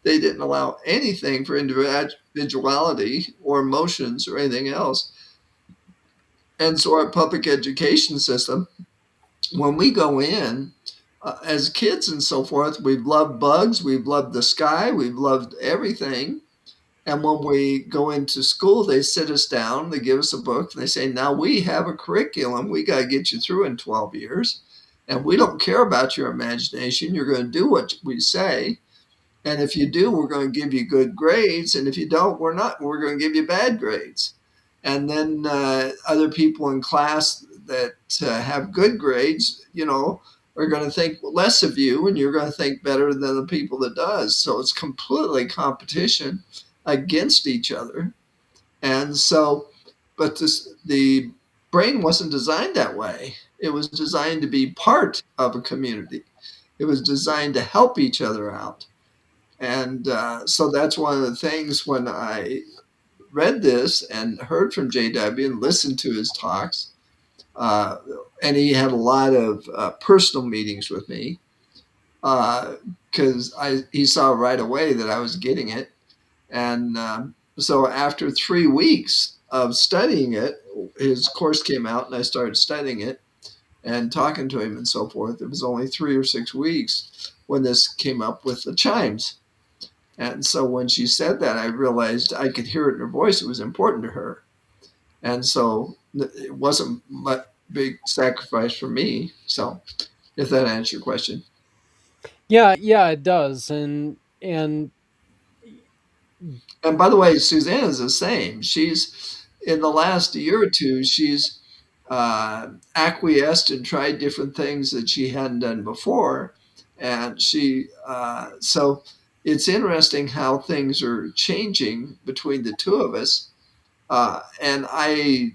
J: They didn't allow anything for individuality or emotions or anything else. And so our public education system, when we go in, as kids and so forth, we've loved bugs, we've loved the sky, we've loved everything. And when we go into school, they sit us down, they give us a book, and they say, "Now we have a curriculum we got to get you through in 12 years. And we don't care about your imagination. You're going to do what we say. And if you do, we're going to give you good grades. And if you don't, we're going to give you bad grades." And then other people in class that have good grades, are going to think less of you, and you're going to think better than the people that does. So it's completely competition against each other. And so, but the brain wasn't designed that way. It was designed to be part of a community. It was designed to help each other out. And so that's one of the things when I read this and heard from JW and listened to his talks, uh, and he had a lot of personal meetings with me because he saw right away that I was getting it. And so after 3 weeks of studying it, his course came out and I started studying it and talking to him and so forth. It was only 3 or 6 weeks when this came up with the chimes. And so when she said that, I realized I could hear it in her voice. It was important to her. And so it wasn't much big sacrifice for me. So if that answers your question.
B: Yeah, it does. And
J: And by the way, Suzanne is the same. She's in the last year or two, she's acquiesced and tried different things that she hadn't done before. And so it's interesting how things are changing between the two of us. And I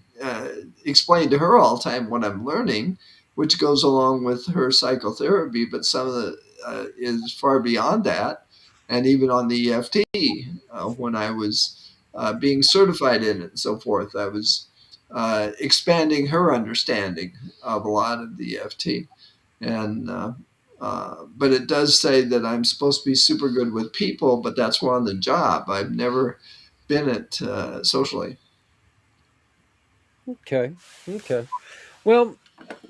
J: explain to her all the time what I'm learning, which goes along with her psychotherapy, but some of the is far beyond that. And even on the EFT, when I was being certified in it and so forth, I was expanding her understanding of a lot of the EFT. And but it does say that I'm supposed to be super good with people, but that's more on the job. I've never been it socially.
B: Okay. Okay. Well,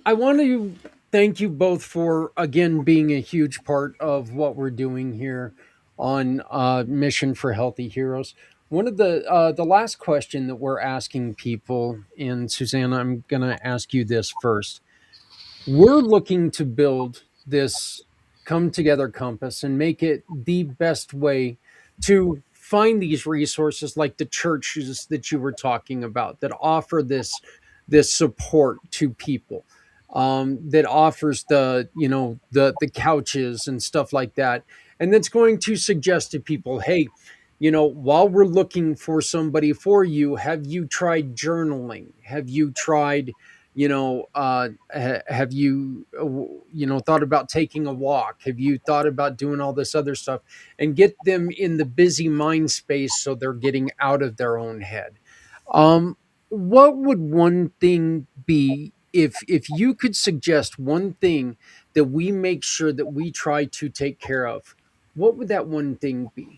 B: I want to thank you both for again being a huge part of what we're doing here on Mission for Healthy Heroes. One of the last question that we're asking people, and Susanna, I'm going to ask you this first. We're looking to build this come together compass and make it the best way to find these resources like the churches that you were talking about that offer this support to people, that offers the the couches and stuff like that, and that's going to suggest to people, hey, while we're looking for somebody for you, have you tried journaling? Have you tried, have you thought about taking a walk? Have you thought about doing all this other stuff? And get them in the busy mind space so they're getting out of their own head. What would one thing be, if you could suggest one thing that we make sure that we try to take care of? What would that one thing be?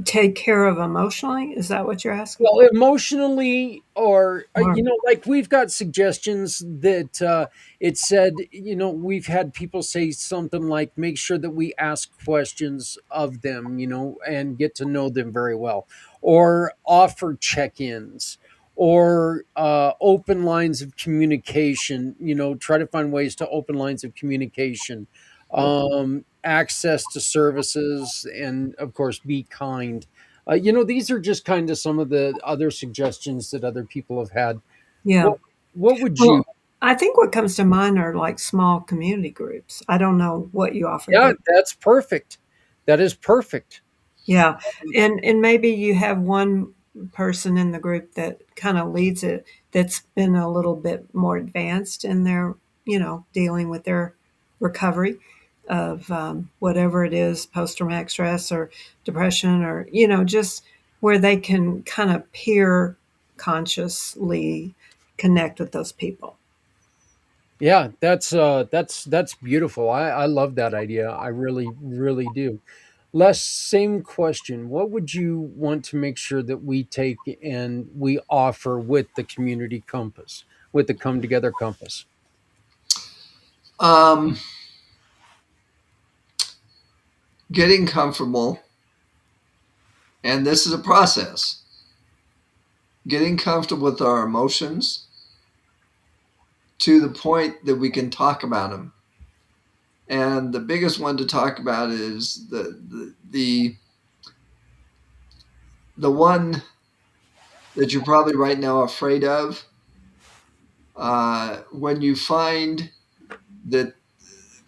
I: Take care of emotionally? Is that what you're asking?
B: Well, emotionally, or
I: Or,
B: like we've got suggestions that it said, we've had people say something like, make sure that we ask questions of them, and get to know them very well, or offer check-ins, or open lines of communication, try to find ways to open lines of communication, access to services, and of course be kind. These are just kind of some of the other suggestions that other people have had.
I: yeah.
B: What would you?
I: Well, I think what comes to mind are like small community groups. I don't know what you offer
B: Yeah,
I: there.
B: that's perfect. That is perfect.
I: Yeah, and maybe you have one person in the group that kind of leads it that's been a little bit more advanced in their, dealing with their recovery of whatever it is, post-traumatic stress or depression, or just where they can kind of peer consciously connect with those people.
B: Yeah, that's beautiful. I love that idea. I really really do. Les, same question. What would you want to make sure that we take and we offer with the community compass, with the come together compass?
J: Um, getting comfortable, and this is a process. Getting comfortable with our emotions to the point that we can talk about them. And the biggest one to talk about is the one that you're probably right now afraid of. When you find that,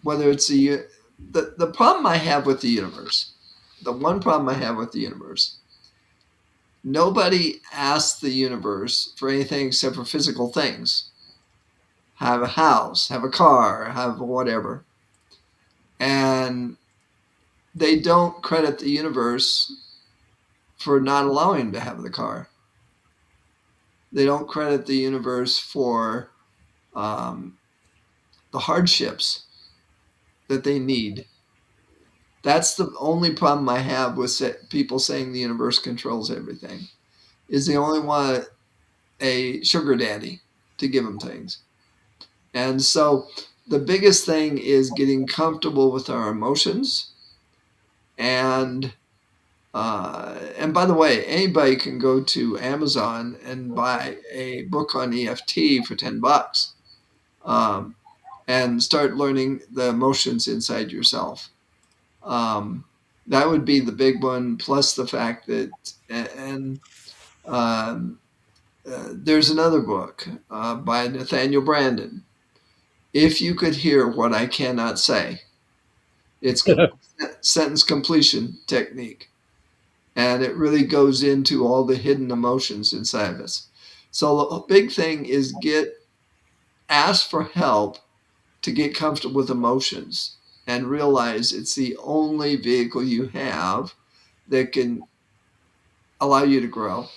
J: whether it's the problem I have with the universe, the one problem I have with the universe, nobody asks the universe for anything except for physical things. Have a house, have a car, have whatever. And they don't credit the universe for not allowing them to have the car. They don't credit the universe for um, the hardships that they need. That's the only problem I have with people saying the universe controls everything. Is they only want a sugar daddy to give them things. And so the biggest thing is getting comfortable with our emotions. And by the way, anybody can go to Amazon and buy a book on EFT for $10, um, and start learning the emotions inside yourself. Um, that would be the big one. Plus the fact that, and um, there's another book by Nathaniel Brandon. If you could hear what I cannot say, it's sentence completion technique. And it really goes into all the hidden emotions inside of us. So the big thing is ask for help to get comfortable with emotions and realize it's the only vehicle you have that can allow you to grow.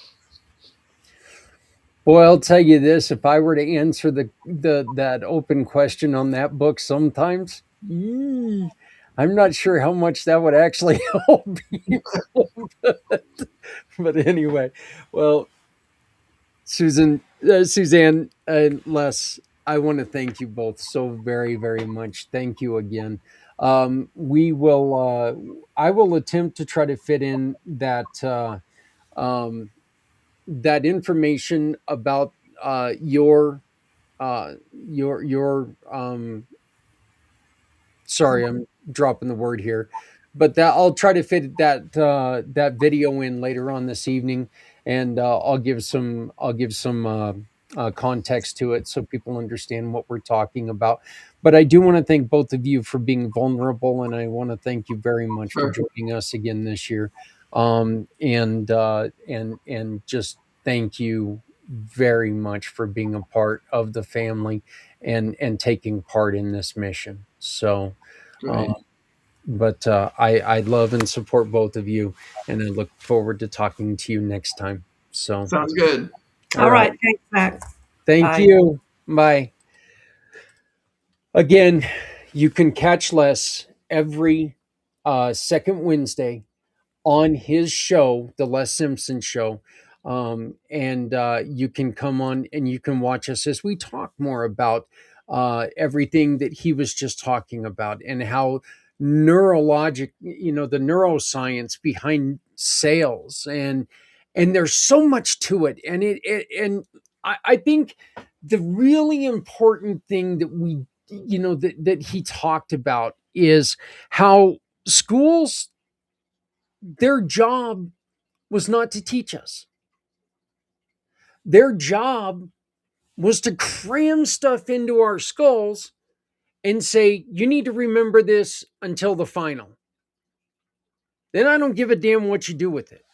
B: Boy, I'll tell you this: if I were to answer the that open question on that book, sometimes, I'm not sure how much that would actually help people. But anyway, well, Suzanne, and Les, I want to thank you both so very, very much. Thank you again. We will. I will attempt to try to fit in um, that information about your sorry, I'm dropping the word here, but that I'll try to fit that video in later on this evening, and I'll give some context to it so people understand what we're talking about. But I do want to thank both of you for being vulnerable, and I want to thank you very much for
J: Sure.
B: joining us again this year, and just thank you very much for being a part of the family and taking part in this mission. So. Uh,
J: Great.
B: but I love and support both of you, and I look forward to talking to you next time. So,
J: Sounds good.
B: all
I: All
B: right.
I: right. Thanks, Zach.
B: Thank
I: Bye.
B: you. Bye. Again, you can catch Les every second Wednesday on his show, The Les Simpson Show. And you can come on and you can watch us as we talk more about everything that he was just talking about and how neurologic, the neuroscience behind sales and there's so much to it. And I think the really important thing that that he talked about is how schools, their job was not to teach us. Their job was to cram stuff into our skulls and say, you need to remember this until the final. Then I don't give a damn what you do with it.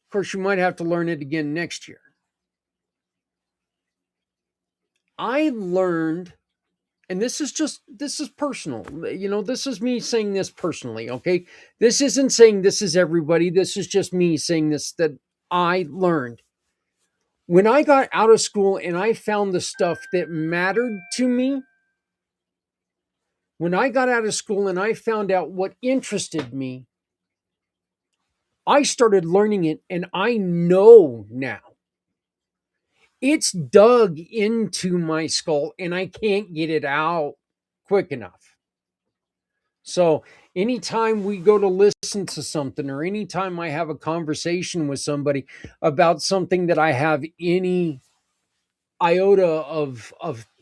B: Of course, you might have to learn it again next year. I learned, and this is personal. This is me saying this personally, okay? This isn't saying this is everybody. This is just me saying this that I learned. When I got out of school and I found the stuff that mattered to me, when I got out of school and I found out what interested me, I started learning it and I know now. It's dug into my skull and I can't get it out quick enough. So, anytime we go to listen to something or anytime I have a conversation with somebody about something that I have any iota of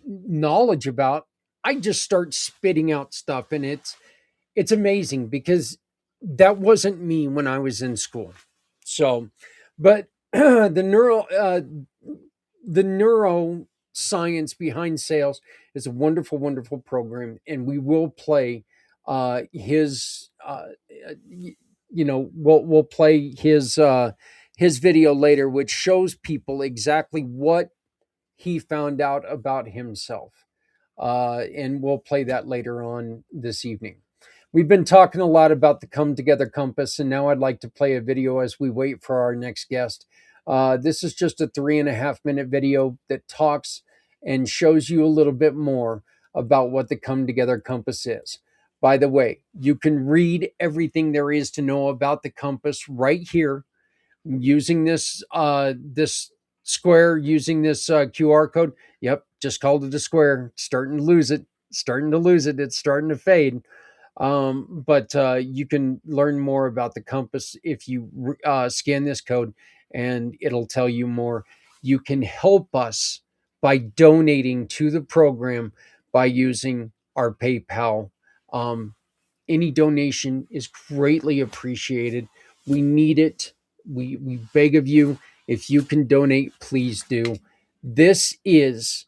B: knowledge about, I just start spitting out stuff, and it's amazing because that wasn't me when I was in school. So, but the neuroscience behind sales is a wonderful, wonderful program, and we will play his. We'll play his video later, which shows people exactly what he found out about himself. And we'll play that later on this evening. We've been talking a lot about the Come Together Compass, and now I'd like to play a video as we wait for our next guest. This is just a 3.5 minute video that talks and shows you a little bit more about what the Come Together Compass is. By the way, you can read everything there is to know about the compass right here using this square, using this QR code. Yep, just called it a square. Starting to lose it. It's starting to fade. But you can learn more about the compass if you scan this code, and it'll tell you more. You can help us by donating to the program by using our PayPal. Any donation is greatly appreciated. We need it. We beg of you, if you can donate, please do. This is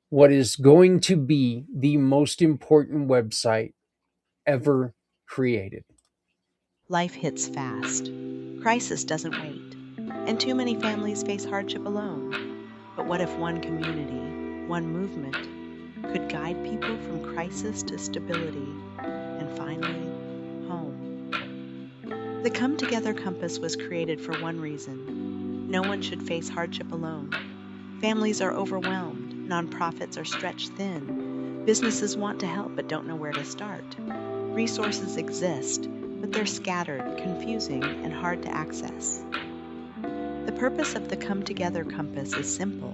B: what is going to be the most important website ever created.
K: Life hits fast. Crisis doesn't wait. And too many families face hardship alone. But what if one community, one movement, could guide people from crisis to stability and finally home? The Come Together Compass was created for one reason. No one should face hardship alone. Families are overwhelmed. Nonprofits are stretched thin. Businesses want to help but don't know where to start. Resources exist, but they're scattered, confusing, and hard to access. The purpose of the Come Together Compass is simple: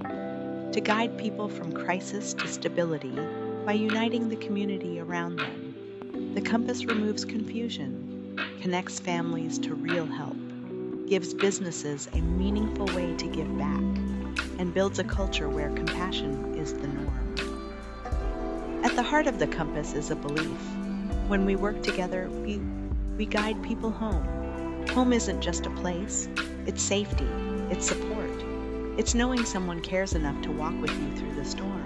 K: to guide people from crisis to stability by uniting the community around them. The compass removes confusion, connects families to real help, gives businesses a meaningful way to give back, and builds a culture where compassion is the norm. At the heart of the compass is a belief. When we work together, we guide people home. Home isn't just a place, it's safety, it's support. It's knowing someone cares enough to walk with you through the storm.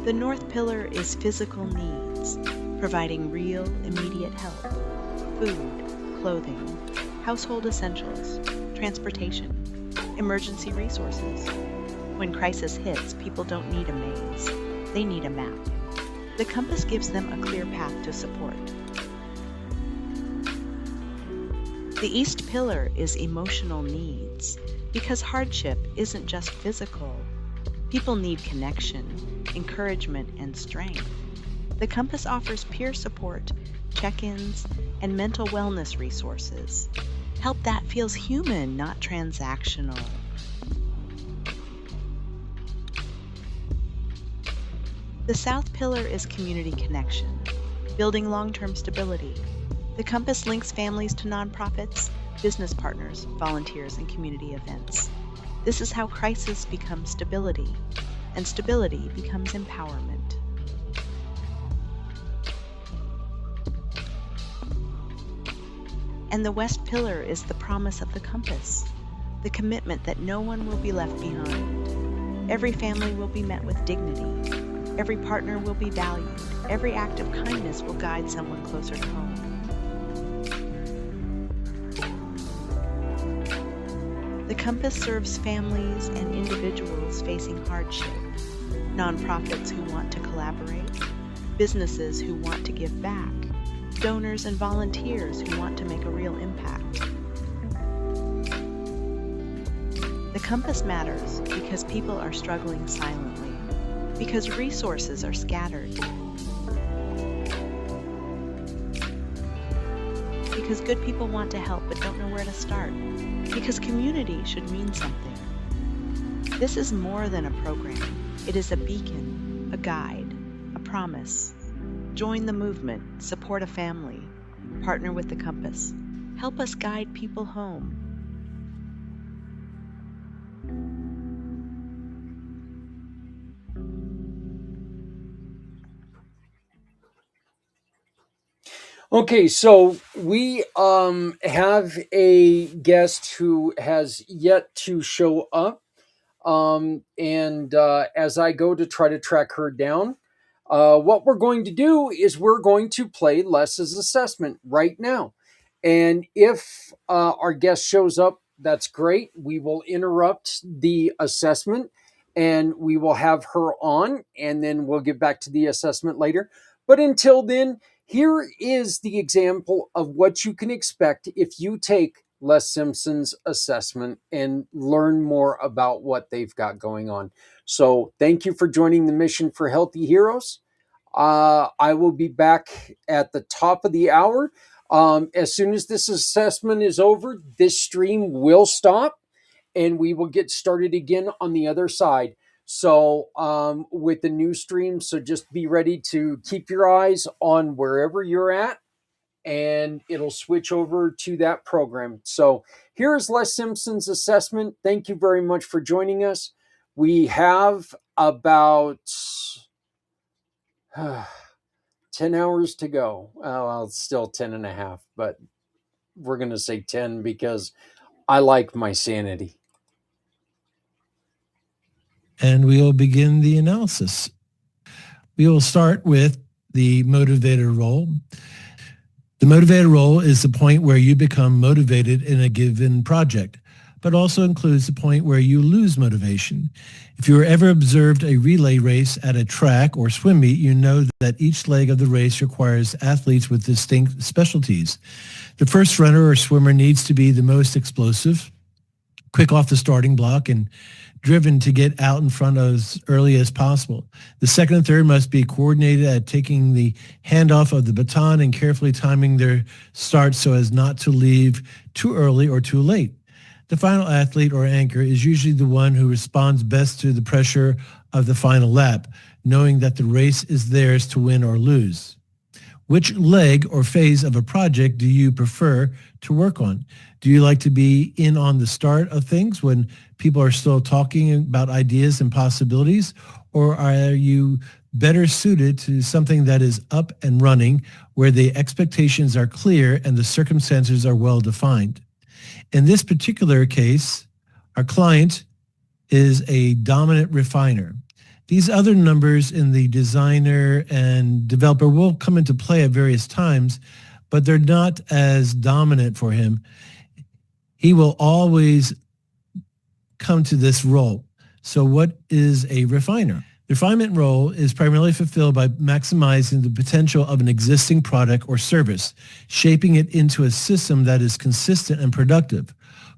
K: The North Pillar is physical needs, providing real, immediate help: food, clothing, household essentials, transportation, emergency resources. When crisis hits, people don't need a maze, they need a map. The compass gives them a clear path to support. The East Pillar is emotional needs, because hardship isn't just physical. People need connection, encouragement, and strength. The compass offers peer support, check-ins, and mental wellness resources. Help that feels human, not transactional. The South Pillar is community connection, building long-term stability. The compass links families to nonprofits, business partners, volunteers, and community events. This is how crisis becomes stability, and stability becomes empowerment. And the West Pillar is the promise of the compass, the commitment that no one will be left behind. Every family will be met with dignity. Every partner will be valued. Every act of kindness will guide someone closer to home. The compass serves families and individuals facing hardship, nonprofits who want to collaborate, businesses who want to give back, donors and volunteers who want to make a real impact. The compass matters because people are struggling silently, because resources are scattered, because good people want to help but don't know where to start, because community should mean something. This is more than a program. It is a beacon, a guide, a promise. Join the movement, support a family, partner with the compass. Help us guide people home.
B: Okay, so we have a guest who has yet to show up. And as I go to try to track her down, what we're going to do is we're going to play Les's assessment right now. And if our guest shows up, that's great. We will interrupt the assessment and we will have her on, and then we'll get back to the assessment later. But until then, here is the example of what you can expect if you take Les Simpson's assessment and learn more about what they've got going on. So thank you for joining the Mission for Healthy Heroes. I will be back at the top of the hour. As soon as this assessment is over, this stream will stop and we will get started again on the other side. So with the new stream, so just be ready to keep your eyes on wherever you're at, and it'll switch over to that program. So here's Les Simpson's assessment. Thank you very much for joining us. We have about 10 hours to go. Well, it's still 10 and a half, but we're going to say 10 because I like my sanity.
L: And we will begin the analysis. We will start with the motivator role. The motivator role is the point where you become motivated in a given project, but also includes the point where you lose motivation. If you ever observed a relay race at a track or swim meet, you know that each leg of the race requires athletes with distinct specialties. The first runner or swimmer needs to be the most explosive, quick off the starting block and driven to get out in front as early as possible. The second and third must be coordinated at taking the handoff of the baton and carefully timing their start so as not to leave too early or too late. The final athlete or anchor is usually the one who responds best to the pressure of the final lap, knowing that the race is theirs to win or lose. Which leg or phase of a project do you prefer to work on? Do you like to be in on the start of things when people are still talking about ideas and possibilities? Or are you better suited to something that is up and running, where the expectations are clear and the circumstances are well defined? In this particular case, our client is a dominant refiner. These other numbers in the designer and developer will come into play at various times, but they're not as dominant for him. He will always come to this role. So what is a refiner? The refinement role is primarily fulfilled by maximizing the potential of an existing product or service, shaping it into a system that is consistent and productive.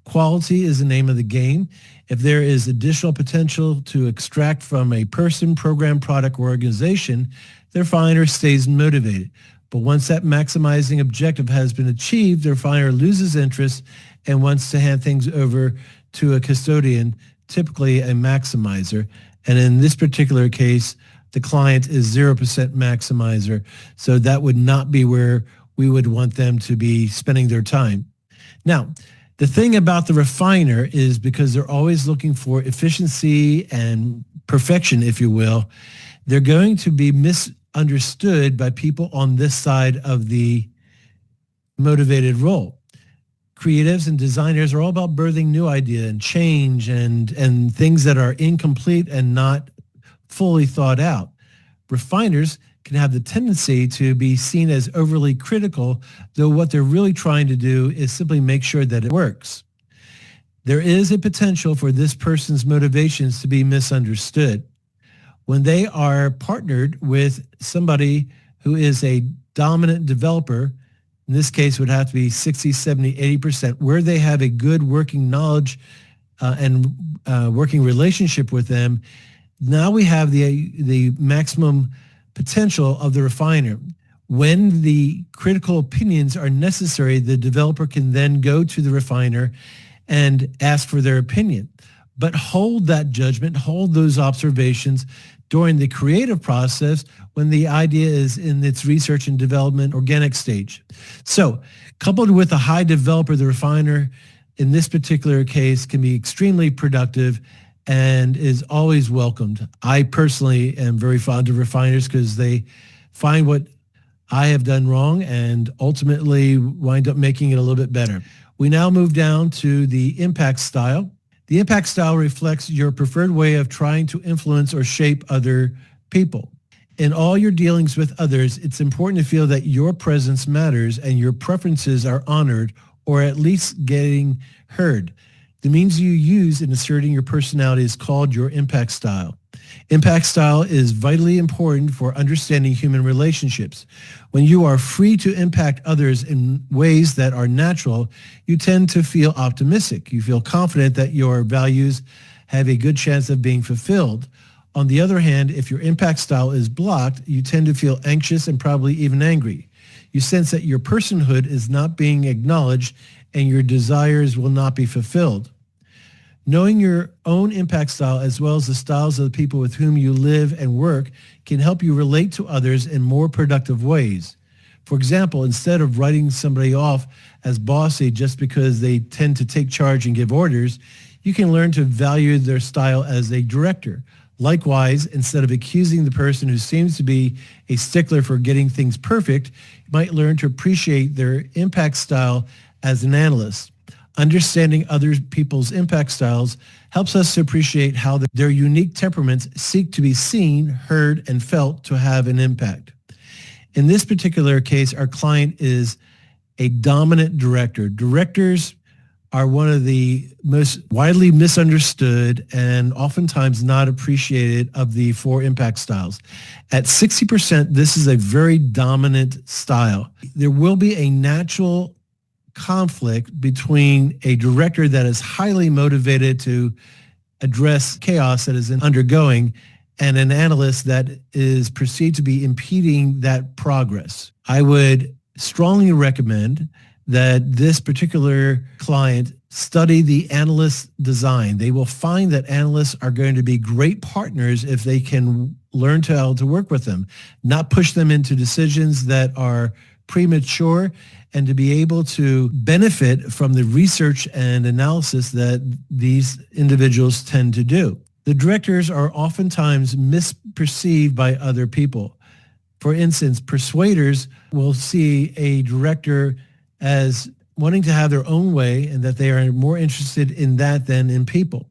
L: Quality is the name of the game. If there is additional potential to extract from a person, program, product, or organization, the refiner stays motivated. But once that maximizing objective has been achieved, the refiner loses interest and wants to hand things over to a custodian, typically a maximizer. And in this particular case, the client is 0% maximizer. So that would not be where we would want them to be spending their time. Now, the thing about the refiner is, because they're always looking for efficiency and perfection, if you will, they're going to be misunderstood by people on this side of the motivated role. Creatives and designers are all about birthing new idea and change and things that are incomplete and not fully thought out. Refiners can have the tendency to be seen as overly critical, though what they're really trying to do is simply make sure that it works. There is a potential for this person's motivations to be misunderstood. When they are partnered with somebody who is a dominant developer, in this case would have to be 60, 70, 80%, where they have a good working knowledge and working relationship with them, now we have the maximum potential of the refiner. When the critical opinions are necessary, the developer can then go to the refiner and ask for their opinion. But hold that judgment, hold those observations during the creative process when the idea is in its research and development organic stage. So coupled with a high developer, the refiner in this particular case can be extremely productive and is always welcomed. I personally am very fond of refiners because they find what I have done wrong and ultimately wind up making it a little bit better. We now move down to the impact style. The impact style reflects your preferred way of trying to influence or shape other people. In all your dealings with others, it's important to feel that your presence matters and your preferences are honored or at least getting heard. The means you use in asserting your personality is called your impact style. Impact style is vitally important for understanding human relationships. When you are free to impact others in ways that are natural, you tend to feel optimistic. You feel confident that your values have a good chance of being fulfilled. On the other hand, if your impact style is blocked, you tend to feel anxious and probably even angry. You sense that your personhood is not being acknowledged and your desires will not be fulfilled. Knowing your own impact style as well as the styles of the people with whom you live and work can help you relate to others in more productive ways. For example, instead of writing somebody off as bossy just because they tend to take charge and give orders, you can learn to value their style as a director. Likewise, instead of accusing the person who seems to be a stickler for getting things perfect, you might learn to appreciate their impact style as an analyst. Understanding other people's impact styles helps us to appreciate how their unique temperaments seek to be seen, heard, and felt to have an impact. In this particular case, our client is a dominant director. Directors are one of the most widely misunderstood and oftentimes not appreciated of the four impact styles. At 60%, this is a very dominant style. There will be a natural conflict between a director that is highly motivated to address chaos that is undergoing and an analyst that is perceived to be impeding that progress. I would strongly recommend that this particular client study the analyst design. They will find that analysts are going to be great partners if they can learn how to work with them, not push them into decisions that are premature, and to be able to benefit from the research and analysis that these individuals tend to do. The directors are oftentimes misperceived by other people. For instance, persuaders will see a director as wanting to have their own way and that they are more interested in that than in people.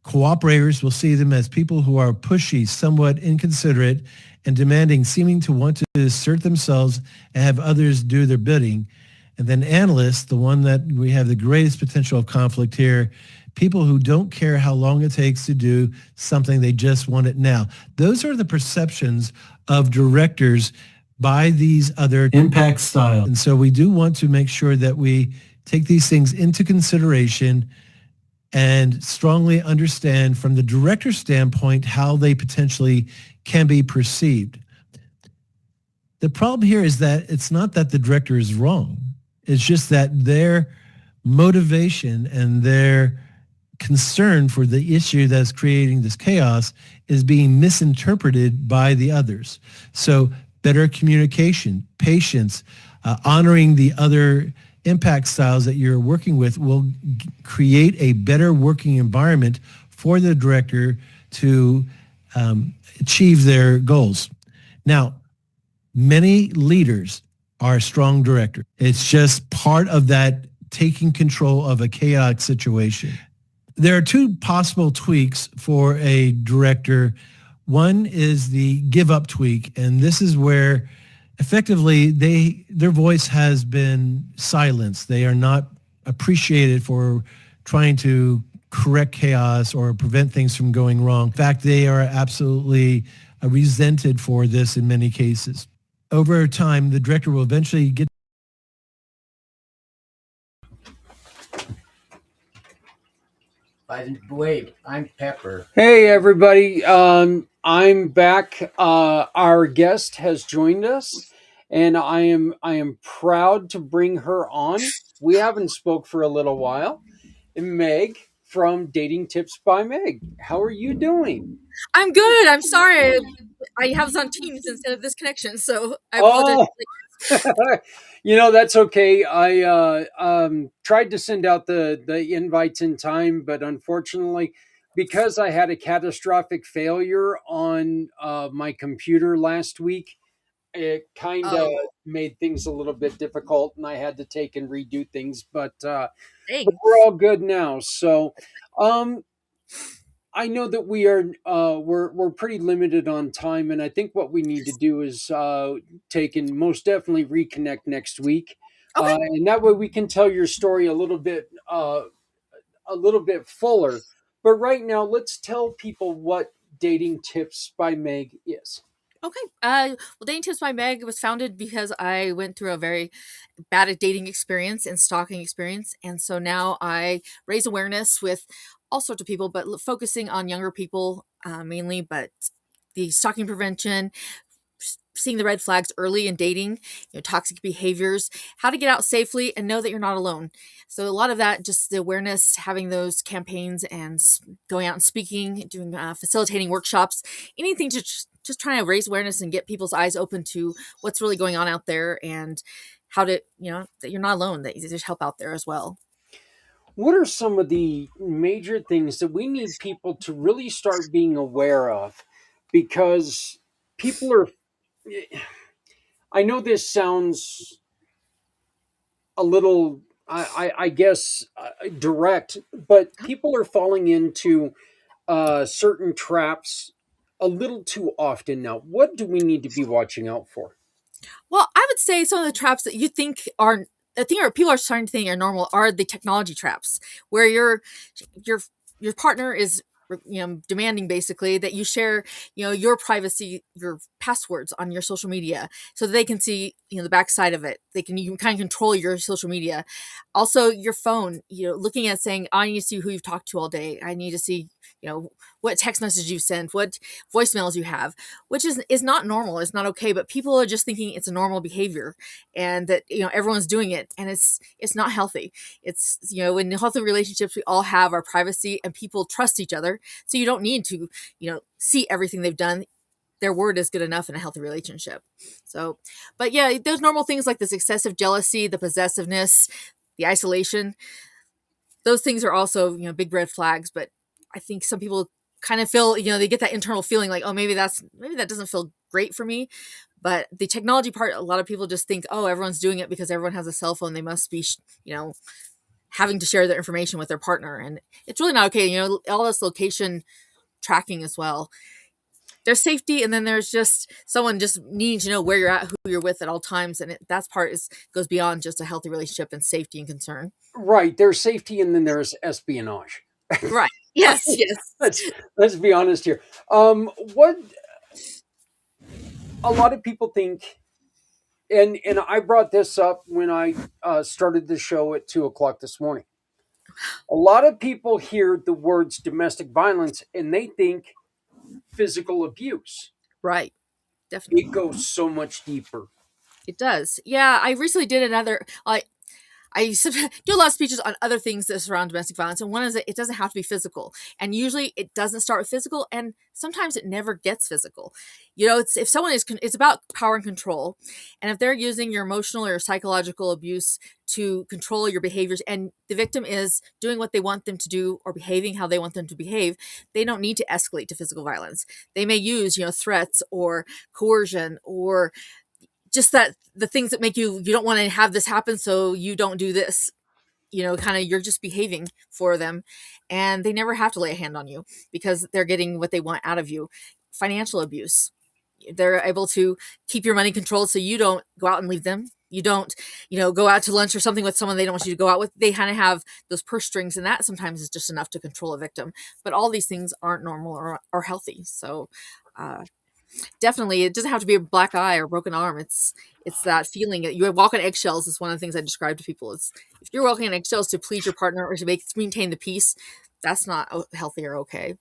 L: Cooperators will see them as people who are pushy, somewhat inconsiderate, and demanding, seeming to want to assert themselves and have others do their bidding. And then analysts, the one that we have the greatest potential of conflict here, people who don't care how long it takes to do something, they just want it now. Those are the perceptions of directors by these other impact styles. And so we do want to make sure that we take these things into consideration and strongly understand from the director's standpoint how they potentially can be perceived. The problem here is that it's not that the director is wrong. It's just that their motivation and their concern for the issue that's creating this chaos is being misinterpreted by the others. So better communication, patience, honoring the other impact styles that you're working with will create a better working environment for the director to achieve their goals. Now, many leaders are strong directors. It's just part of that taking control of a chaotic situation. There are two possible tweaks for a director. One is the give up tweak, and this is where effectively their voice has been silenced. They are not appreciated for trying to correct chaos or prevent things from going wrong. In fact, they are absolutely resented for this in many cases. Over time, the director will eventually get
G: By the way, I'm Pepper.
B: Hey, everybody. I'm back. Our guest has joined us, and I am proud to bring her on. We haven't spoke for a little while. Meg from Dating Tips by Meg. How are you doing?
M: I'm good. I'm sorry. I have us on Teams instead of this connection, so I apologize.
B: Oh, that's okay. I tried to send out the invites in time, but unfortunately, because I had a catastrophic failure on my computer last week, it kind of
M: Oh,
B: made things a little bit difficult, and I had to take and redo things. But
M: dang.
B: we're all good now. So, um, I know that we are we're pretty limited on time, and I think what we need to do is take and most definitely reconnect next week,
M: Okay.
B: and that way we can tell your story a little bit fuller. But right now, let's tell people what Dating Tips by Meg is.
M: Okay. Well, Dating Tips by Meg was founded because I went through a very bad at dating experience and stalking experience, and so now I raise awareness with all sorts of people, but focusing on younger people mainly. But the stalking prevention, seeing the red flags early in dating, toxic behaviors, how to get out safely and know that you're not alone. So a lot of that, just the awareness, having those campaigns and going out and speaking, doing facilitating workshops, anything to just trying to raise awareness and get people's eyes open to what's really going on out there and how to, that you're not alone, that there's help out there as well.
B: What are some of the major things that we need people to really start being aware of? Because people are, I know this sounds a little, I guess, direct, but people are falling into certain traps a little too often now. What do we need to be watching out for?
M: Well, I would say some of the traps that you think are, I think, or people are starting to think are normal, are the technology traps, where your your partner is demanding basically that you share, your privacy, your passwords on your social media, so that they can see, the backside of it. You can kind of control your social media. Also, your phone, looking at saying, I need to see who you've talked to all day. I need to see, what text message you sent, what voicemails you have, which is not normal. It's not okay. But people are just thinking it's a normal behavior, and that, everyone's doing it, and it's not healthy. It's, in healthy relationships, we all have our privacy, and people trust each other. So you don't need to, see everything they've done. Their word is good enough in a healthy relationship. So, but yeah, those normal things like this excessive jealousy, the possessiveness, the isolation, those things are also, big red flags. But I think some people kind of feel, they get that internal feeling like, oh, maybe that doesn't feel great for me. But the technology part, a lot of people just think, oh, everyone's doing it because everyone has a cell phone. They must be, having to share their information with their partner. And it's really not okay. All this location tracking as well. There's safety, and then there's just someone just needing to know where you're at, who you're with at all times. And that part goes beyond just a healthy relationship and safety and concern.
B: Right. There's safety, and then there's espionage.
M: Right. Yes. Yes.
B: Let's be honest here. What a lot of people think, and I brought this up when I started the show at 2 o'clock this morning. A lot of people hear the words domestic violence and they think physical abuse.
M: Right. Definitely.
B: It goes so much deeper.
M: It does. Yeah. I recently did another, I do a lot of speeches on other things that surround domestic violence, and one is that it doesn't have to be physical, and usually it doesn't start with physical, and sometimes it never gets physical. If someone it's about power and control, and if they're using your emotional or psychological abuse to control your behaviors, and the victim is doing what they want them to do or behaving how they want them to behave, they don't need to escalate to physical violence. They may use, threats or coercion or just that the things that make you don't want to have this happen, so you don't do this, kind of you're just behaving for them, and they never have to lay a hand on you because they're getting what they want out of you. Financial abuse, they're able to keep your money controlled so you don't go out and leave them. You don't, go out to lunch or something with someone they don't want you to go out with. They kind of have those purse strings, and that sometimes is just enough to control a victim. But all these things aren't normal or healthy. So definitely, it doesn't have to be a black eye or broken arm. It's that feeling that you walk on eggshells is one of the things I describe to people. Is if you're walking on eggshells to please your partner or to maintain the peace, that's not healthy or okay.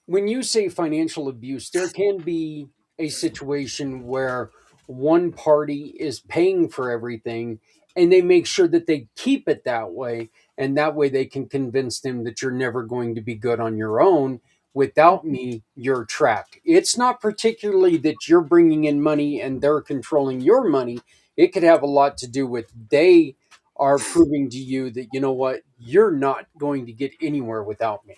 B: When you say financial abuse, there can be a situation where one party is paying for everything and they make sure that they keep it that way. And that way they can convince them that you're never going to be good on your own. Without me, you're trapped. It's not particularly that you're bringing in money and they're controlling your money. It could have a lot to do with they are proving to you that, you know what, you're not going to get anywhere without me.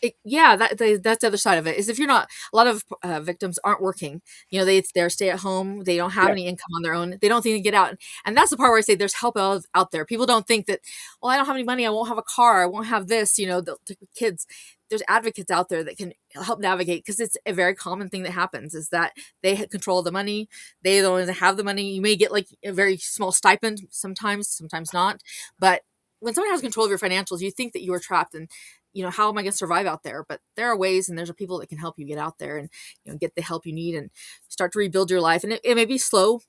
M: That's the other side of it. Is if you're not, a lot of victims aren't working. They're stay at home. They don't have
B: Yeah.
M: any income on their own. They don't think they get out, and that's the part where I say there's help out there. People don't think that, well, I don't have any money. I won't have a car. I won't have this. The kids. There's advocates out there that can help navigate, because it's a very common thing that happens is that they control the money. They don't have the money. You may get like a very small stipend sometimes not. But when someone has control of your financials, you think that you are trapped, and how am I going to survive out there? But there are ways, and there's people that can help you get out there and get the help you need and start to rebuild your life. And it may be slow,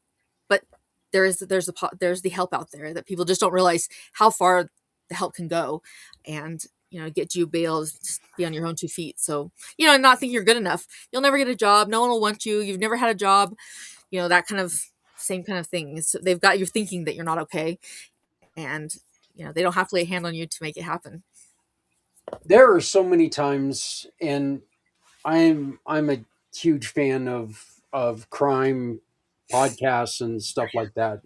M: but there's the help out there that people just don't realize how far the help can go, and get you be able to be on your own 2 feet. So not think you're good enough. You'll never get a job. No one will want you. You've never had a job. That kind of same kind of thing. So they've got you thinking that you're not okay, and they don't have to lay a hand on you to make it happen.
B: There are so many times, and I'm a huge fan of crime podcasts and stuff like that,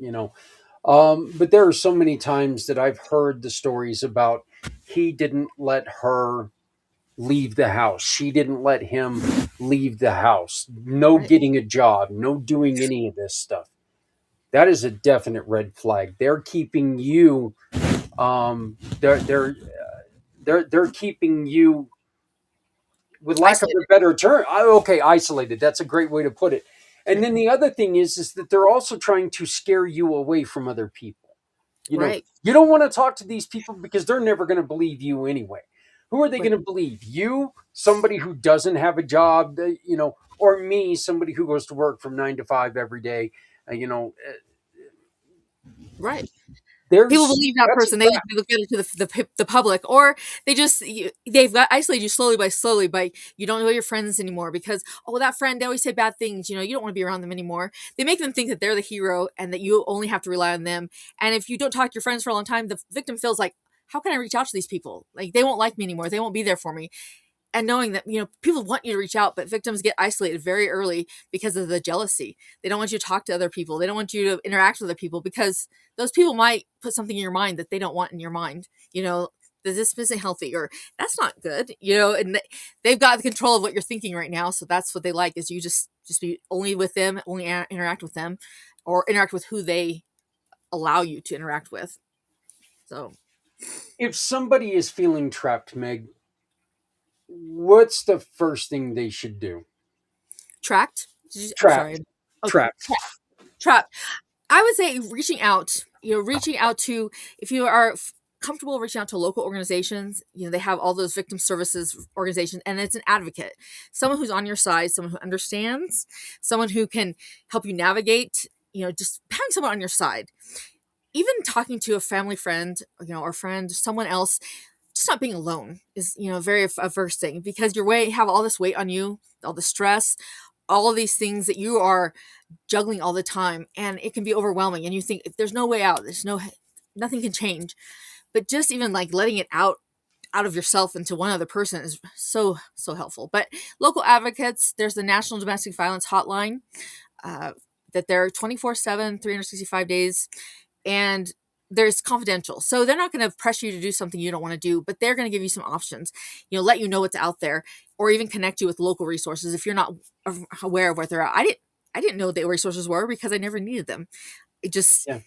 B: but there are so many times that I've heard the stories about he didn't let her leave the house, she didn't let him leave the house, no
M: Right.
B: getting a job, no doing any of this stuff. That is a definite red flag. They're keeping you they're keeping you, with lack of
M: Isolated.
B: a better term, isolated. That's a great way to put it. And then the other thing is that they're also trying to scare you away from other people.
M: Right.
B: You don't want to talk to these people because they're never going to believe you anyway. Who are they
M: Right.
B: going to believe? You, somebody who doesn't have a job, or me, somebody who goes to work from 9 to 5 every day?
M: Right. People
B: There's
M: believe that
B: that's a
M: person.
B: trap.
M: They look better to the public, or they've got isolated you slowly, but you don't know your friends anymore because, oh, that friend, they always say bad things. You don't want to be around them anymore. They make them think that they're the hero and that you only have to rely on them. And if you don't talk to your friends for a long time, the victim feels like, how can I reach out to these people? Like, they won't like me anymore. They won't be there for me. And knowing that people want you to reach out, but victims get isolated very early because of the jealousy. They don't want you to talk to other people. They don't want you to interact with other people because those people might put something in your mind that they don't want in your mind. This isn't healthy, or that's not good. And they've got the control of what you're thinking right now, so that's what they like, is you just be only with them, only interact with them, or interact with who they allow you to interact with. So
B: If somebody is feeling trapped, Meg, what's the first thing they should do?
M: tracked. I'm sorry.
B: Trapped.
M: Oh,
B: Trapped.
M: trapped. I would say reaching out, reaching out to, if you are comfortable reaching out to local organizations, they have all those victim services organizations, and it's an advocate, someone who's on your side, someone who understands, someone who can help you navigate, just having someone on your side. Even talking to a family friend, or friend, someone else, just not being alone is, very a first thing, because have all this weight on you, all the stress, all of these things that you are juggling all the time, and it can be overwhelming, and you think there's no way out, nothing can change. But just even like letting it out of yourself into one other person is so helpful. But local advocates, there's the National Domestic Violence Hotline, that they're 24/7, 365 days, and there's confidential, so they're not going to pressure you to do something you don't want to do, but they're going to give you some options, let you know what's out there, or even connect you with local resources if you're not aware of what they're at. I didn't know what the resources were because I never needed them. It just
B: Yeah.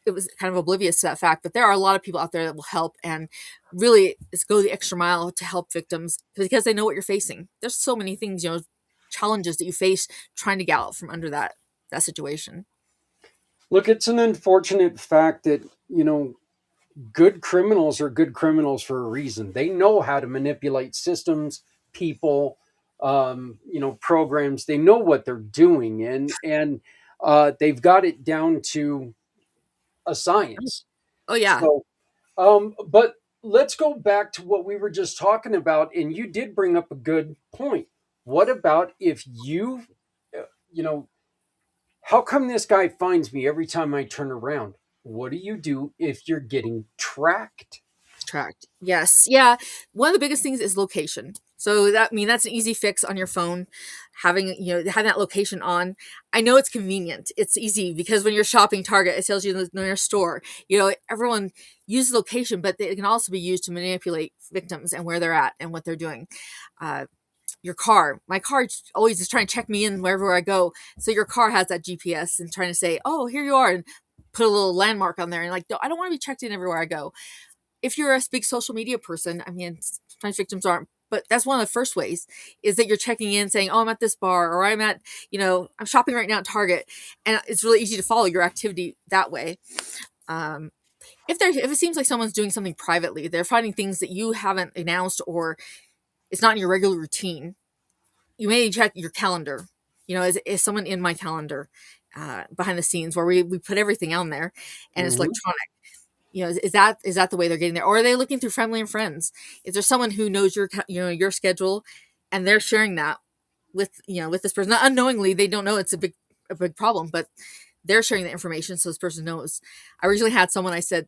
M: it was kind of oblivious to that fact. But there are a lot of people out there that will help, and really just go the extra mile to help victims because they know what you're facing. There's so many things, challenges that you face trying to get out from under that situation.
B: Look, it's an unfortunate fact that, good criminals are good criminals for a reason. They know how to manipulate systems, people, programs. They know what they're doing, and they've got it down to a science.
M: Oh yeah.
B: So, but let's go back to what we were just talking about, and you did bring up a good point. What about if uh, you know, how come this guy finds me every time I turn around? What do you do if you're getting tracked?
M: Tracked. Yes. Yeah. One of the biggest things is location. So that's an easy fix on your phone. Having that location on. I know it's convenient. It's easy because when you're shopping Target, it tells you the nearest store. Everyone uses location, but it can also be used to manipulate victims and where they're at and what they're doing. My car always is trying to check me in wherever I go. So your car has that GPS and trying to say, "Oh, here you are," and put a little landmark on there. And like, no, I don't want to be checked in everywhere I go. If you're a big social media person, I mean, sometimes victims aren't, but that's one of the first ways, is that you're checking in saying, oh, I'm at this bar, or I'm shopping right now at Target. And it's really easy to follow your activity that way. Um, if it seems like someone's doing something privately, they're finding things that you haven't announced, or it's not in your regular routine, you may check your calendar. Is someone in my calendar, behind the scenes, where we put everything on there and it's
B: Mhm.
M: electronic? Is that the way they're getting there, or are they looking through family and friends? Is there someone who knows your schedule, and they're sharing that with this person? Not unknowingly, they don't know it's a big problem, but they're sharing the information so this person knows. I originally had someone, I said,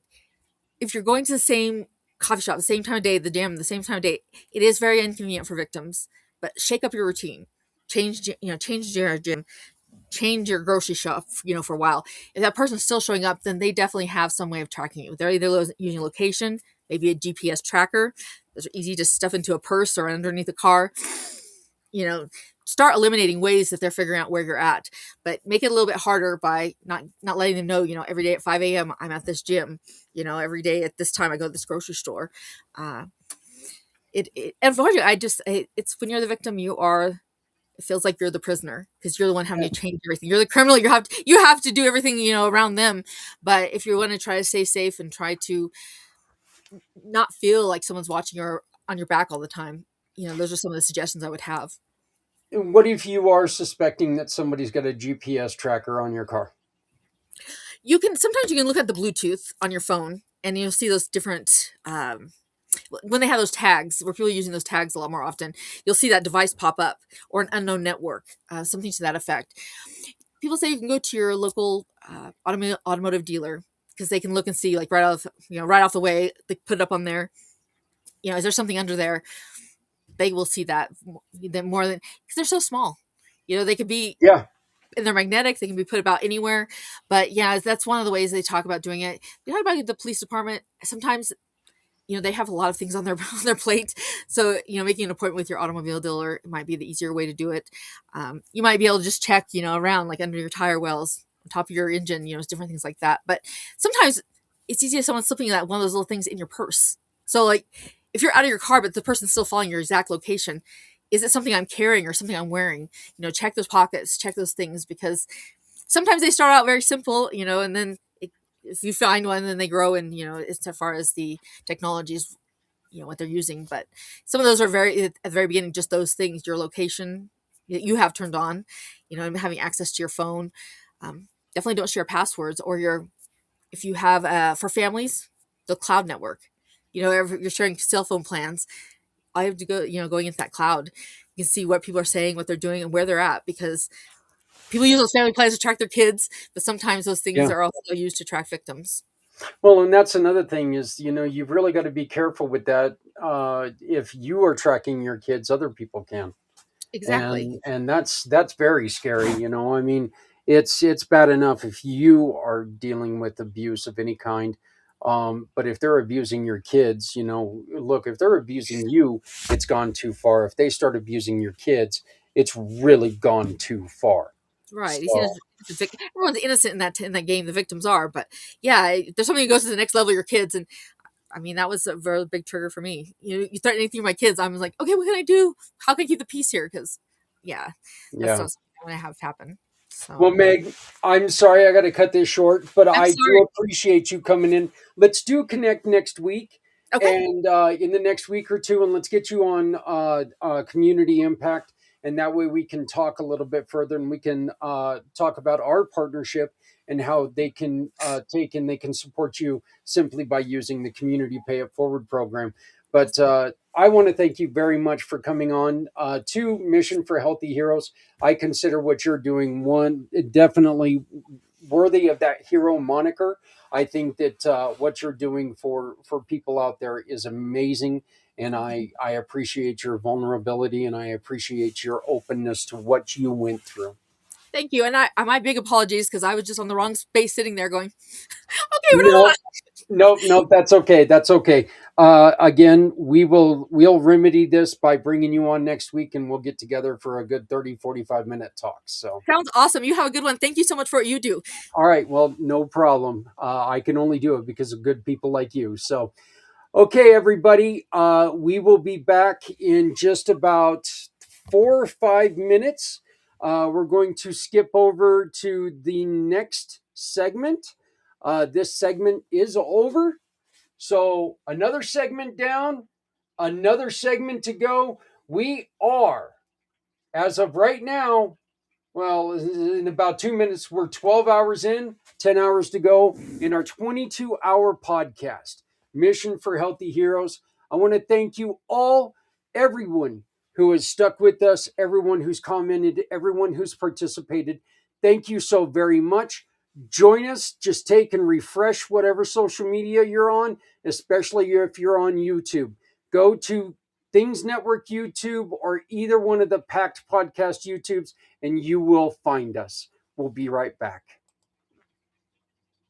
M: if you're going to the same coffee shop, the same time of day, the gym, the same time of day, it is very inconvenient for victims, but shake up your routine. Change your gym, change your grocery shop, for a while. If that person's still showing up, then they definitely have some way of tracking you. They're either using location, maybe a GPS tracker. Those are easy to stuff into a purse or underneath a car. Start eliminating ways that they're figuring out where you're at, but make it a little bit harder by not letting them know, every day at 5 a.m. I'm at this gym, every day at this time I go to this grocery store. Unfortunately, it's when you're the victim, it feels like you're the prisoner because you're the one having to change everything. You're the criminal. You have to do everything, around them. But if you want to try to stay safe and try to not feel like someone's watching, or on your back all the time. Those are some of the suggestions I would have.
B: What if you are suspecting that somebody's got a GPS tracker on your car?
M: Sometimes you can look at the Bluetooth on your phone and you'll see those different, when they have those tags, where people are using those tags a lot more often, you'll see that device pop up, or an unknown network, something to that effect. People say you can go to your local automotive dealer, because they can look and see, like, right off the way, they put it up on there. Is there something under there? They will see that more than, because they're so small. They could be,
B: Yeah.
M: and they're magnetic. They can be put about anywhere. But yeah, that's one of the ways they talk about doing it. They talk about the police department. Sometimes, they have a lot of things on their on their plate. So, making an appointment with your automobile dealer might be the easier way to do it. You might be able to just check, around, like under your tire wells, on top of your engine, different things like that. But sometimes it's easy if someone's slipping that one of those little things in your purse. So, like, if you're out of your car, but the person's still following your exact location, is it something I'm carrying or something I'm wearing? Check those pockets, check those things, because sometimes they start out very simple, and then if you find one, then they grow, and as far as the technologies, what they're using. But some of those are at the very beginning, just those things, your location that you have turned on, and having access to your phone. Definitely don't share passwords, or if you have, for families, the cloud network. If you're sharing cell phone plans, I have to go, going into that cloud, you can see what people are saying, what they're doing, and where they're at, because people use those family plans to track their kids, but sometimes those things
B: Yeah.
M: are also used to track victims.
B: Well, and that's another thing is, you've really got to be careful with that. If you are tracking your kids, other people can.
M: Exactly.
B: And that's very scary. I mean, it's bad enough if you are dealing with abuse of any kind. But if they're abusing your kids, look, if they're abusing you, it's gone too far. If they start abusing your kids, it's really gone too far.
M: Right. You see,
B: So
M: everyone's innocent in that game. The victims are, but yeah, there's something that goes to the next level. Your kids, and I mean, that was a very big trigger for me. You threaten anything with my kids, I was like, okay, what can I do? How can I keep the peace here? Because yeah, that's
B: yeah.
M: not something I want to have happen.
B: Well,
M: So
B: Meg, I'm sorry I got to cut this short, but
M: I'm
B: I
M: sorry.
B: do appreciate you coming in. Let's do connect next week,
M: Okay.
B: and in the next week or two, and let's get you on community impact, and that way we can talk a little bit further, and we can talk about our partnership and how they can take and they can support you simply by using the Community Pay It Forward program. But I want to thank you very much for coming on to Mission for Healthy Heroes. I consider what you're doing definitely worthy of that hero moniker. I think that what you're doing for people out there is amazing, and I appreciate your vulnerability and I appreciate your openness to what you went through.
M: Thank you, and my big apologies, because I was just on the wrong space, sitting there going, okay, we're
B: No,
M: not.
B: no, that's okay. That's okay. Again, we'll remedy this by bringing you on next week, and we'll get together for a good 30-45 minute talk. So.
M: Sounds awesome. You have a good one. Thank you so much for what you do.
B: All right. Well, no problem. I can only do it because of good people like you. So, okay, everybody. We will be back in just about 4 or 5 minutes. We're going to skip over to the next segment. This segment is over. So, another segment down, another segment to go. We are, as of right now, well, in about 2 minutes, we're 12 hours in, 10 hours to go in our 22-hour podcast, Mission for Healthy Heroes. I want to thank you all, everyone who has stuck with us, everyone who's commented, everyone who's participated. Thank you so very much. Join us. Just take and refresh whatever social media you're on, especially if you're on YouTube. Go to Things Network YouTube or either one of the Packed Podcast YouTubes, and you will find us. We'll be right back.